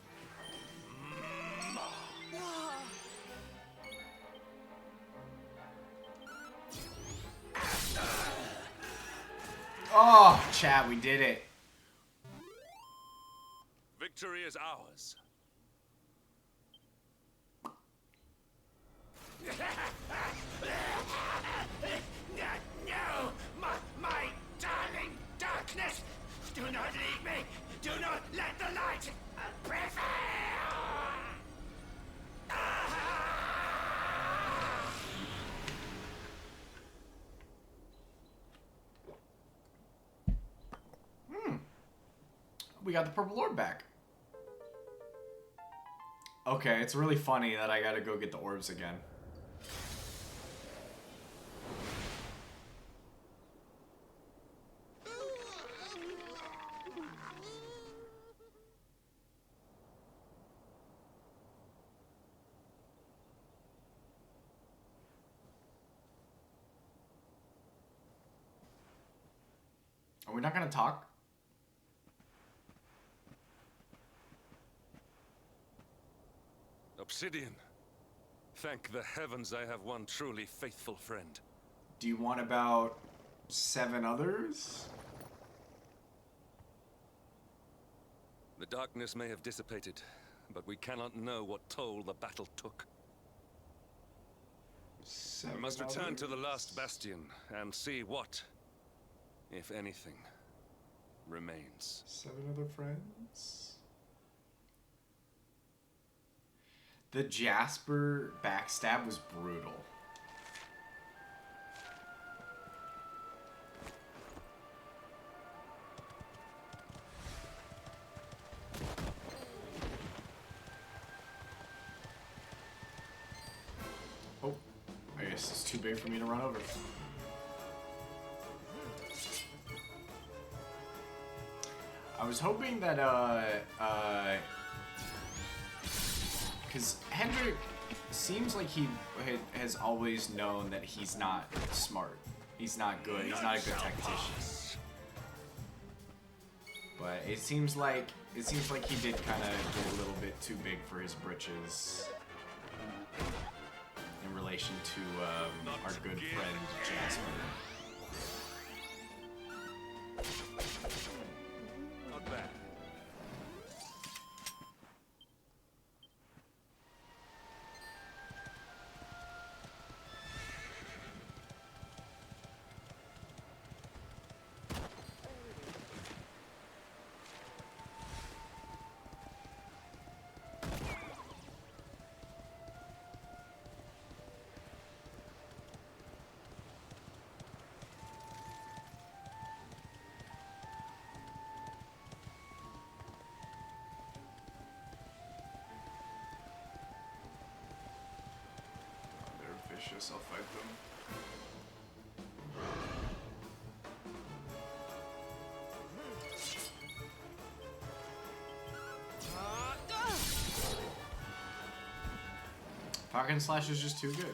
Oh, Chad, we did it. Victory is ours. No! My darling darkness! Do not leave me! Do not let the light prevail! We got the Purple Orb back. Okay, it's really funny that I gotta go get the orbs again. Are we not gonna talk? Obsidian. Thank the heavens I have one truly faithful friend. Do you want about 7 others? The darkness may have dissipated, but we cannot know what toll the battle took. We must return to the last bastion and see what, if anything, remains. 7 other friends? The Jasper backstab was brutal. Oh, I guess it's too big for me to run over. I was hoping that, because Hendrik seems like he has always known that he's not smart. He's not good. He's not a good tactician. But it seems like he did kind of get a little bit too big for his britches in relation to our good friend Jasper. Not bad. Slashes. I'll fight them. Falcon Slash is just too good.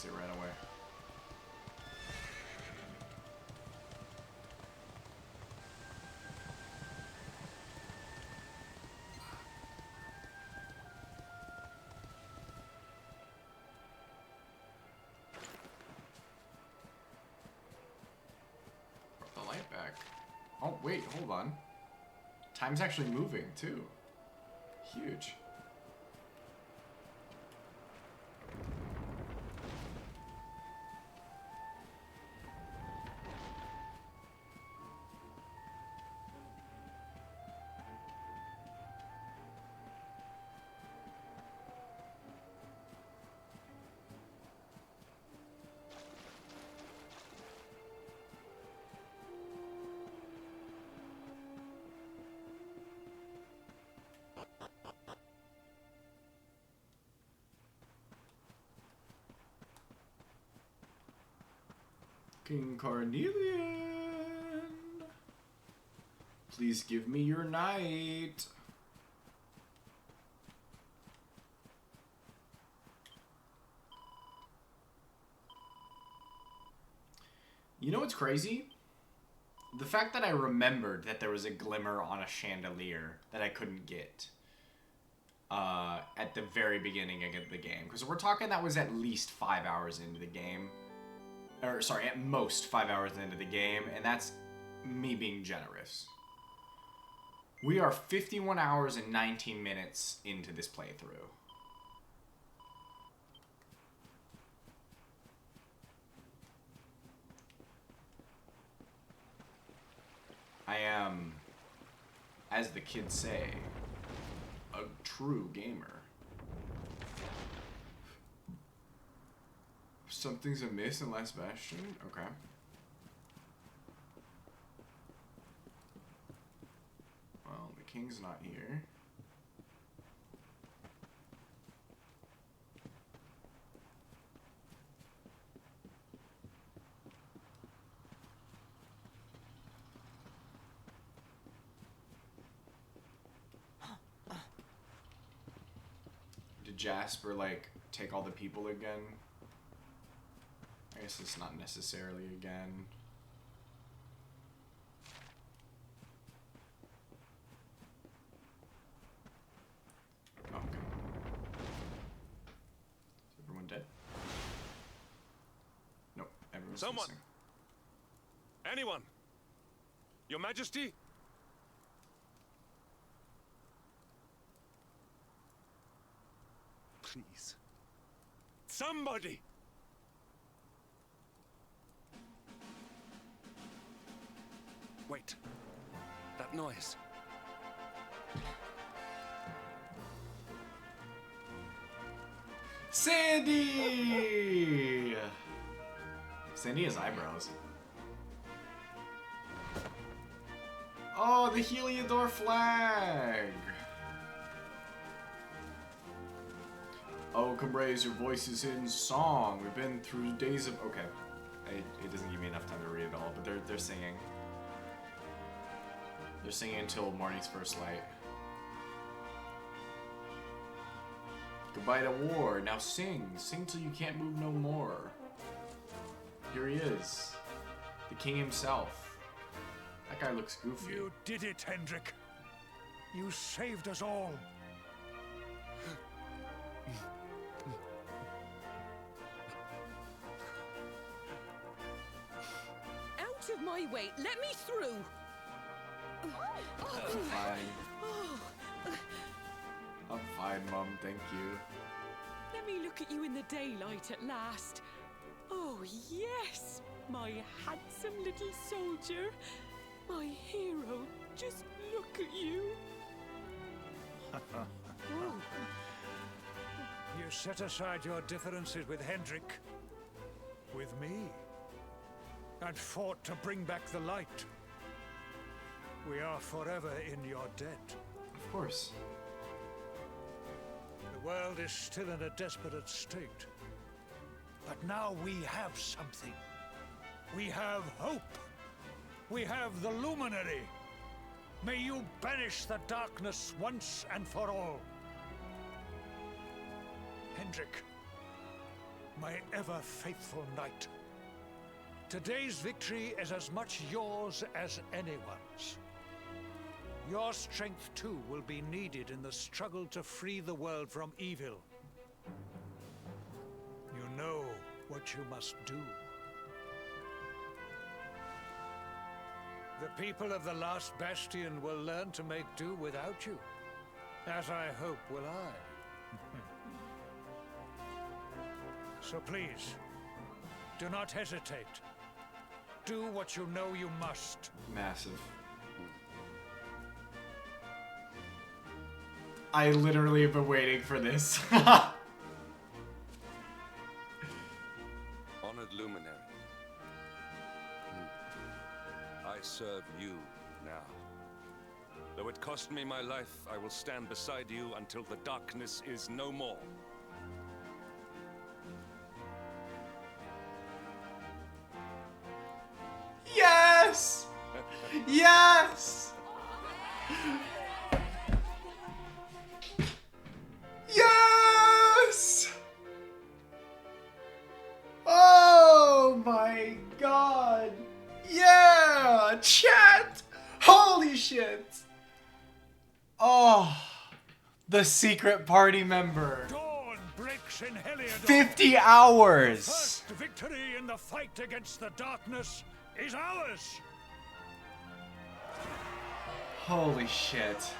They ran away. Brought the light back. Oh, wait, hold on. Time's actually moving, too. Huge. King Carnelian, please give me your knight. You know what's crazy? The fact that I remembered that there was a glimmer on a chandelier that I couldn't get at the very beginning of the game. Because we're talking that was at least 5 hours into the game. Or, sorry, at most 5 hours into the game, and that's me being generous. We are 51 hours and 19 minutes into this playthrough. I am, as the kids say, a true gamer. Something's amiss in Last Bastion? Okay. Well, the king's not here. Did Jasper, like, take all the people again? I guess it's not necessarily again. Oh, okay. Is everyone dead? Nope, everyone's Someone! missing. Anyone! Your Majesty? Please. Somebody! Wait. That noise. Sandy! Sandy has eyebrows. Oh, the Heliodor flag! Oh, Cumbraes, your voice is in song. We've been through days of... Okay. It doesn't give me enough time to read it all, but they're singing. They're singing until morning's first light. Goodbye to war. Now sing. Sing till you can't move no more. Here he is. The king himself. That guy looks goofy. You did it, Hendrik. You saved us all. Out of my way. Let me through. I'm fine. I'm fine, Mom. Thank you. Let me look at you in the daylight at last. Oh, yes, my handsome little soldier. My hero. Just look at you. You set aside your differences with Hendrik, with me, and fought to bring back the light. We are forever in your debt. Of course. The world is still in a desperate state. But now we have something. We have hope. We have the Luminary. May you banish the darkness once and for all. Hendrik, my ever-faithful knight. Today's victory is as much yours as anyone's. Your strength, too, will be needed in the struggle to free the world from evil. You know what you must do. The people of the last bastion will learn to make do without you, as I hope will I. So please, do not hesitate. Do what you know you must. Massive. I literally have been waiting for this. Honored Luminary. I serve you now. Though it cost me my life, I will stand beside you until the darkness is no more. Yes! Yes! Yes! Oh my god! Yeah! Chat! Holy shit! Oh, the secret party member. Dawn breaks in Heliodor. 50 hours! First victory in the fight against the darkness is ours. Holy shit.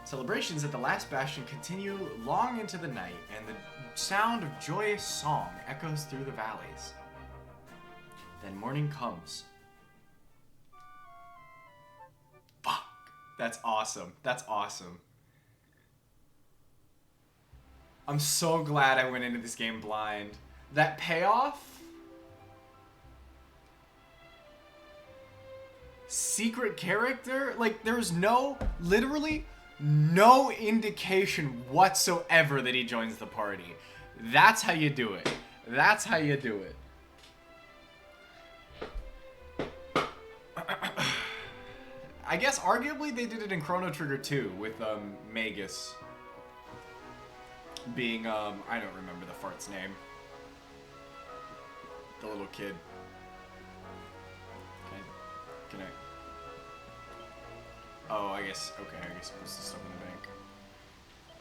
Celebrations at the last bastion continue long into the night, and the sound of joyous song echoes through the valleys. Then morning comes. Fuck. That's awesome. That's awesome. I'm so glad I went into this game blind. That payoff? Secret character? Like, there's literally no indication whatsoever that he joins the party. That's how you do it. That's how you do it. I guess arguably they did it in Chrono Trigger 2 with Magus being I don't remember the fart's name. The little kid. Can I? Oh, I guess. Okay, I guess I'm supposed to stuff in the bank.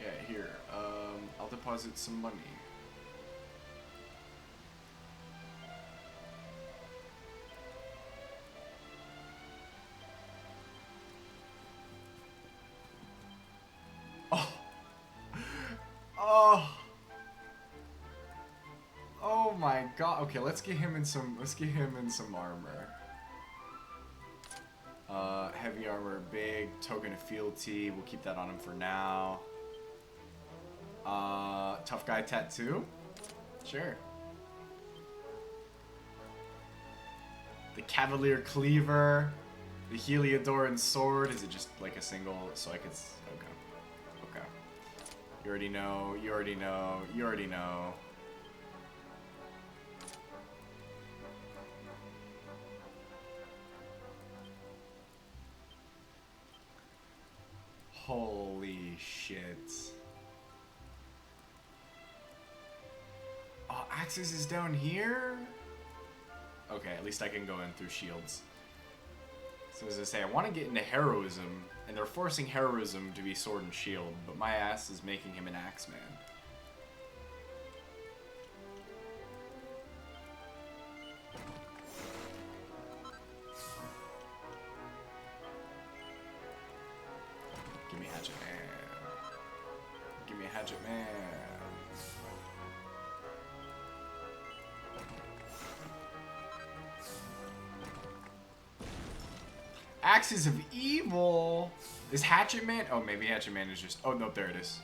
Yeah, here. I'll deposit some money. Oh. Oh. Oh my god. Okay, let's get him in some. Let's get him in some armor. Heavy armor, big token of fealty. We'll keep that on him for now. Tough guy tattoo. Sure. The Cavalier Cleaver. The Heliodoran Sword. Is it just like a single? So I could. Okay. Okay. You already know. You already know. You already know. Holy shit. Oh, Axis is down here? Okay, at least I can go in through shields. So as I say, I want to get into heroism, and they're forcing heroism to be sword and shield, but my ass is making him an Axeman. Man. Give me a Hatchet Man. Axes of Evil. Is Hatchet Man? Oh, maybe Hatchet Man is just. Oh no, there it is.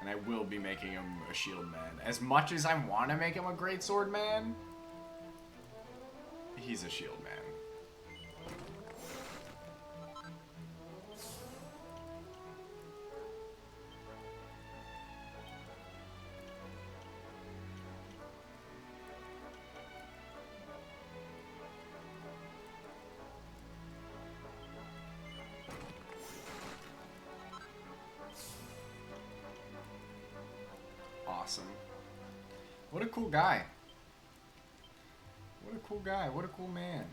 And I will be making him a shield man. As much as I want to make him a greatsword man, he's a shield man. Awesome. What a cool guy. What a cool guy. What a cool man.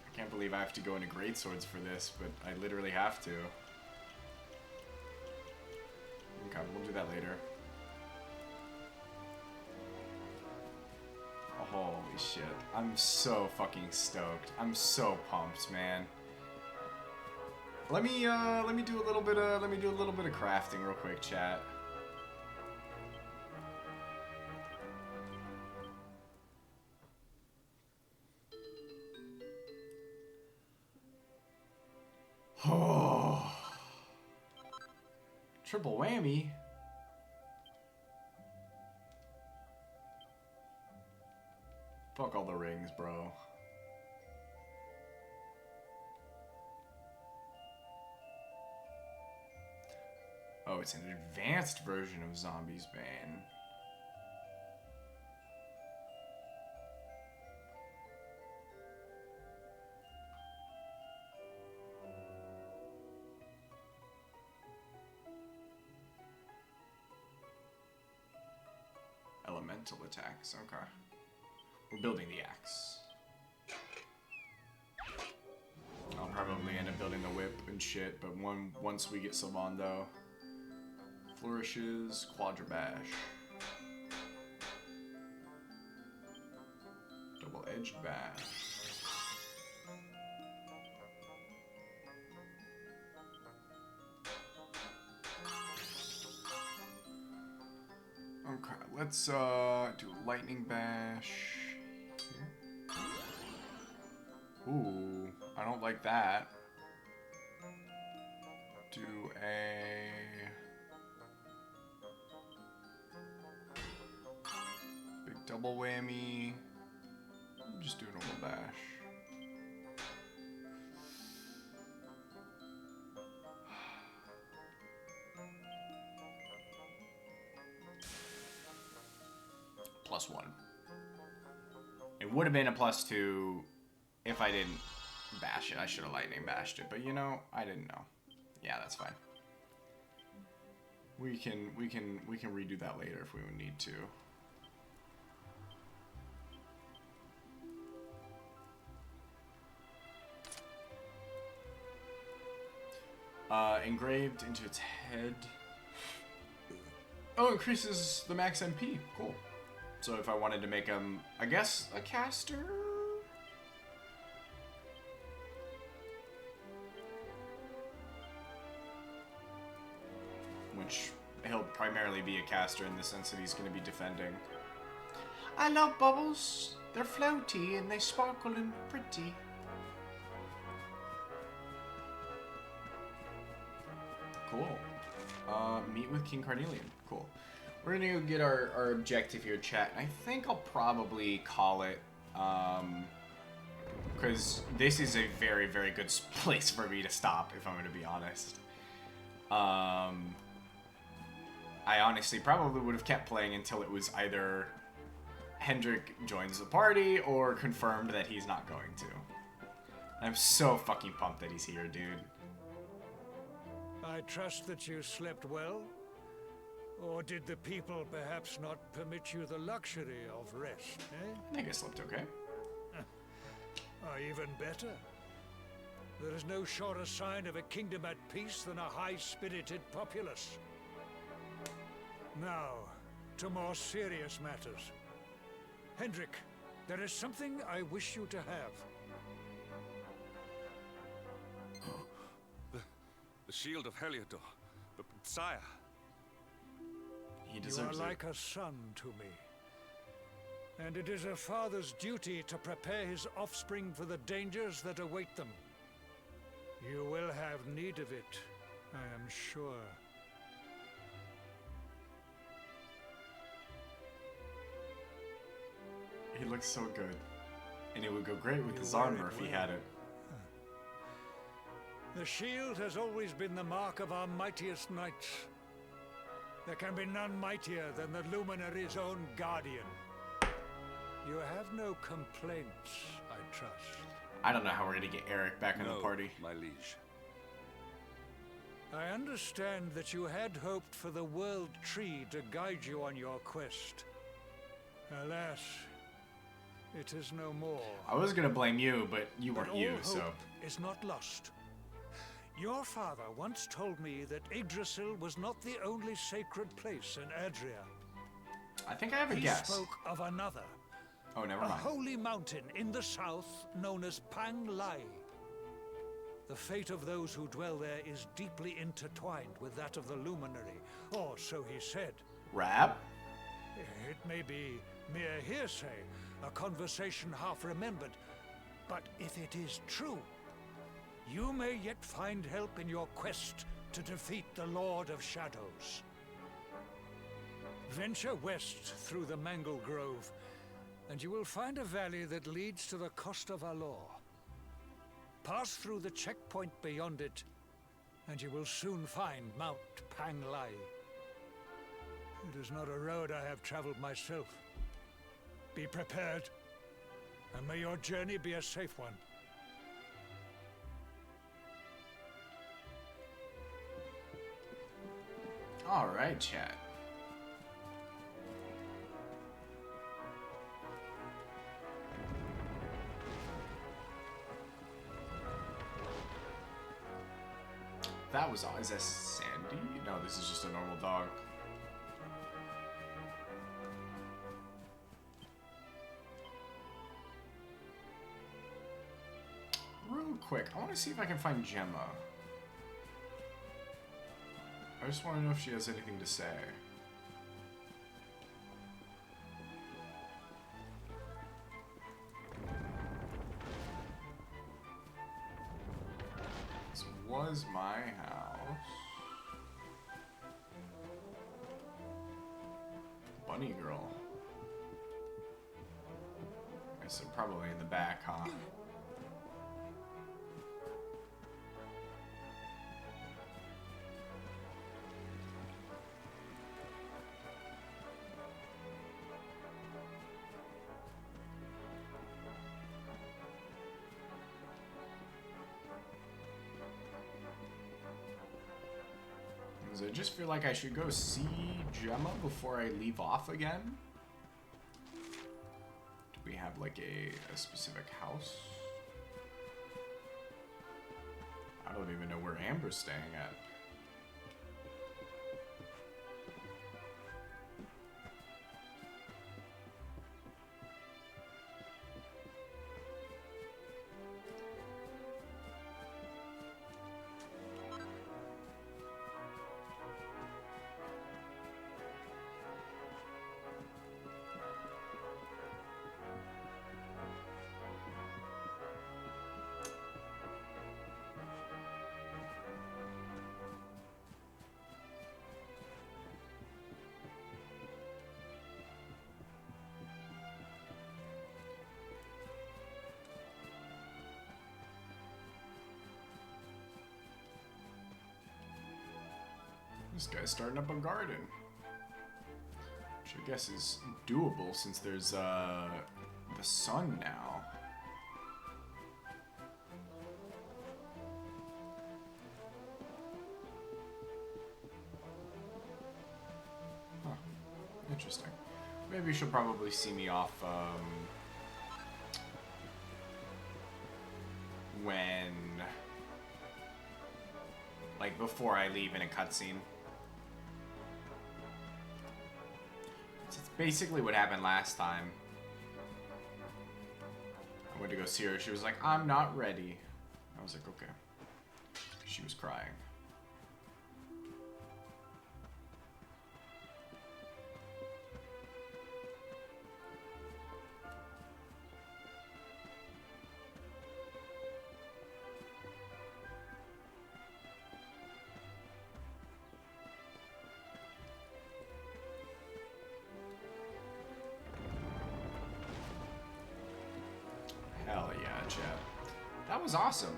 I can't believe I have to go into greatswords for this, but I literally have to. Okay, we'll do that later. Holy shit. I'm so fucking stoked. I'm so pumped, man. Let me do a little bit of crafting real quick, chat. Oh. Triple whammy. Fuck all the rings, bro. Oh, it's an advanced version of Zombies Bane. Elemental attacks, okay. We're building the axe. I'll probably end up building the whip and shit, but once we get Sylvando. Flourishes, Quadrabash. Double-edged bash. Okay, let's do a lightning bash. Ooh, I don't like that. Do a big double whammy. Just do a normal bash. +1. It would have been a +2 if I didn't bash it. I should have lightning bashed it, but you know, I didn't know. Yeah, that's fine. We can redo that later if we would need to. Engraved into its head. Oh, increases the max MP. Cool. So if I wanted to make him, I guess, a caster? Which he'll primarily be a caster in the sense that he's going to be defending. I love bubbles. They're floaty and they sparkle and pretty. Cool. Meet with King Carnelian. Cool. We're gonna go get our objective here, chat. I think I'll probably call it, because this is a very, very good place for me to stop, if I'm gonna be honest. I honestly probably would have kept playing until it was either Hendrik joins the party or confirmed that he's not going to. I'm so fucking pumped that he's here, dude. I trust that you slept well. Or did the people perhaps not permit you the luxury of rest, eh? I think I slept okay. Or even better. There is no surer sign of a kingdom at peace than a high-spirited populace. Now, to more serious matters. Hendrik, there is something I wish you to have. The shield of Heliodor. But sire. He You are deserves it. like a son to me. And it is a father's duty to prepare his offspring for the dangers that await them. You will have need of it, I am sure. He looks so good. And it would go great with You his wear armor it if he well. had it. The shield has always been the mark of our mightiest knights. There can be none mightier than the Luminary's own guardian. You have no complaints, I trust. I don't know how we're gonna get Eric back in the No, party. my liege. I understand that you had hoped for the World Tree to guide you on your quest. Alas, it is no more. I was gonna blame you, but you But weren't all you, hope so. is not lost. Your father once told me that Yggdrasil was not the only sacred place in Adria. I think I have a He guess. spoke of another, Oh, never a mind. holy mountain in the south known as Pang Lai. The fate of those who dwell there is deeply intertwined with that of the Luminary, or so he said. Rab? It may be mere hearsay, a conversation half remembered, but if it is true, you may yet find help in your quest to defeat the Lord of Shadows. Venture west through the Mangle Grove, and you will find a valley that leads to the coast of Alor. Pass through the checkpoint beyond it, and you will soon find Mount Pang Lai. It is not a road I have traveled myself. Be prepared, and may your journey be a safe one. Alright, chat. That was all. Is that Sandy? No, this is just a normal dog. Real quick, I want to see if I can find Gemma. I just want to know if she has anything to say. This was my house. Bunny girl. I guess they're probably in the back, huh? I just feel like I should go see Gemma before I leave off again. Do we have like a specific house? I don't even know where Amber's staying at. This guy's starting up a garden. Which I guess is doable since there's the sun now. interesting. Maybe she'll probably see me off, when... like, before I leave in a cutscene. It's basically what happened last time. I went to go see her. She was like, I'm not ready. I was like, okay. She was crying. Hell yeah, chat. That was awesome.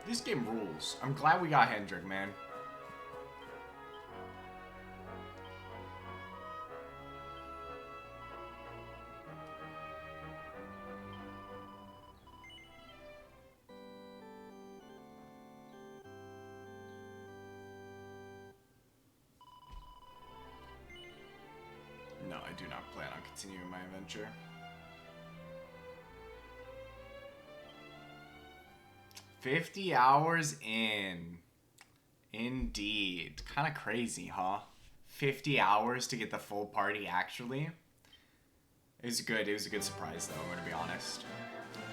This game rules. I'm glad we got Hendrik, man. No, I do not plan on continuing my adventure. 50 hours in. Indeed. Kind of crazy, huh? 50 hours to get the full party, actually. It was good. It was a good surprise, though, I'm going to be honest.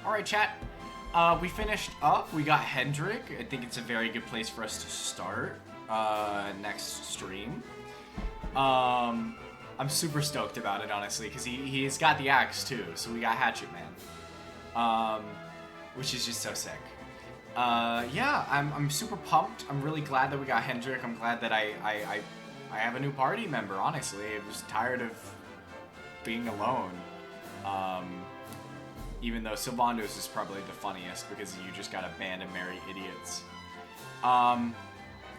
Alright, chat. We finished up. We got Hendrik. I think it's a very good place for us to start next stream. I'm super stoked about it, honestly, because he's got the axe, too. So we got Hatchet Man. Which is just so sick. Yeah, I'm super pumped. I'm really glad that we got Hendrik. I'm glad that I have a new party member, honestly. I was tired of being alone. Even though Sylvandos is probably the funniest because you just got a band of merry idiots. And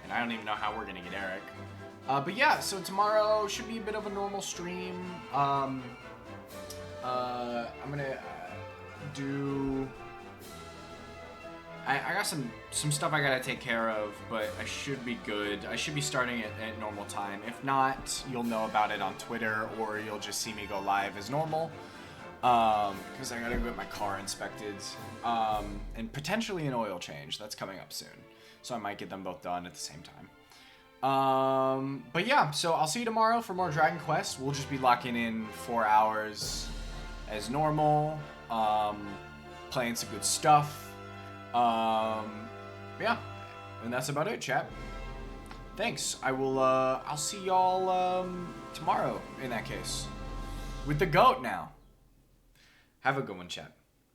I don't even know how we're gonna get Eric. But yeah, so tomorrow should be a bit of a normal stream. I'm gonna do... I got some stuff I gotta take care of, but I should be good. I should be starting it at normal time. If not, you'll know about it on Twitter, or you'll just see me go live as normal. Because I gotta get my car inspected. And potentially an oil change. That's coming up soon. So I might get them both done at the same time. But yeah, so I'll see you tomorrow for more Dragon Quest. We'll just be locking in 4 hours as normal. Playing some good stuff. Yeah, and that's about it, chat. Thanks. I'll see y'all, tomorrow, in that case. With the goat now. Have a good one, chat.